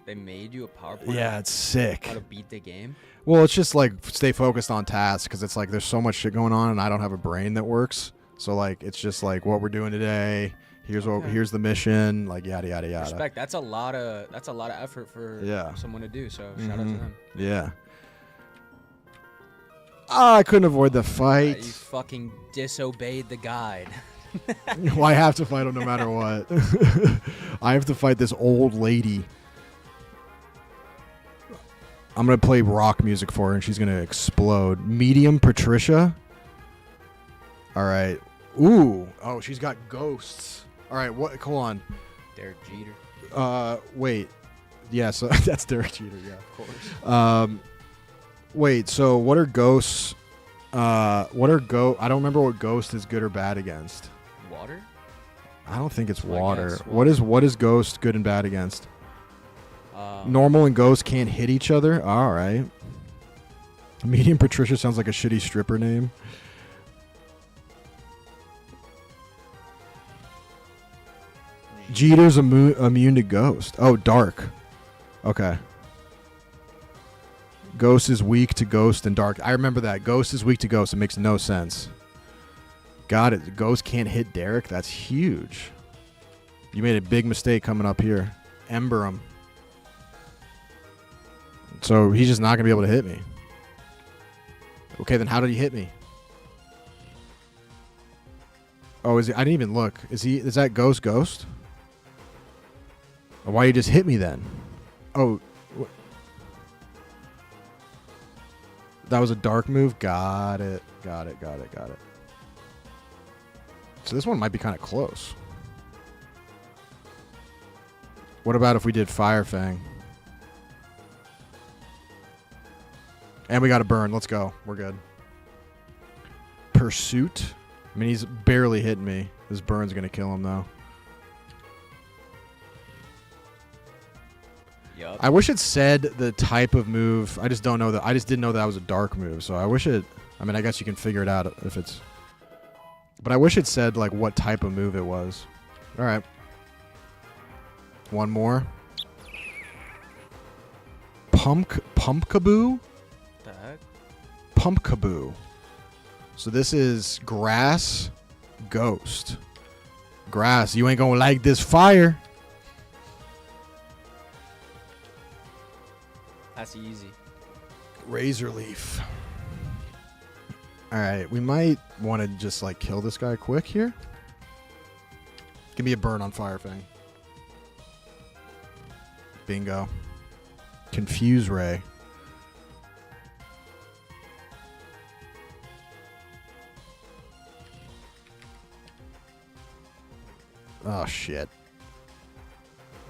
They made you a PowerPoint? Yeah, it's sick. How to beat the game? Well, it's just like stay focused on tasks because it's like there's so much shit going on and I don't have a brain that works. So like it's just like what we're doing today. Here's what Okay. here's the mission. Like yada yada yada. Respect. That's a lot of effort for Yeah. someone to do. So shout out to them. Yeah. Ah, I couldn't avoid the You fight. fucking disobeyed the guide. Well, I have to fight him no matter what. I have to fight this old lady. I'm going to play rock music for her, and she's going to explode. Medium Patricia. All right. Ooh. Oh, she's got ghosts. All right. What? Hold on. Derek Jeter. Wait. Yeah, so that's Derek Jeter, yeah. Of course. Wait, so what are ghosts? I don't remember what ghost is good or bad against. Water? I don't think it's I water. guess What is ghost good and bad against? Normal and ghost can't hit each other. All right. Medium Patricia sounds like a shitty stripper name. Jeter's immune to ghost. Oh, dark. Okay. Ghost is weak to ghost and dark. I remember that. Ghost is weak to ghost. It makes no sense. Got it. Ghost can't hit Derek. That's huge. You made a big mistake coming up here. Ember him. So he's just not going to be able to hit me. Okay, then how did he hit me? Oh, is he? I didn't even look. Is that ghost? Or why you just hit me then? Oh. That was a dark move? Got it. So this one might be kind of close. What about if we did Fire Fang? And we got a burn. Let's go. We're good. Pursuit? I mean, he's barely hitting me. This burn's going to kill him, though. Yup. I wish it said the type of move. I just don't know that. I just didn't know that was a dark move. So I wish it. I mean, I guess you can figure it out if it's. But I wish it said like what type of move it was. All right. One more. Pumpkaboo. The heck? Pumpkaboo. So this is grass, ghost. Grass. You ain't gonna like this fire. That's easy. Razor leaf. All right, we might want to just like kill this guy quick here. Give me a burn on Fire Fang. Bingo. Confuse Ray. Oh shit.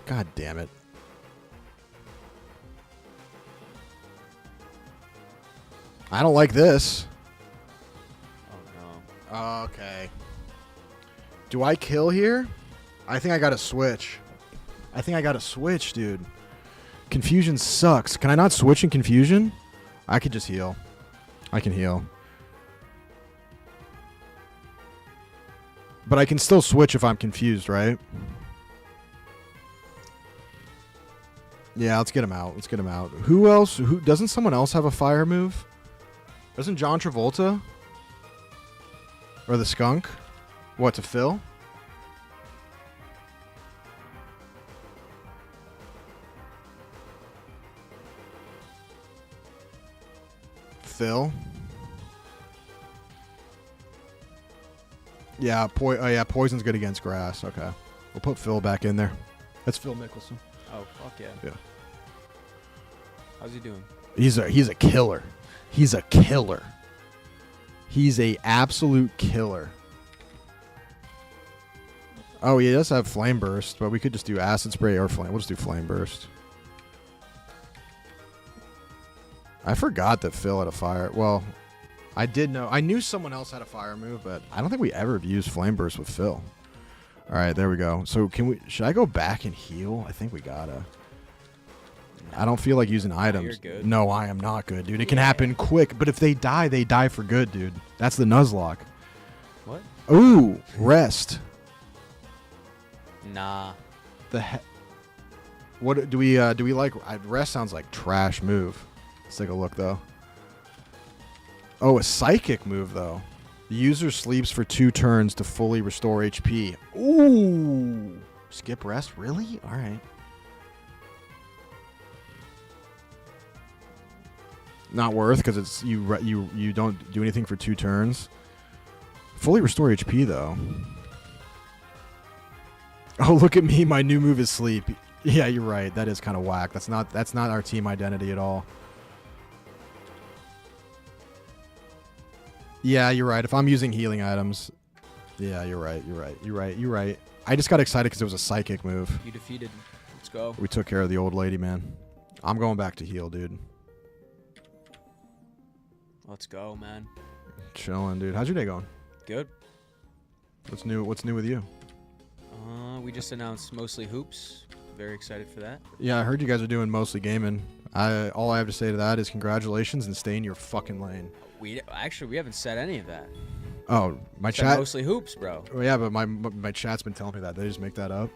God damn it. I don't like this. Oh no. Okay. Do I kill here? I think I gotta switch. Dude. Confusion sucks. Can I not switch in confusion? I could just heal. I can heal. But I can still switch if I'm confused, right? Yeah, let's get him out. Who else? Doesn't someone else have a fire move? Doesn't John Travolta? Or the skunk? What, to Phil? Phil? Yeah, poison's good against grass. Okay. We'll put Phil back in there. That's Phil Mickelson. Oh fuck yeah. Yeah. How's he doing? He's a killer. He's a killer. He's a absolute killer. Oh, he does have Flame Burst, but we could just do Acid Spray or Flame. We'll just do Flame Burst. I forgot that Phil had a fire. Well, I did know. I knew someone else had a fire move, but I don't think we ever have used Flame Burst with Phil. All right, there we go. So should I go back and heal? I think we gotta. I don't feel like using items. You're good. No, I am not good, dude. It can happen quick, but if they die for good, dude. That's the Nuzlocke. What? Ooh, rest. Nah. What do we like? Rest sounds like trash move. Let's take a look though. Oh, a psychic move though. The user sleeps for 2 turns to fully restore HP. Ooh. Skip rest? Really? All right. Not worth because it's you don't do anything for 2 turns. Fully restore HP though. Oh, look at me. My new move is sleep. Yeah, you're right. That is kind of whack. That's not our team identity at all. Yeah, you're right. If I'm using healing items. Yeah, you're right. You're right. I just got excited because it was a psychic move. You defeated. Let's go. We took care of the old lady, man. I'm going back to heal, dude. Let's go, man. Chilling, dude. How's your day going? Good. What's new with you? We just announced Mostly Hoops. Very excited for that. Yeah, I heard you guys are doing mostly gaming. All I have to say to that is congratulations and stay in your fucking lane. We haven't said any of that. Oh, my Said chat. Mostly Hoops, bro. Oh, yeah, but my chat's been telling me that. They just make that up.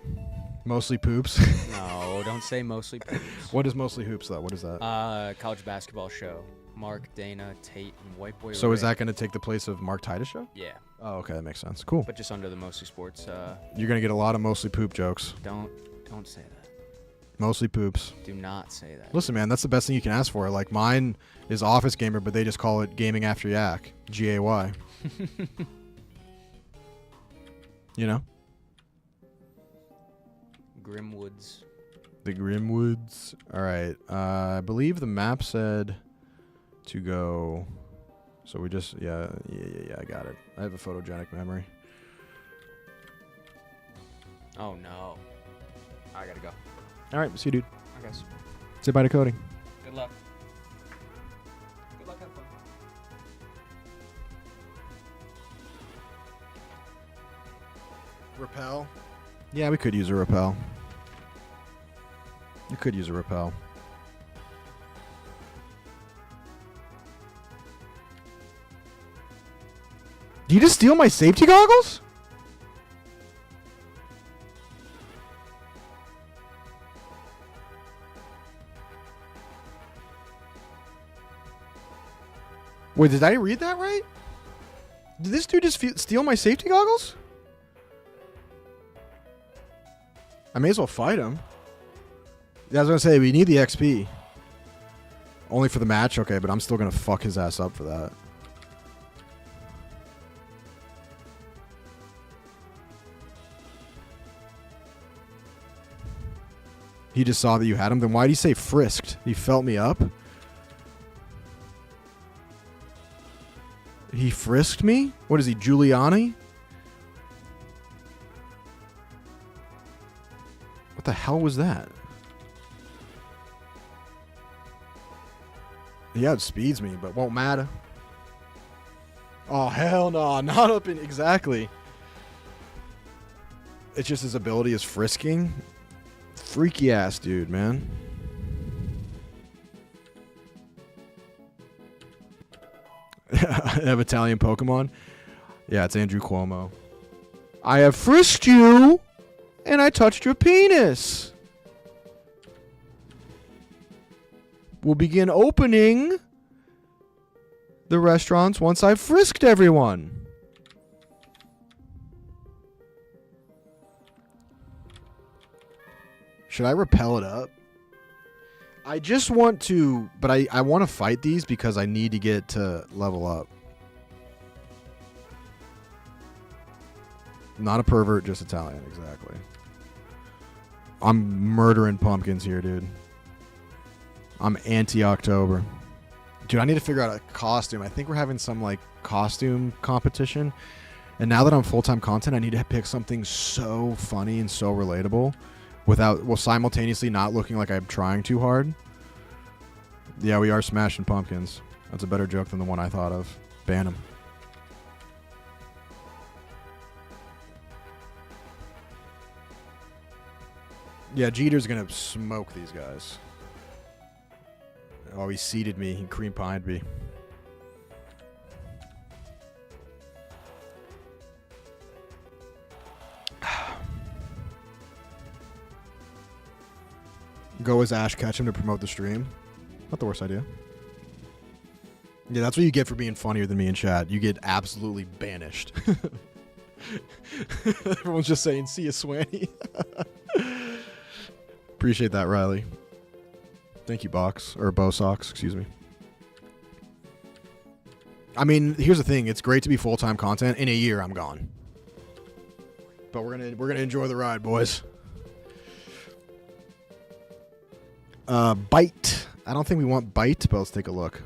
Mostly poops. No, don't say Mostly Poops. What is mostly hoops though? What is that? College basketball show. Mark, Dana, Tate, and White Boy. So Ray. is that going to take the place of Mark Titus show? Yeah, Oh, okay, that makes sense. Cool. but just under the Mostly Sports. You're going to get a lot of mostly poop jokes. Don't say that. Mostly poops. Do not say that. Listen, man, that's the best thing you can ask for. Like mine is Office Gamer, but they just call it Gaming After Yak. GAY. You know? Grimwoods. The Grimwoods. All right. I believe the map said to go. So we just, yeah, I got it. I have a photogenic memory. Oh no. I gotta go. All right, see you, dude. I guess. Say bye to coding. Good luck. Good luck. Have fun. Repel? Yeah, we could use a repel. You could use a repel. Did you just steal my safety goggles? Wait, did I read that right? Did this dude just steal my safety goggles? I may as well fight him. Yeah, I was going to say, we need the XP. Only for the match? Okay, but I'm still going to fuck his ass up for that. He just saw that you had him. Then why did he say frisked? He felt me up? He frisked me? What is he, Giuliani? What the hell was that? He outspeeds me, but won't matter. Oh, hell no. Not up in... Exactly. It's just his ability is frisking. Freaky ass dude, man. I have Italian Pokemon. Yeah, it's Andrew Cuomo. I have frisked you, and I touched your penis. We'll begin opening the restaurants once I've frisked everyone. Should I repel it up? I just want to, but I want to fight these because I need to get to level up. Not a pervert, just Italian, exactly. I'm murdering pumpkins here, dude. I'm anti-October. Dude, I need to figure out a costume. I think we're having some, like, costume competition. And now that I'm full-time content, I need to pick something so funny and so relatable without, well, simultaneously not looking like I'm trying too hard. Yeah, we are smashing pumpkins. That's a better joke than the one I thought of. Ban him. Yeah, Jeter's going to smoke these guys. Oh, he seeded me. He cream pined me. Go as Ash Ketchum to promote the stream. Not the worst idea. Yeah, that's what you get for being funnier than me in chat. You get absolutely banished. Everyone's just saying, see you, Swanny. Appreciate that, Riley. Thank you, Box. Or Bo Socks, excuse me. I mean, here's the thing. It's great to be full-time content. In a year, I'm gone. But we're gonna enjoy the ride, boys. Bite. I don't think we want bite, but let's take a look.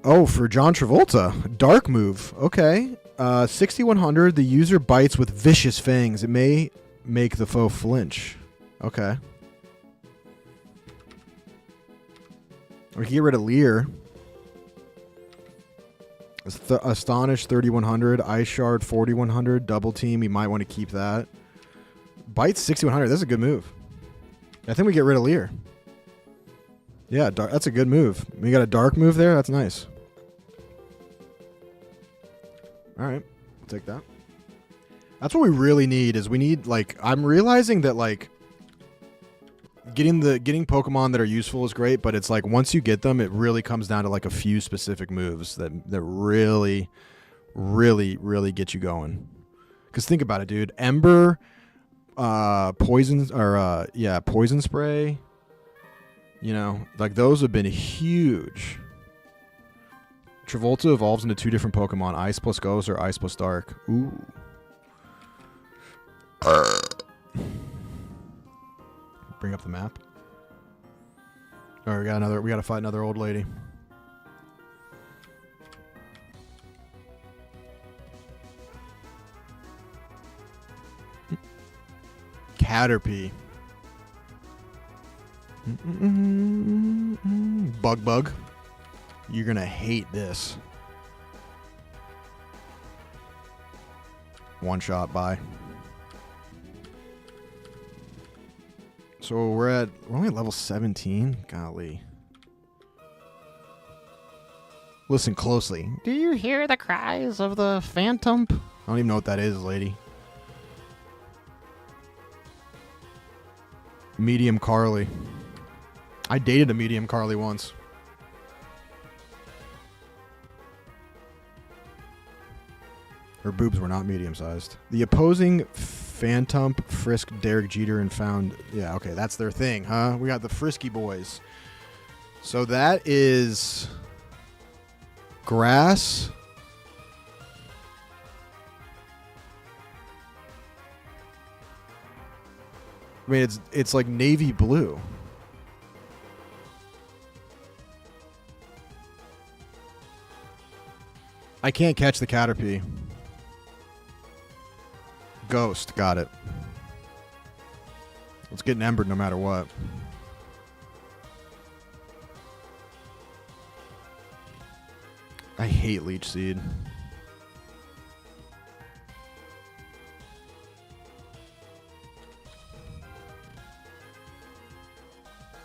Oh, for John Travolta. Dark move. Okay. 6100. The user bites with vicious fangs. It may make the foe flinch. Okay. We can get rid of Leer. Astonish 3100. Ice Shard 4100. Double team. You might want to keep that. Bite 6100. That's a good move. I think we get rid of Leer. Yeah, that's a good move. We got a dark move there. That's nice. All right, I'll take that. That's what we really need. Is we need, like, I'm realizing that, like, getting Pokemon that are useful is great, but it's like once you get them, it really comes down to like a few specific moves that really, really, really get you going. Because think about it, dude. Ember, poison spray. You know, like those have been huge. Travolta evolves into 2 different Pokemon, Ice plus Ghost or Ice plus Dark. Ooh. Bring up the map. Oh, we gotta fight another old lady. Caterpie. Bug. You're gonna hate this. One shot, bye. So we're only at level 17? Golly. Listen closely. Do you hear the cries of the phantom? I don't even know what that is, lady. Medium Carly. I dated a medium Carly once. Her boobs were not medium-sized. The opposing Phantom frisked Derek Jeter and found... Yeah, okay, that's their thing, huh? We got the Frisky boys. So that is... Grass. I mean, it's like navy blue. I can't catch the Caterpie. Ghost, got it. Let's get an Ember no matter what. I hate Leech Seed.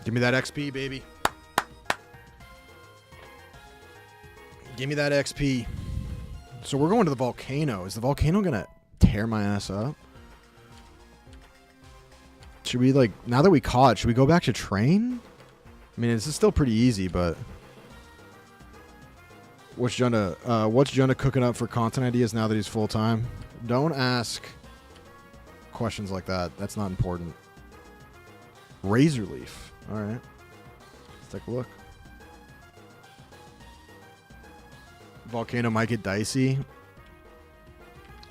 Give me that XP, baby. Give me that XP. So we're going to the volcano. Is the volcano going to tear my ass up? Should we, like, now that we caught it, should we go back to train? I mean, this is still pretty easy, but... What's Jonah cooking up for content ideas now that he's full-time? Don't ask questions like that. That's not important. Razor Leaf. All right. Let's take a look. Volcano might get dicey.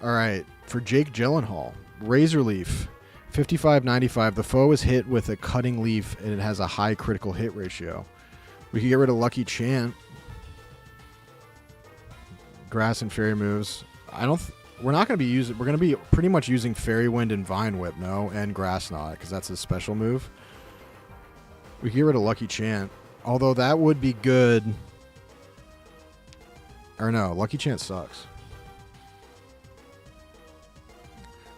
All right. For Jake Gyllenhaal, Razor Leaf. 55-95. The foe is hit with a cutting leaf, and it has a high critical hit ratio. We can get rid of Lucky Chant. Grass and fairy moves. We're not going to be using... We're going to be pretty much using Fairy Wind and Vine Whip, no? And Grass Knot, because that's his special move. We can get rid of Lucky Chant. Although that would be good... Or no, Lucky Chant sucks.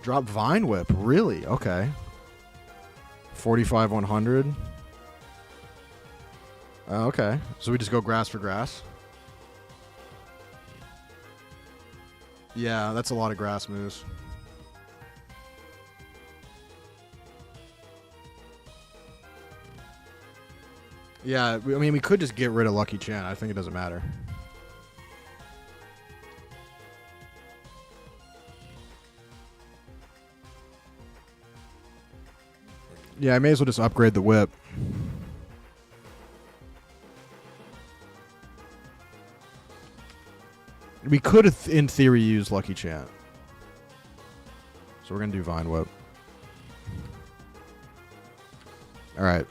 Drop Vine Whip. Really? Okay. 45-100. Okay. So we just go grass for grass. Yeah, that's a lot of grass moves. Yeah, I mean, we could just get rid of Lucky Chan. I think it doesn't matter. Yeah, I may as well just upgrade the whip. We could, in theory, use Lucky Chan. So we're going to do Vine Whip. All right.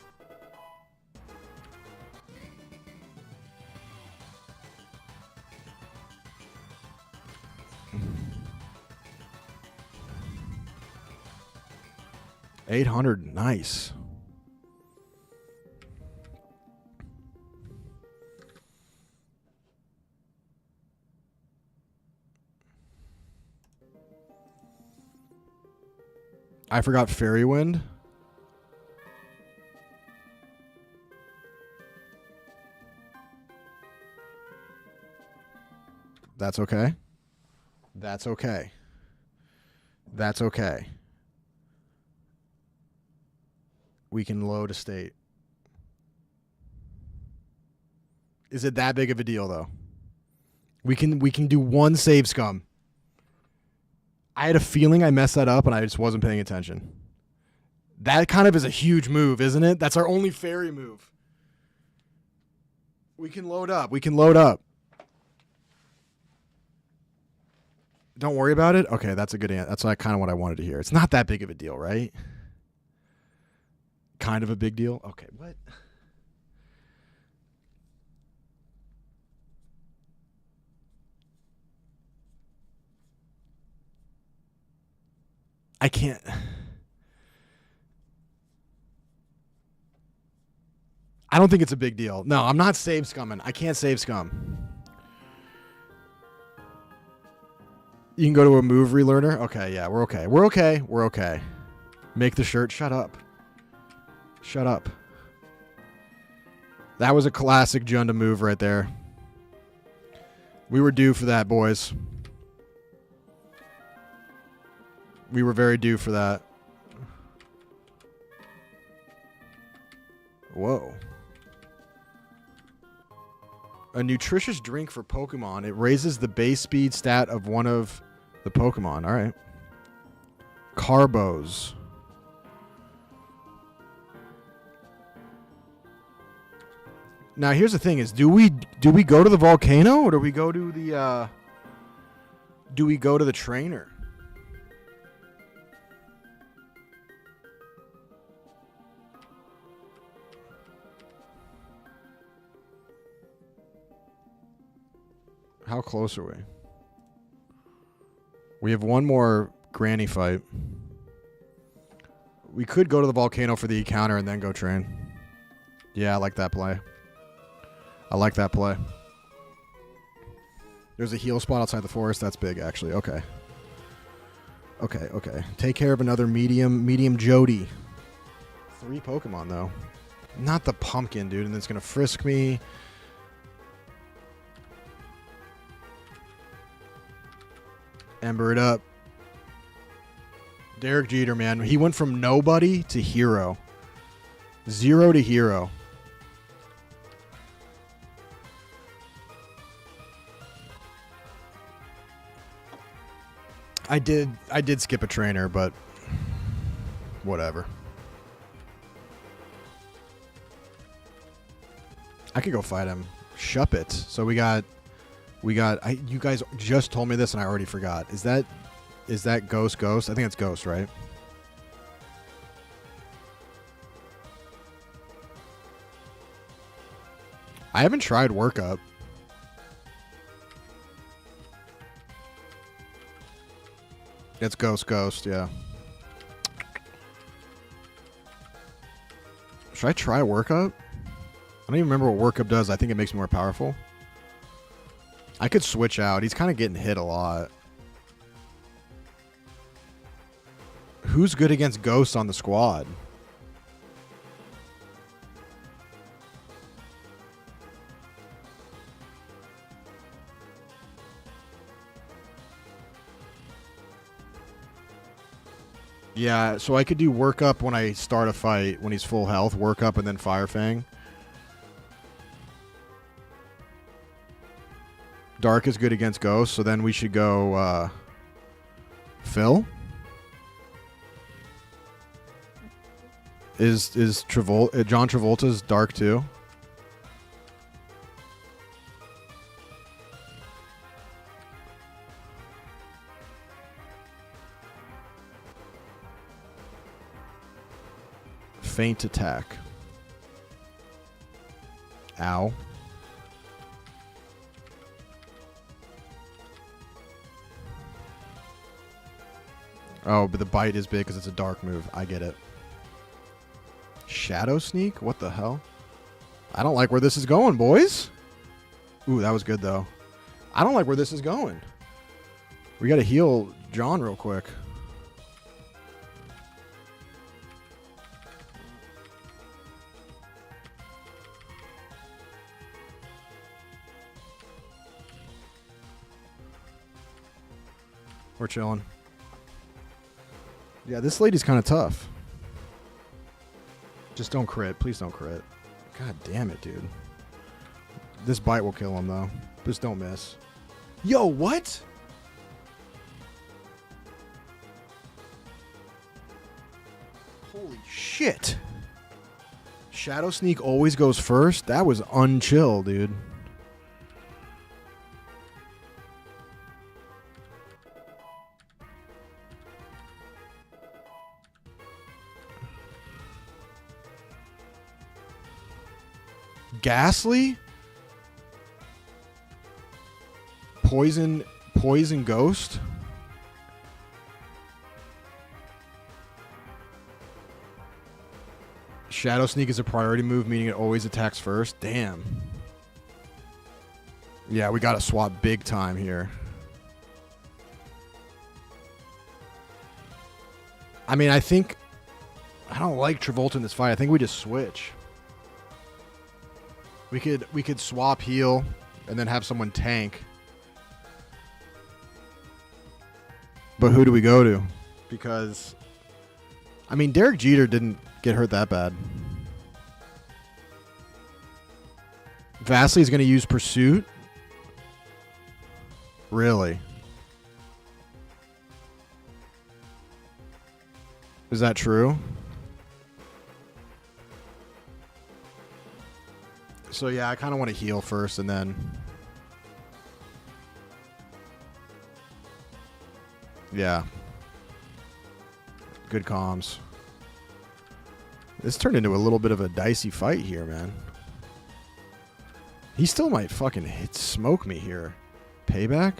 $800, nice. I forgot Fairy Wind. That's okay. That's okay. That's okay. We can load a state. Is it that big of a deal though? We can do one save scum. I had a feeling I messed that up and I just wasn't paying attention. That kind of is a huge move, isn't it? That's our only fairy move. We can load up. We can load up. Don't worry about it? Okay, that's a good answer. That's kind of what I wanted to hear. It's not that big of a deal, right? Kind of a big deal? Okay, what? I can't. I don't think it's a big deal. No, I'm not save scumming. I can't save scum. You can go to a move relearner? Okay, yeah, we're okay. We're okay. We're okay. Make the shirt. Shut up. Shut up. That was a classic Junda move right there. We were due for that, boys. We were very due for that. Whoa. A nutritious drink for Pokemon. It raises the base speed stat of one of the Pokemon. All right. Carbos. Now here's the thing: is do we go to the volcano or do we go to the trainer? How close are we? We have one more granny fight. We could go to the volcano for the encounter and then go train. Yeah, I like that play. I like that play. There's a heal spot outside the forest. That's big, actually. Okay. Okay, okay. Take care of another medium Jody. 3 Pokemon, though. Not the pumpkin, dude, and it's going to frisk me. Ember it up. Derek Jeter, man. He went from nobody to hero. 0 to hero. I did skip a trainer, but whatever. I could go fight him. Shuppet. So we got you guys just told me this and I already forgot. Is that Ghost? I think it's Ghost, right? I haven't tried workup. It's Ghost, yeah. Should I try workup? I don't even remember what workup does. I think it makes me more powerful. I could switch out. He's kind of getting hit a lot. Who's good against Ghosts on the squad? Yeah, so I could do workup when I start a fight when he's full health, workup and then Fire Fang. Dark is good against Ghost, so then we should go Phil. Is John Travolta's Dark too? Faint attack. Ow. Oh, but the bite is big because it's a dark move. I get it. Shadow Sneak? What the hell? I don't like where this is going, boys. Ooh, that was good, though. I don't like where this is going. We got to heal John real quick. We're chilling. Yeah, this lady's kind of tough. Just don't crit. Please don't crit. God damn it, dude. This bite will kill him, though. Just don't miss. Yo, what? Holy shit. Shadow Sneak always goes first? That was unchill, dude. Ghastly? Poison Ghost? Shadow Sneak is a priority move, meaning it always attacks first. Damn. Yeah, we gotta swap big time here. I mean, I don't like Travolta in this fight. I think we just switch. We could swap heal and then have someone tank. But who do we go to? Because I mean, Derek Jeter didn't get hurt that bad. Vasily is going to use Pursuit. Really? Is that true? So yeah, I kind of want to heal first and then... Yeah. Good comms. This turned into a little bit of a dicey fight here, man. He still might fucking smoke me here. Payback?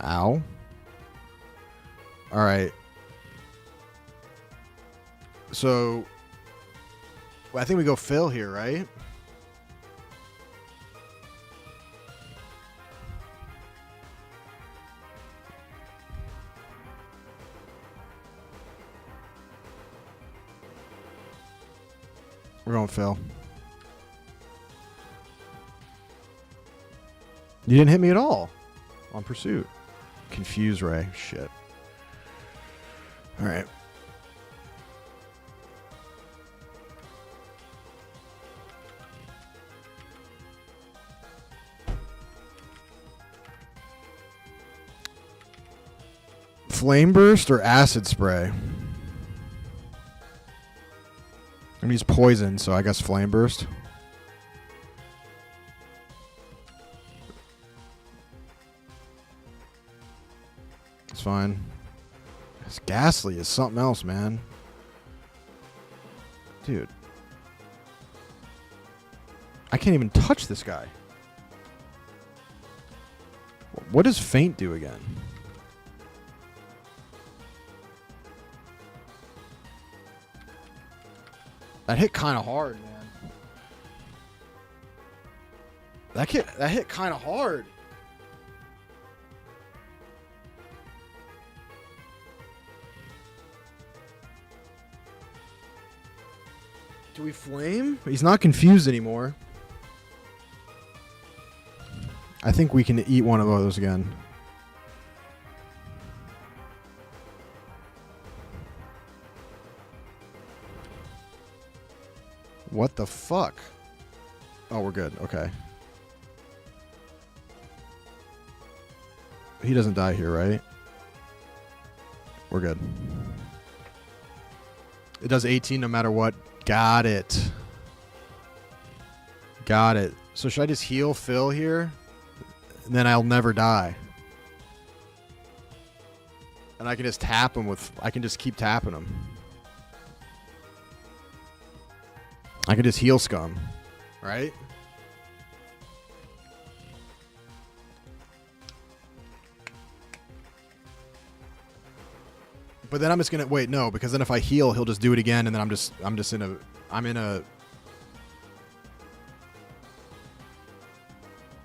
Ow. Alright. So... I think we go Phil here, right? We're going Phil. You didn't hit me at all on Pursuit. Confuse Ray. Shit. All right. Flame Burst or Acid Spray? I mean, he's poisoned, so I guess Flame Burst. It's fine. This Ghastly is something else, man. Dude. I can't even touch this guy. What does Faint do again? That hit kind of hard, man. That hit kind of hard. Do we flame? He's not confused anymore. I think we can eat one of those again. What the fuck? Oh, we're good. Okay. He doesn't die here, right? We're good. It does 18 no matter what. Got it. Got it. So should I just heal Phil here? And then I'll never die. And I can just tap him with... I can just keep tapping him. I can just heal Scum. Right? But then I'm just gonna wait. No, because then if I heal, he'll just do it again, and then I'm just in a.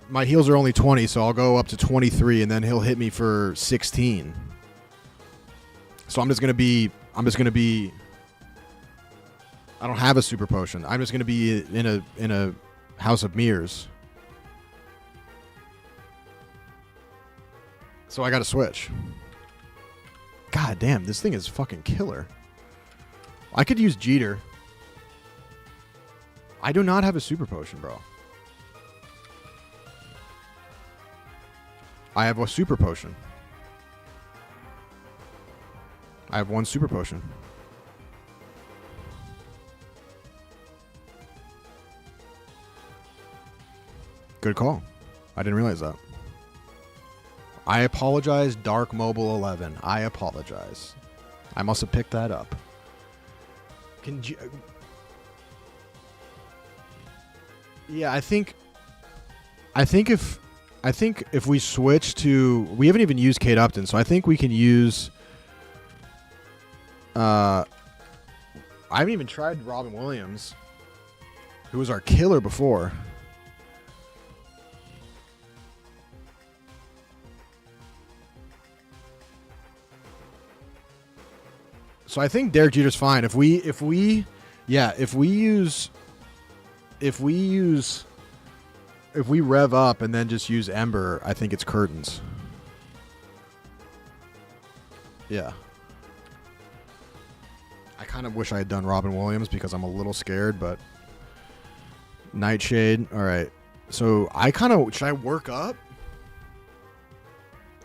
My heals are only 20, so I'll go up to 23, and then he'll hit me for 16. So I'm just gonna be. I don't have a super potion. I'm just gonna be in a House of Mirrors. So I got to switch. God damn, this thing is fucking killer. I could use Jeter. I do not have a super potion, bro. I have a super potion. I have one super potion. Good call. I didn't realize that. I apologize, Dark Mobile 11. I apologize. I must have picked that up. Yeah, I think if we switch to, we haven't even used Kate Upton, so I think we can use. I haven't even tried Robin Williams, who was our killer before. So I think Derek Jeter's fine. If we rev up and then just use Ember, I think it's curtains. Yeah. I kind of wish I had done Robin Williams because I'm a little scared, but Nightshade. All right. So should I work up?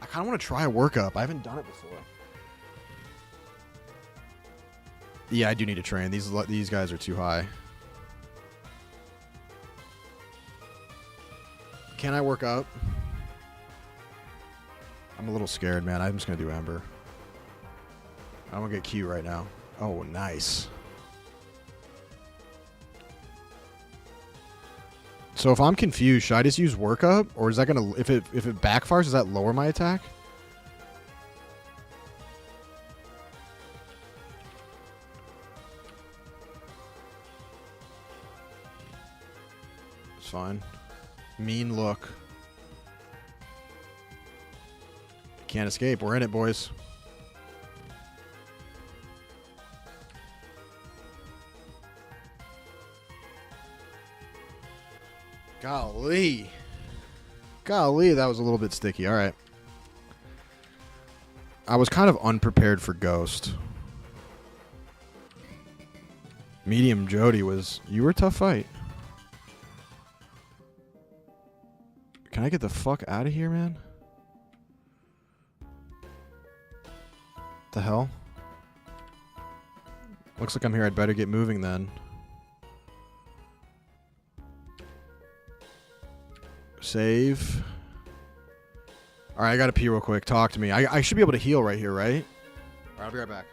I kind of want to try a work up. I haven't done it before. Yeah, I do need to train. These guys are too high. Can I work up? I'm a little scared, man. I'm just going to do Ember. I don't want to get Q right now. Oh, nice. So if I'm confused, should I just use work up? Or is that going to... If it backfires, does that lower my attack? It's fine. Mean look. Can't escape. We're in it, boys. Golly. Golly, that was a little bit sticky. All right. I was kind of unprepared for Ghost. Medium Jody was... You were a tough fight. Can I get the fuck out of here, man? The hell? Looks like I'm here. I'd better get moving then. Save. Alright, I gotta pee real quick. Talk to me. I should be able to heal right here, right? Alright, I'll be right back.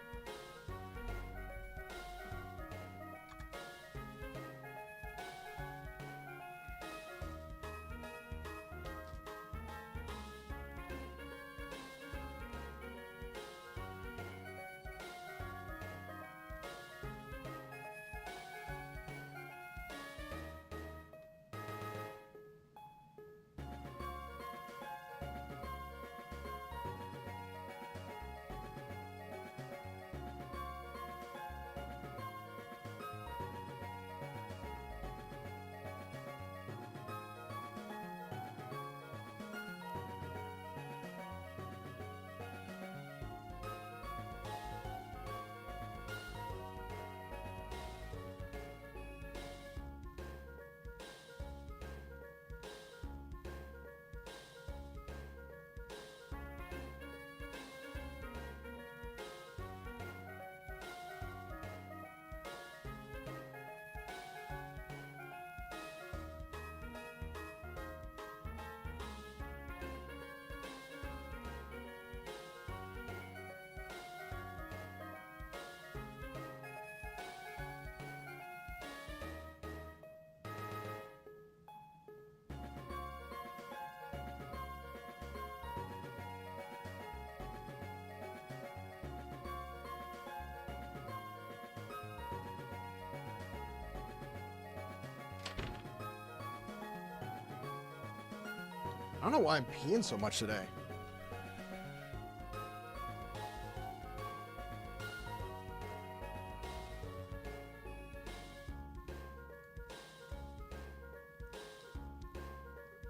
I don't know why I'm peeing so much today.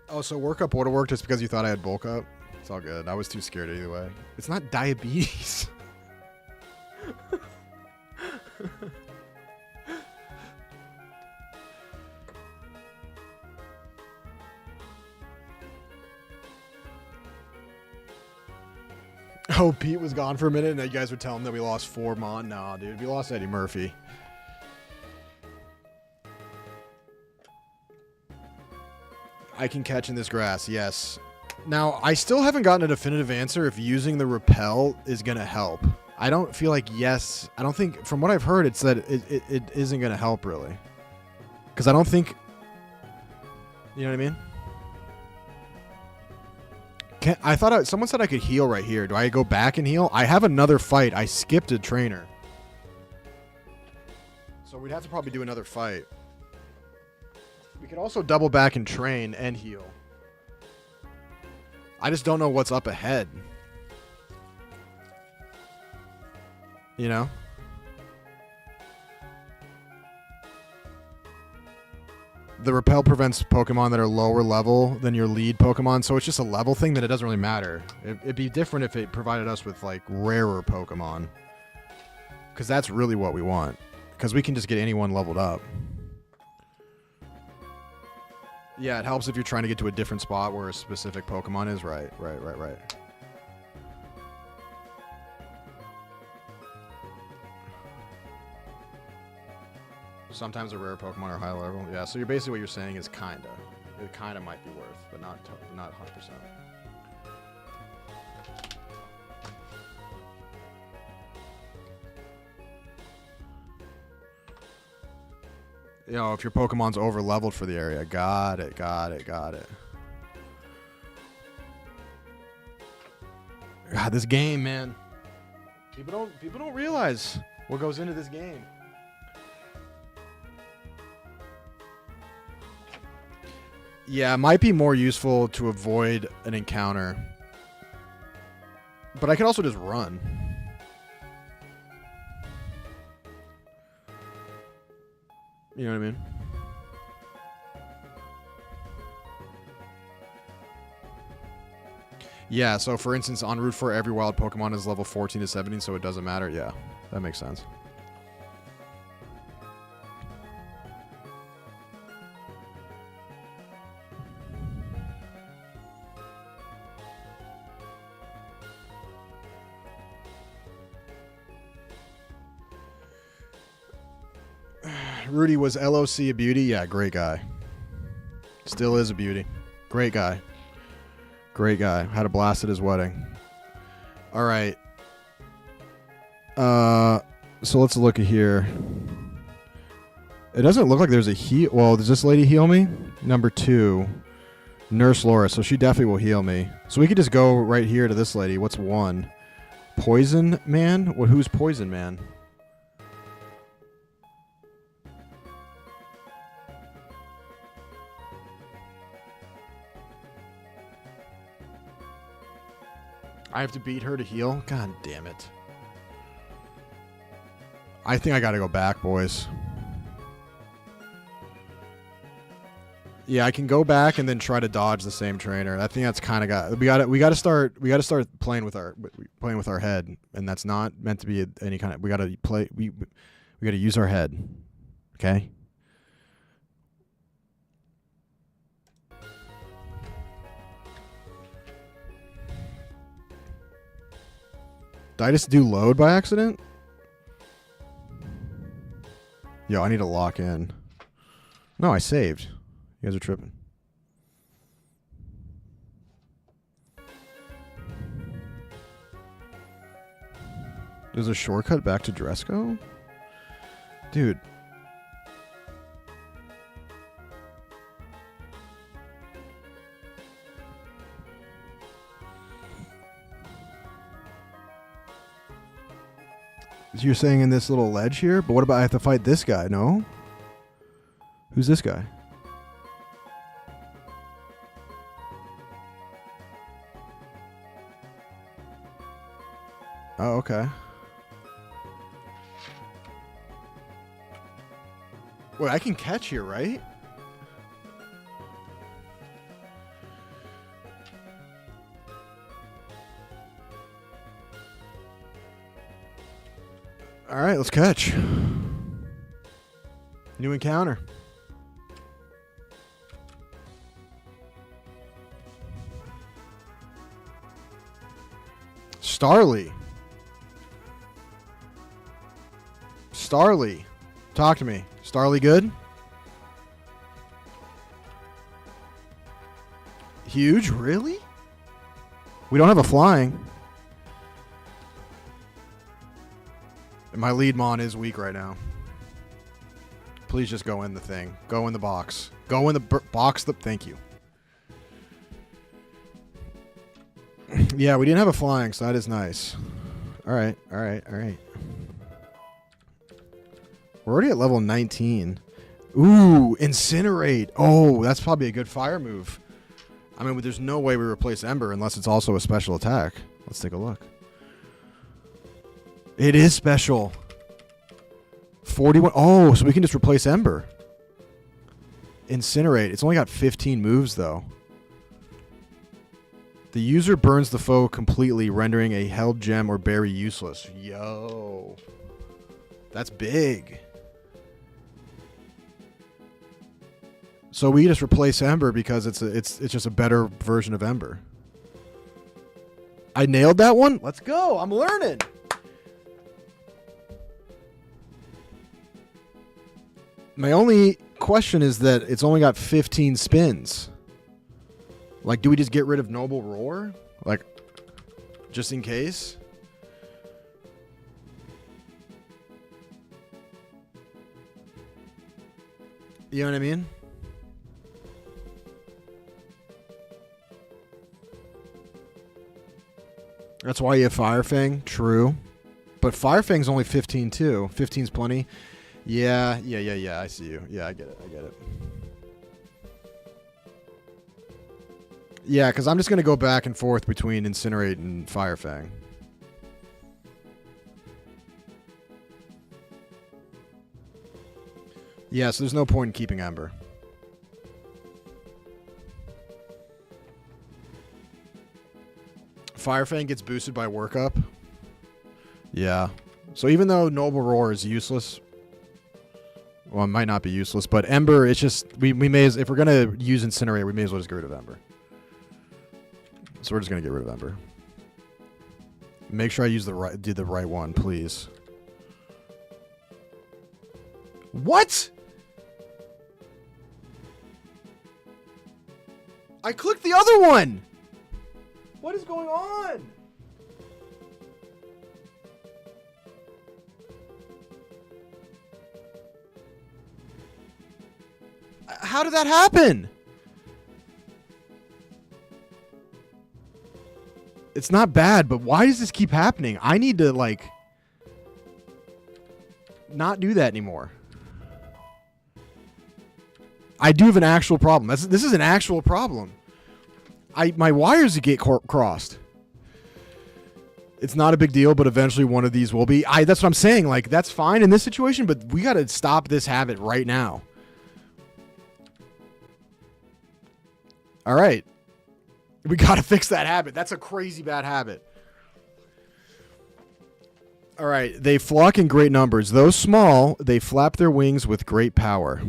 Oh, so workup would have worked just because you thought I had bulk up? It's all good. I was too scared either way. It's not diabetes. Oh, Pete was gone for a minute and you guys would tell him that we lost 4 Mon. Nah, dude. We lost Eddie Murphy. I can catch in this grass, yes. Now, I still haven't gotten a definitive answer if using the repel is going to help. I don't feel like yes. I don't think, from what I've heard, it's that it isn't going to help, really. Because I don't think... You know what I mean? I thought someone said I could heal right here. Do I go back and heal? I have another fight. I skipped a trainer. So we'd have to probably do another fight. We could also double back and train and heal. I just don't know what's up ahead. You know? The repel prevents Pokemon that are lower level than your lead Pokemon, so it's just a level thing that it doesn't really matter. It'd be different if it provided us with, like, rarer Pokemon. Because that's really what we want. Because we can just get anyone leveled up. Yeah, it helps if you're trying to get to a different spot where a specific Pokemon is. Right. Sometimes a rare Pokemon are high level. Yeah, so you're basically what you're saying is kinda. It kinda might be worth, but not 100%. You know, if your Pokemon's over leveled for the area. Got it. God, this game, man. People don't realize what goes into this game. Yeah, it might be more useful to avoid an encounter. But I could also just run. You know what I mean? Yeah, so for instance, on Route 4, every wild Pokemon is level 14 to 17, so it doesn't matter. Yeah, that makes sense. Rudy, was LOC a beauty? Yeah, great guy. Still is a beauty. Great guy. Great guy. Had a blast at his wedding. All right. So let's look at here. It doesn't look like there's a heal. Well, does this lady heal me? Number 2. Nurse Laura. So she definitely will heal me. So we could just go right here to this lady. What's 1? Poison Man? Well, who's Poison Man? I have to beat her to heal? God damn it. I think I gotta go back, boys. Yeah, I can go back and then try to dodge the same trainer. I think that's kind of we gotta start playing with our head, and that's not meant to be any kind of. We gotta use our head. Okay? Did I just do load by accident? Yo, I need to lock in. No, I saved. You guys are tripping. There's a shortcut back to Dresco? Dude. You're saying in this little ledge here? But what about I have to fight this guy? No? Who's this guy? Oh, okay. Wait, I can catch here, right? All right, let's catch. New encounter. Starly. Starly. Talk to me. Starly good? Huge? Really? We don't have a flying. And my lead mon is weak right now. Please just go in the thing. Go in the box. Go in the box. Thank you. Yeah, we didn't have a flying, so that is nice. All right, all right, all right. We're already at level 19. Ooh, Incinerate. Oh, that's probably a good fire move. I mean, there's no way we replace Ember unless it's also a special attack. Let's take a look. It is special. 41. Oh, so we can just replace Ember. Incinerate. It's only got 15 moves, though. The user burns the foe completely, rendering a held gem or berry useless. Yo. That's big. So we just replace Ember because it's just a better version of Ember. I nailed that one? Let's go. I'm learning. My only question is that it's only got 15 spins. Like, do we just get rid of Noble Roar? Like, just in case? You know what I mean? That's why you have Fire Fang. True. But Fire Fang's only 15 too. 15's plenty. Yeah. I see you. Yeah, I get it. Yeah, because I'm just going to go back and forth between Incinerate and Fire Fang. Yeah, so there's no point in keeping Ember. Fire Fang gets boosted by workup. Yeah. So even though Noble Roar is useless, well, it might not be useless, but Ember, it's just we may as if we're gonna use Incinerate, we may as well just get rid of Ember. So we're just gonna get rid of Ember. Make sure I use do the right one, please. What? I clicked the other one. What is going on? How did that happen? It's not bad, but why does this keep happening? I need to, like, not do that anymore. I do have an actual problem. This is an actual problem. My wires get crossed. It's not a big deal, but eventually one of these will be. That's what I'm saying. Like, that's fine in this situation, but we got to stop this habit right now. All right. We got to fix that habit. That's a crazy bad habit. All right. They flock in great numbers. Though small, they flap their wings with great power.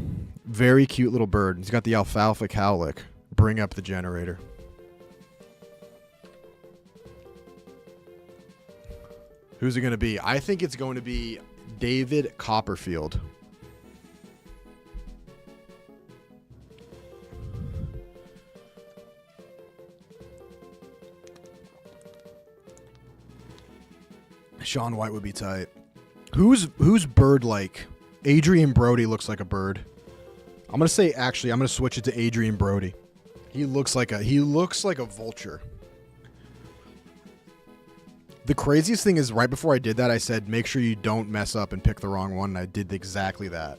Very cute little bird. He's got the alfalfa cowlick. Bring up the generator. Who's it going to be? I think it's going to be David Copperfield. Sean White would be tight. Who's bird-like? Adrian Brody looks like a bird. I'm going to switch it to Adrian Brody. He looks like a vulture. The craziest thing is right before I did that, I said, make sure you don't mess up and pick the wrong one. And I did exactly that.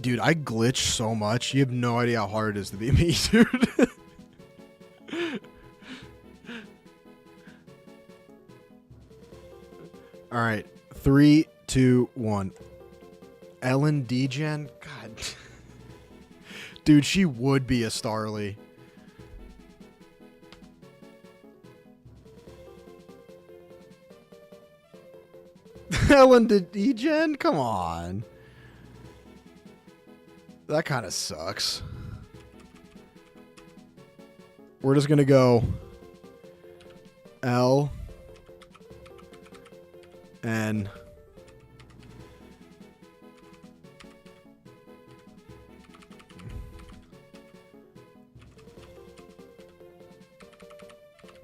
Dude, I glitch so much. You have no idea how hard it is to be me, dude. 3, 2, 1. Ellen Degen? God. Dude, she would be a Starly. Ellen Degen? Come on. That kind of sucks. We're just going to go L N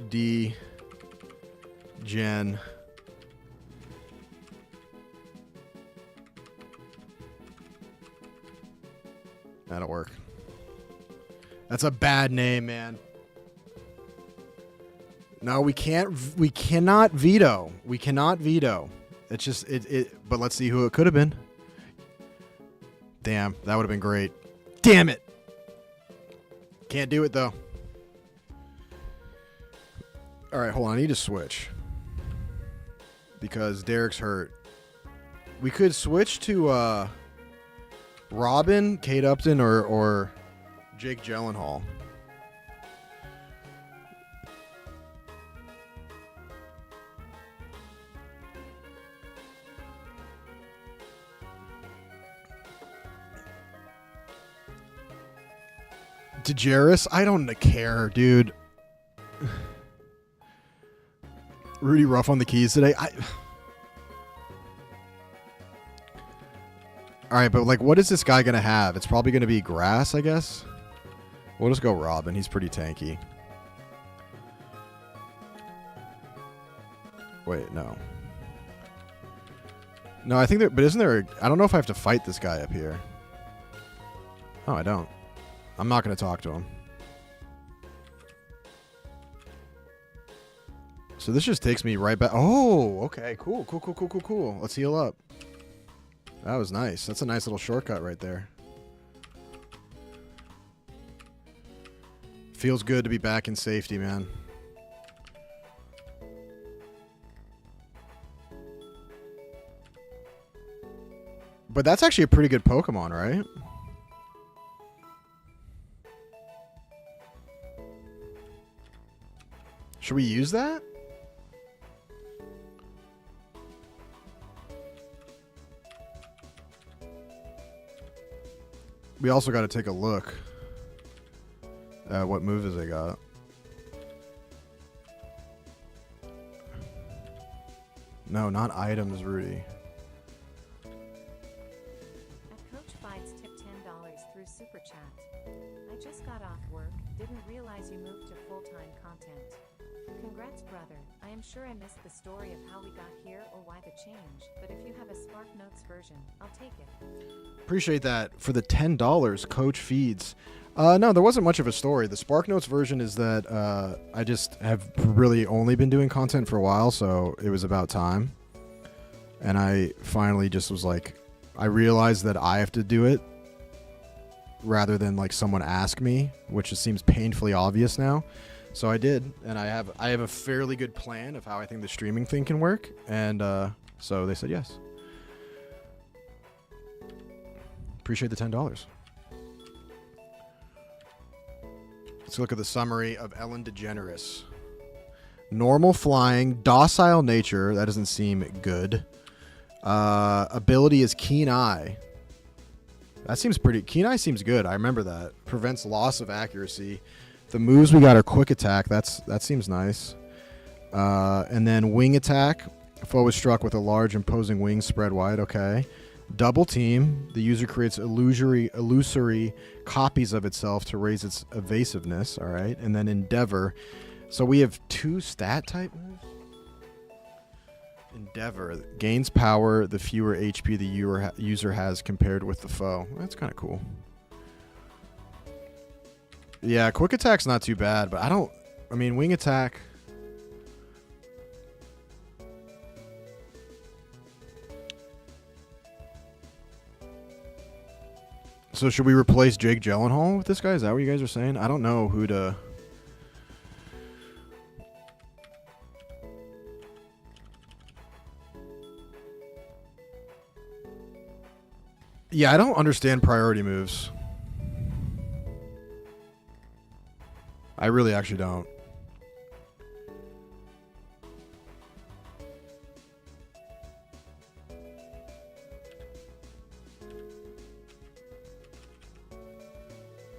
D Gen That'll work. That's a bad name, man. No, we cannot veto. We cannot veto. It's just but let's see who it could have been. Damn, that would have been great. Damn it. Can't do it though. All right, hold on. I need to switch because Derek's hurt. We could switch to Robin, Kate Upton, or Jake Gyllenhaal. DeJaris? I don't care, dude. Rudy Ruff on the keys today. All right, but like, what is this guy going to have? It's probably going to be grass, I guess. We'll just go Robin. He's pretty tanky. Wait, no. No, I think there, but isn't there, I don't know if I have to fight this guy up here. Oh, I don't. I'm not going to talk to him. So this just takes me right back. Oh, okay. Cool, cool, cool, cool, cool, cool. Let's heal up. That was nice. That's a nice little shortcut right there. Feels good to be back in safety, man. But that's actually a pretty good Pokemon, right? Should we use that? We also got to take a look at what moves they got. No, not items, Rudy. At Coach Fights tip $10 through Super Chat. I just got off work, didn't realize you moved to full-time content. Congrats, brother. I am sure I missed the story of how we got here or why the change, but if you have a Spark Notes version, I'll take it. Appreciate that for the $10 Coach feeds. No, there wasn't much of a story. The Spark Notes version is that I just have really only been doing content for a while, so it was about time. And I finally just was like, I realized that I have to do it rather than like someone ask me, which just seems painfully obvious now. So I did, and I have a fairly good plan of how I think the streaming thing can work, and so they said yes. Appreciate the $10. Let's look at the summary of Ellen DeGeneres. Normal flying, docile nature. That doesn't seem good. Ability is Keen Eye. That seems pretty... Keen Eye seems good. I remember that. Prevents loss of accuracy. The moves we got are Quick Attack. That seems nice. And then Wing Attack. Foe is struck with a large imposing wings spread wide. Okay. Double Team. The user creates illusory copies of itself to raise its evasiveness. All right. And then Endeavor. So we have 2 stat type moves. Endeavor. Gains power the fewer HP the user has compared with the foe. That's kind of cool. Yeah, Quick Attack's not too bad, but I mean, Wing Attack. So should we replace Jake Gyllenhaal with this guy? Is that what you guys are saying? I don't know who to... Yeah, I don't understand priority moves. I really actually don't.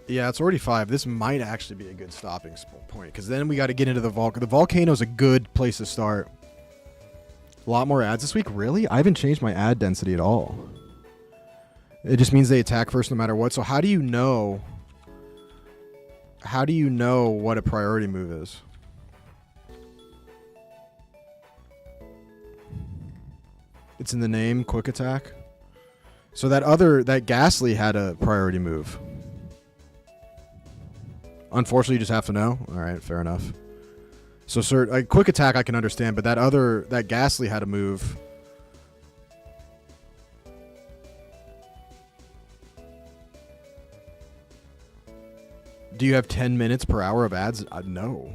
Yeah, it's already 5. This might actually be a good stopping point, because then we got to get into the volcano. The volcano's a good place to start. A lot more ads this week? Really? I haven't changed my ad density at all. It just means they attack first no matter what. So how do you know... How do you know what a priority move is? It's in the name, quick attack. So that Ghastly had a priority move. Unfortunately, you just have to know. All right, fair enough. So, quick attack I can understand, but that Ghastly had a move. Do you have 10 minutes per hour of ads? No.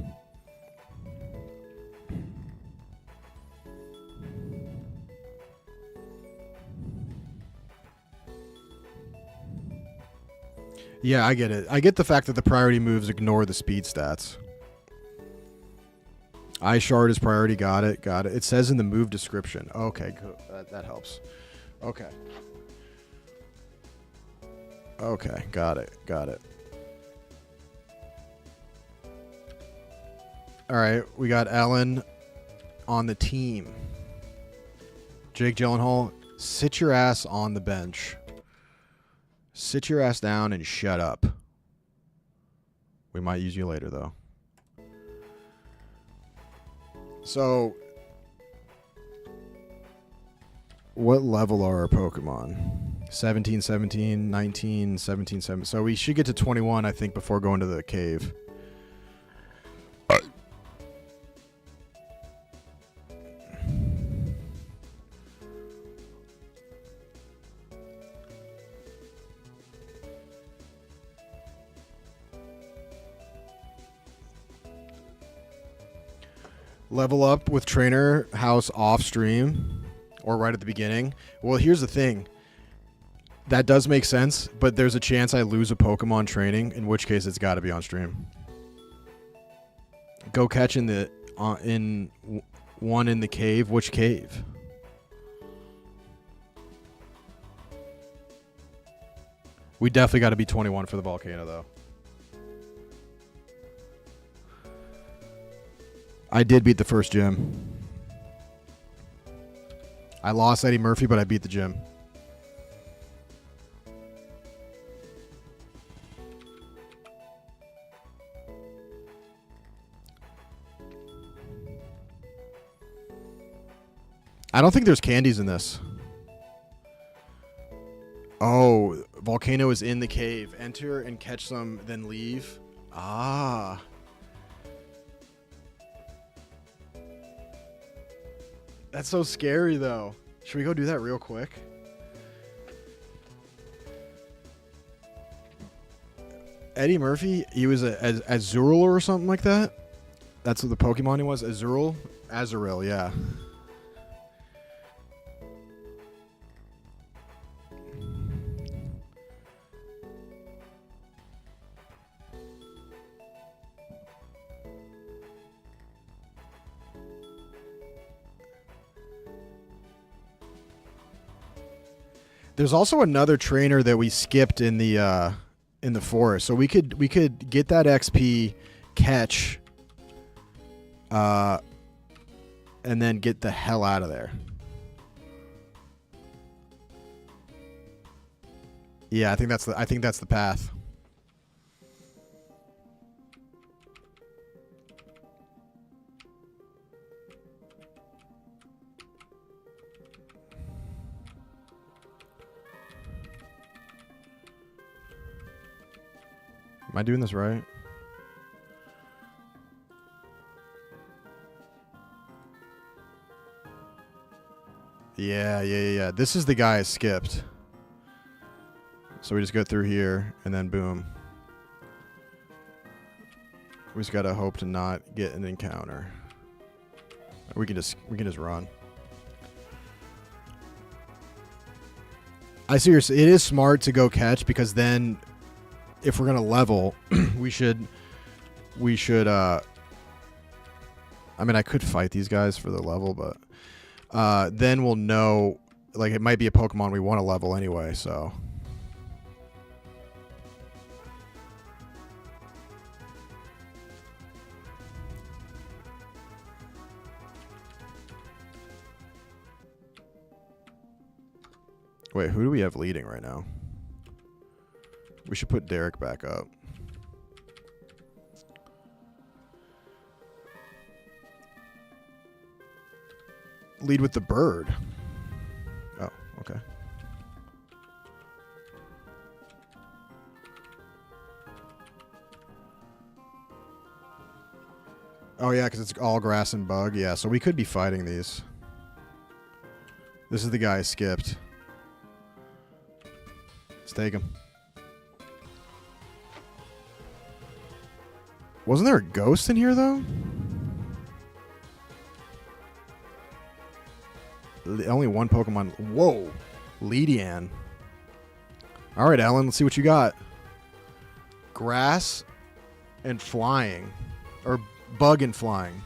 Yeah, I get it. I get the fact that the priority moves ignore the speed stats. Eye shard is priority. Got it. Got it. It says in the move description. Okay, good. That helps. Okay. Okay, got it. Got it. All right, we got Ellen on the team. Jake Gyllenhaal, sit your ass on the bench. Sit your ass down and shut up. We might use you later, though. So, what level are our Pokemon? 17, 17, 19, 17, 17. So we should get to 21, I think, before going to the cave. Level up with Trainer House off stream or right at the beginning. Well, here's the thing. That does make sense, but there's a chance I lose a Pokemon training, in which case it's got to be on stream. Go catch in the one in the cave. Which cave? We definitely got to be 21 for the volcano, though. I did beat the first gym. I lost Eddie Murphy, but I beat the gym. I don't think there's candies in this. Oh, volcano is in the cave. Enter and catch some, then leave. Ah. That's so scary, though. Should we go do that real quick? Eddie Murphy, he was a Azurill or something like that. That's what the Pokemon he was. Azurill? Azurill, yeah. There's also another trainer that we skipped in the forest, so we could get that XP, catch, and then get the hell out of there. Yeah, I think that's the path. Am I doing this right? Yeah. This is the guy I skipped. So we just go through here, and then boom. We just gotta hope to not get an encounter. We can just run. I see it is smart to go catch, because then if we're gonna level, we should I mean, I could fight these guys for the level, but then we'll know, like, it might be a Pokemon we want to level anyway, so. Wait, who do we have leading right now? We should put Derek back up. Lead with the bird. Oh, okay. Oh, yeah, because it's all grass and bug. Yeah, so we could be fighting these. This is the guy I skipped. Let's take him. Wasn't there a ghost in here, though? Only one Pokemon. Whoa. Leedian. All right, Alan, let's see what you got. Grass and flying. Or bug and flying.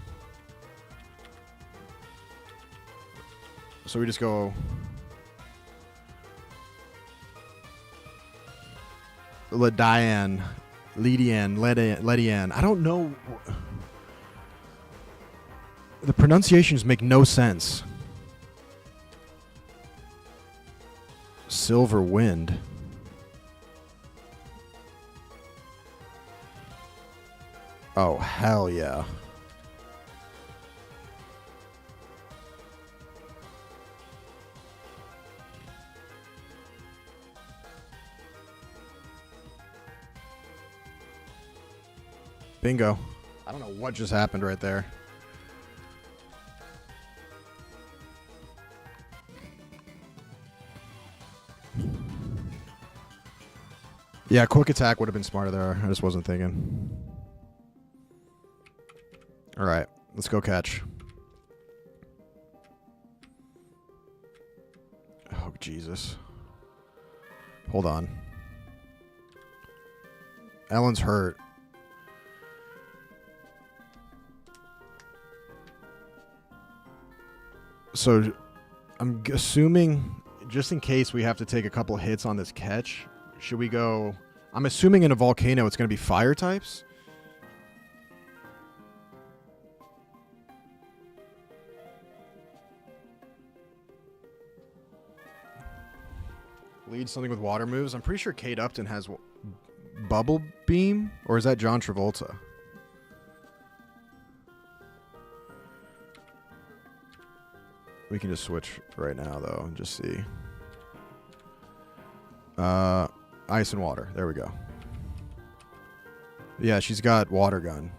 So we just go... Leedian. I don't know. The pronunciations make no sense. Silver Wind. Oh, hell yeah. Bingo. I don't know what just happened right there. Yeah, quick attack would have been smarter there. I just wasn't thinking. All right, let's go catch. Oh, Jesus. Hold on. Ellen's hurt. So I'm assuming, just in case we have to take a couple hits on this catch, should we go... I'm assuming in a volcano it's going to be fire types. Lead something with water moves. I'm pretty sure Kate Upton has Bubble Beam, or is that John Travolta? We can just switch right now, though, and just see. Ice and water. There we go. Yeah, she's got water gun.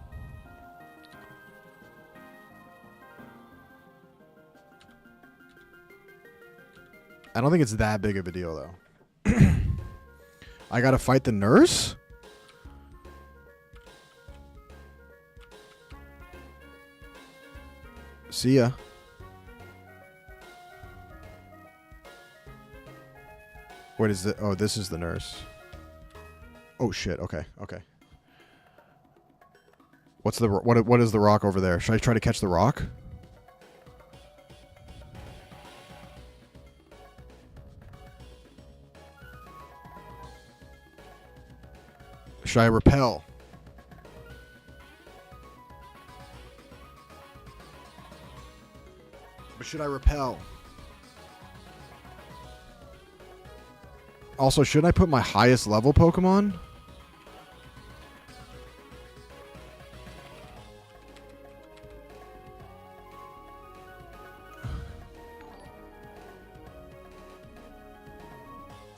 I don't think it's that big of a deal, though. I gotta fight the nurse? See ya. What is it? Oh, this is the nurse. Oh shit. Okay. Okay. What's the what is the rock over there? Should I try to catch the rock? Should I repel? But should I repel? Also, should I put my highest level Pokemon?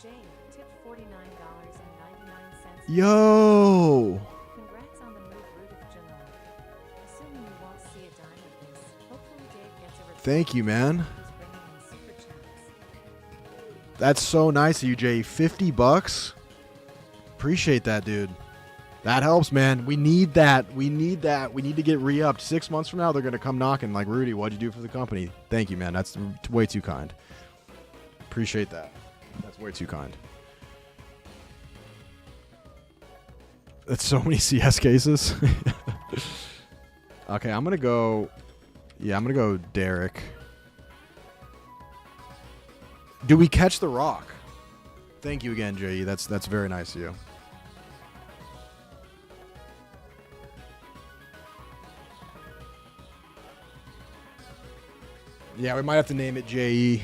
Jane tipped $49.99. Yo! Congrats on the move, Root of July. Assuming you won't see a dime of this, hopefully Dave gets a report. Thank you, man. He's bringing in super chats. That's so nice of you, Jay. $50? Appreciate that, dude. That helps, man. We need that. We need that. We need to get re-upped. 6 months from now, they're going to come knocking like, Rudy, what'd you do for the company? Thank you, man. That's way too kind. Appreciate that. That's way too kind. That's so many CS cases. Okay, I'm gonna go. Yeah, I'm gonna go Derek. Do we catch the rock? Thank you again, J.E. That's very nice of you. Yeah, we might have to name it J.E.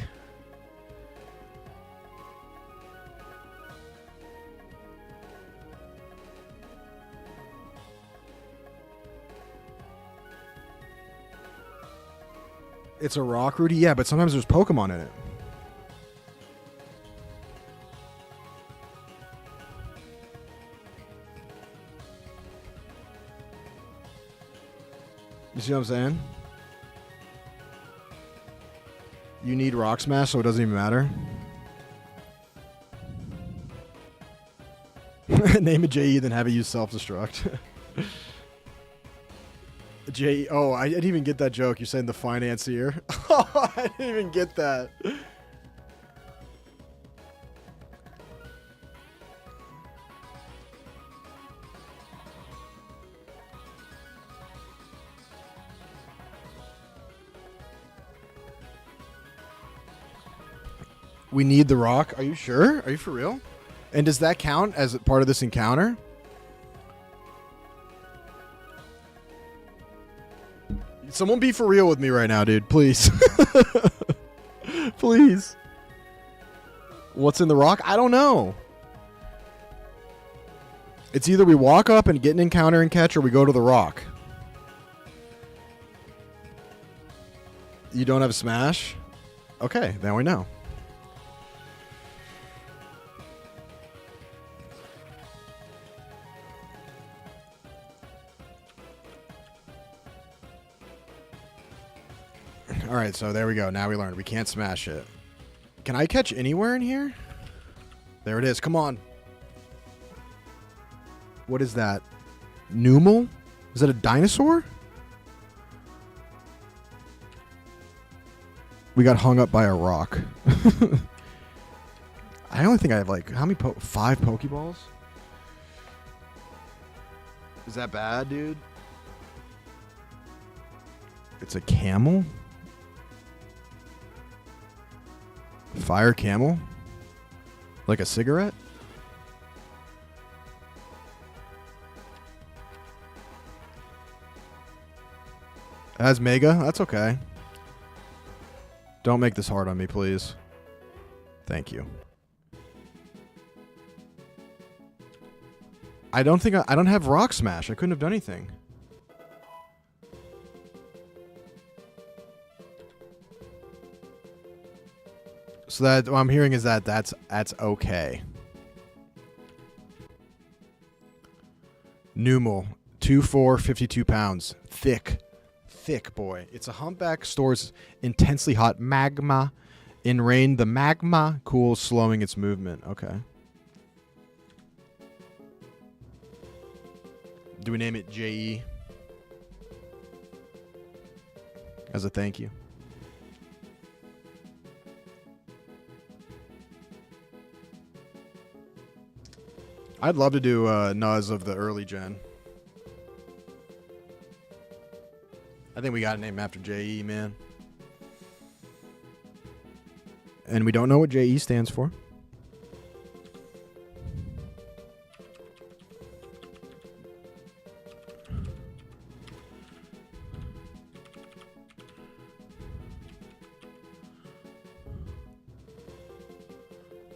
It's a rock, Rudy? Yeah, but sometimes there's Pokemon in it. You see what I'm saying? You need Rock Smash, so it doesn't even matter. Name it J.E., then have it use self-destruct. J.E. Oh, I didn't even get that joke. You're saying the financier. Oh, I didn't even get that. We need the rock. Are you sure? Are you for real? And does that count as part of this encounter? Someone be for real with me right now, dude. Please. Please. What's in the rock? I don't know. It's either we walk up and get an encounter and catch, or we go to the rock. You don't have a smash? Okay, now we know. All right, so there we go. Now we learned we can't smash it. Can I catch anywhere in here? There it is. Come on. What is that? Numel? Is that a dinosaur? We got hung up by a rock. I only think I have like, how many 5 Pokeballs? Is that bad, dude? It's a camel? Fire camel? Like a cigarette? It has Mega? That's okay. Don't make this hard on me, please. Thank you. I don't think I don't have Rock Smash. I couldn't have done anything. So that what I'm hearing is that that's okay. Numel, 2'4", 52 pounds. Thick boy. It's a humpback, stores intensely hot magma. In rain, the magma cools, slowing its movement. Okay. Do we name it J.E. as a thank you? I'd love to do Nuz of the early gen. I think we got to name him after J.E., man. And we don't know what J.E. stands for.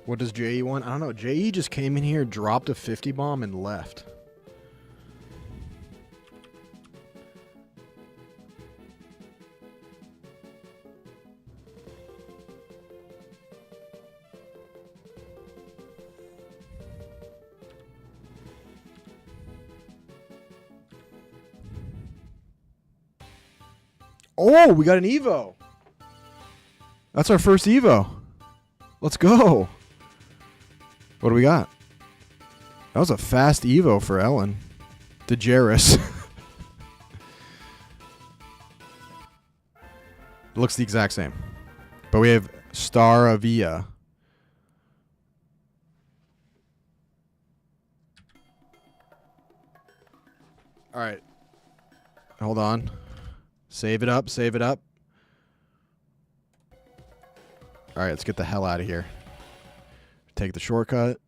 What does J.E. want? I don't know. J.E. just came in here, dropped a 50 bomb, and left. Oh, we got an Evo. That's our first Evo. Let's go. What do we got? That was a fast Evo for Ellen. DeGeris. Looks the exact same. But we have Staravia. All right. Hold on. Save it up. Save it up. All right, let's get the hell out of here. Take the shortcut.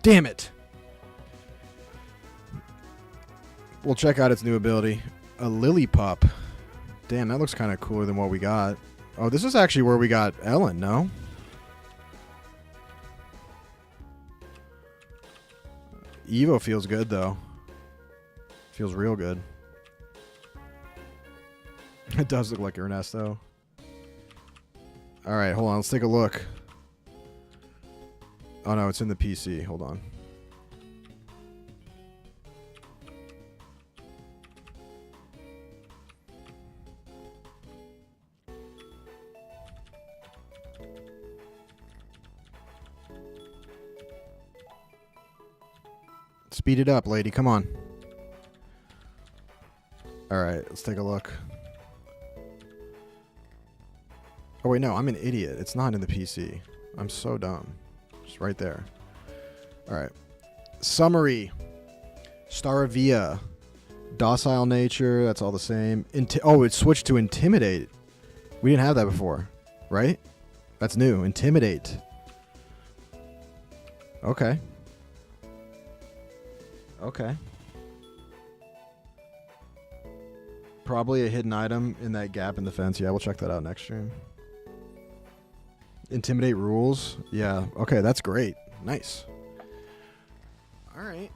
Damn it. We'll check out its new ability. A lily pup. Damn, that looks kind of cooler than what we got. Oh, this is actually where we got Ellen, no? Evo feels good, though. Feels real good. It does look like Ernesto. Alright, hold on. Let's take a look. Oh, no, it's in the PC. Hold on. Speed it up, lady. Come on. All right, let's take a look. Oh, wait, no. I'm an idiot. It's not in the PC. I'm so dumb. It's right there. All right. Summary. Staravia. Docile nature. That's all the same. Oh, it switched to Intimidate. We didn't have that before, right? That's new. Intimidate. Okay. Okay. Probably a hidden item in that gap in the fence. Yeah, we'll check that out next stream. Intimidate rules. Yeah. Okay, that's great. Nice. All right.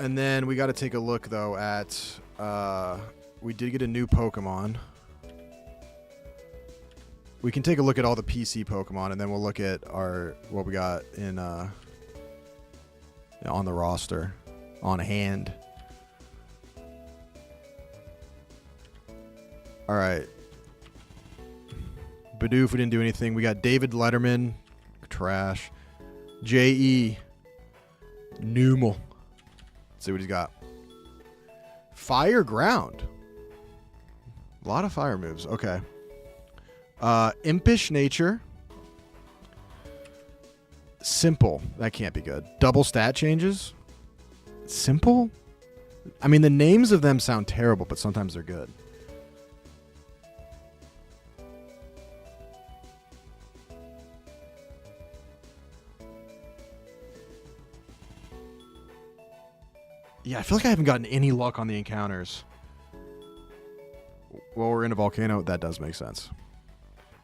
And then we got to take a look, though, at... we did get a new Pokemon. We can take a look at all the PC Pokemon, and then we'll look at what we got in... on the roster, on hand. All right. Bidoof, we didn't do anything. We got David Letterman, trash. J.E. Numel. Let's see what he's got. Fire Ground. A lot of fire moves. Okay. Impish Nature. Simple. That can't be good. Double stat changes. Simple? I mean, the names of them sound terrible, but sometimes they're good. Yeah, I feel like I haven't gotten any luck on the encounters. Well, we're in a volcano. That does make sense.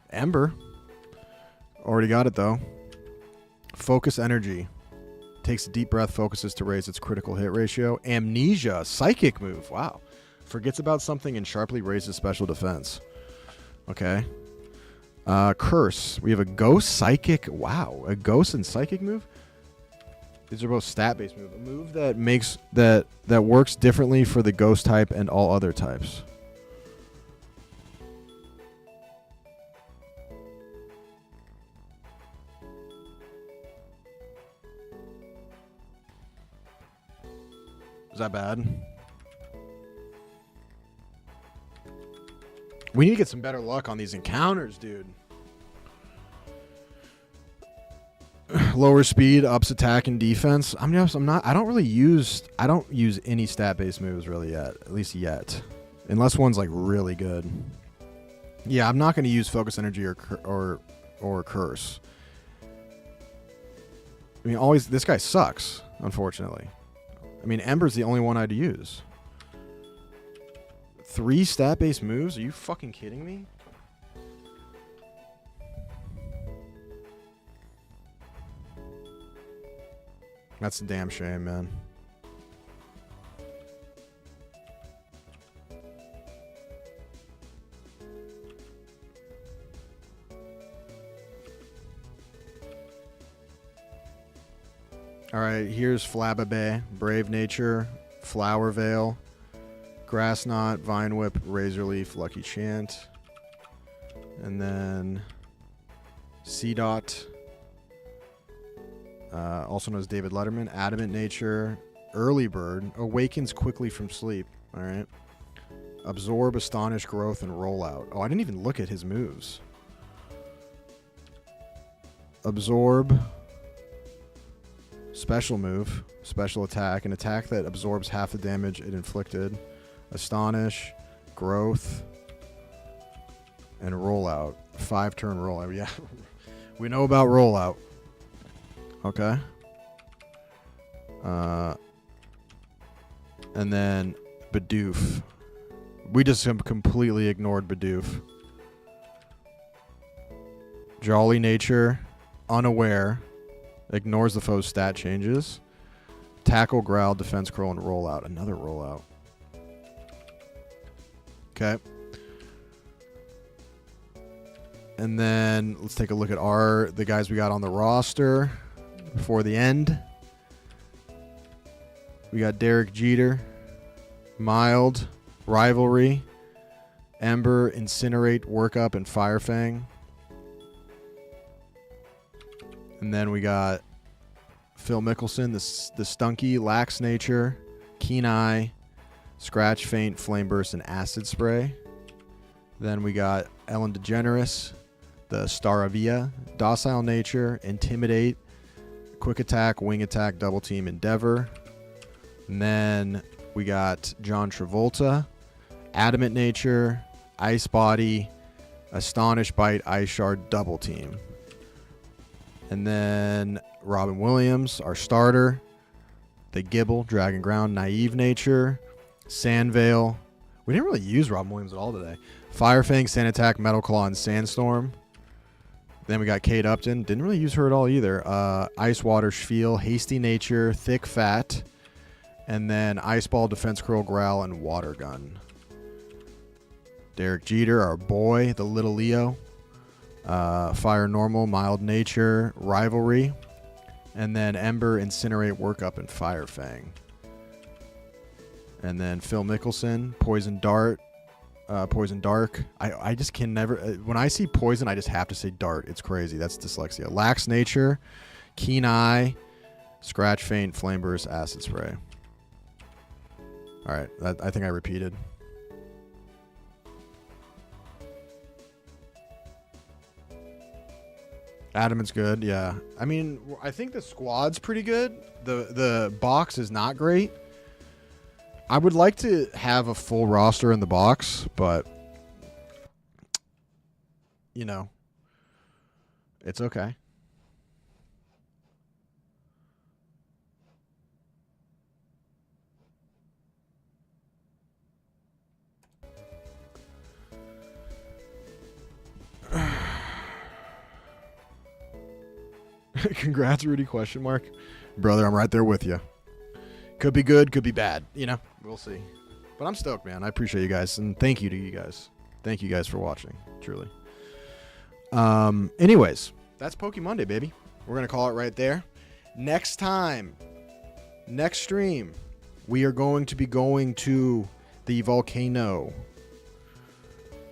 Ember. Already got it, though. Focus energy. Takes a deep breath, focuses to raise its critical hit ratio. Amnesia. Psychic move. Wow. Forgets about something and sharply raises special defense. Okay. Curse. We have a ghost psychic. Wow. A ghost and psychic move? These are both stat-based moves. A move that makes that works differently for the ghost type and all other types. Is that bad? We need to get some better luck on these encounters, dude. Lower speed, ups attack and defense. I don't use any stat-based moves really yet. At least yet. Unless one's like really good. Yeah, I'm not going to use focus energy or curse. I mean, always this guy sucks, unfortunately. I mean, Ember's the only one I'd use. 3 stat-based moves? Are you fucking kidding me? That's a damn shame, man. Alright, here's Flabébé, Brave Nature, Flower Veil, Grass Knot, Vine Whip, Razor Leaf, Lucky Chant. And then C-Dot, also known as David Letterman, Adamant Nature, Early Bird, Awakens quickly from sleep. Alright. Absorb, Astonish, Growth, and Rollout. Oh, I didn't even look at his moves. Absorb. Special move. Special attack. An attack that absorbs half the damage it inflicted. Astonish. Growth. And rollout. 5-turn rollout. Yeah. We know about rollout. Okay. And then Bidoof. We just completely ignored Bidoof. Jolly nature. Unaware. Ignores the foe's stat changes. Tackle, growl, defense curl, and rollout. Another rollout. Okay. And then let's take a look at the guys we got on the roster before the end. We got Derek Jeter, Mild, Rivalry, Ember, Incinerate, Workup, and Firefang. And then we got Phil Mickelson, the Stunky, Lax Nature, Keen Eye, Scratch, Faint, Flame Burst, and Acid Spray. Then we got Ellen DeGeneres, the Staravia, Docile Nature, Intimidate, Quick Attack, Wing Attack, Double Team, Endeavor. And then we got John Travolta, Adamant Nature, Ice Body, Astonish, Bite, Ice Shard, Double Team. And then Robin Williams, our starter, the Gibble, Dragon Ground, Naive Nature, Sandvale. We didn't really use Robin Williams at all today. Firefang, Sand Attack, Metal Claw, and Sandstorm. Then we got Kate Upton. Didn't really use her at all either. Ice Water, Spiel, Hasty Nature, Thick Fat. And then Ice Ball, Defense Curl, Growl, and Water Gun. Derek Jeter, our boy, the Little Leo. Fire Normal, Mild Nature, Rivalry. And then Ember, Incinerate, Workup, and Firefang. And then Phil Mickelson, Poison Dart, Poison Dark. I just can never... when I see Poison, I just have to say Dart. It's crazy. That's dyslexia. Lax Nature, Keen Eye, Scratch, Faint, Flame Burst, Acid Spray. All right. I think I repeated. Adamant's good, yeah. I mean, I think the squad's pretty good. The box is not great. I would like to have a full roster in the box, but you know, it's okay. Congrats, Rudy, question mark. Brother, I'm right there with you. Could be good, could be bad. You know, we'll see. But I'm stoked, man. I appreciate you guys, and thank you to you guys. Thank you guys for watching, truly. Anyways, that's POKEMONDAY, baby. We're going to call it right there. Next time, next stream, we are going to be going to the volcano.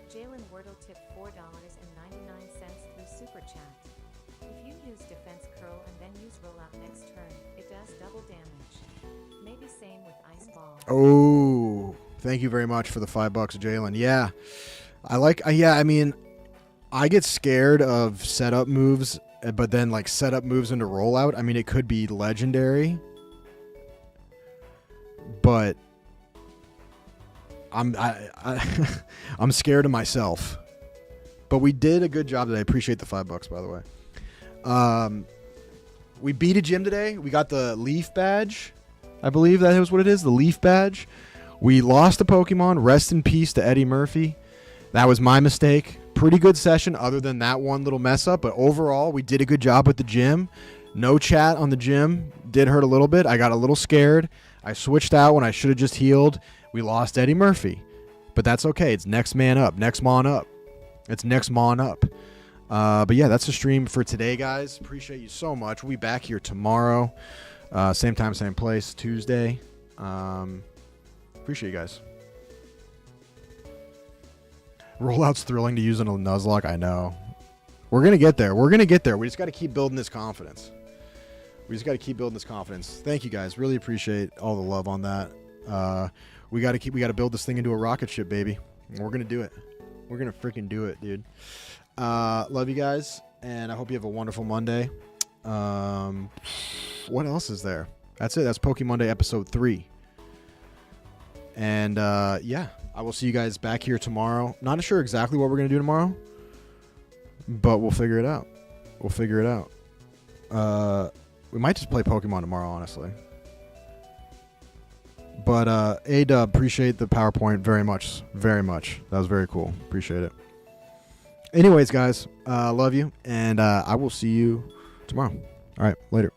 Jalen Wordle tipped $4.99 through Super Chat. If you use Defense Curl and then use Rollout next turn, it does double damage. Maybe same with Ice Ball. Oh, thank you very much for the $5, Jalen. Yeah, I mean, I get scared of setup moves, but then like setup moves into rollout. I mean, it could be legendary, but I'm scared of myself. But we did a good job today. I appreciate the $5, by the way. We beat a gym today. We got the Leaf badge. I believe that is what it is, the Leaf badge. We lost a Pokemon. Rest in peace to Eddie Murphy. That was my mistake. Pretty good session other than that one little mess up. But overall, we did a good job with the gym. No chat on the gym. Did hurt a little bit. I got a little scared. I switched out when I should have just healed. We lost Eddie Murphy. But that's okay. It's next man up. Next mon up. It's next mon up. But yeah, that's the stream for today, guys. Appreciate you so much. We'll be back here tomorrow. Same time, same place, Tuesday. Appreciate you guys. Rollout's thrilling to use in a Nuzlocke. I know. We're going to get there. We're going to get there. We just got to keep building this confidence. Thank you guys. Really appreciate all the love on that. We got to build this thing into a rocket ship, baby. We're going to do it. We're going to freaking do it, dude. Love you guys. And I hope you have a wonderful Monday. What else is there? That's it. That's POKEMONDAY episode 3. And yeah, I will see you guys back here tomorrow. Not sure exactly what we're going to do tomorrow, but we'll figure it out. We'll figure it out. We might just play Pokemon tomorrow, honestly. But A-Dub, appreciate the PowerPoint very much. Very much. That was very cool. Appreciate it. Anyways, guys, love you. And I will see you tomorrow. All right, later.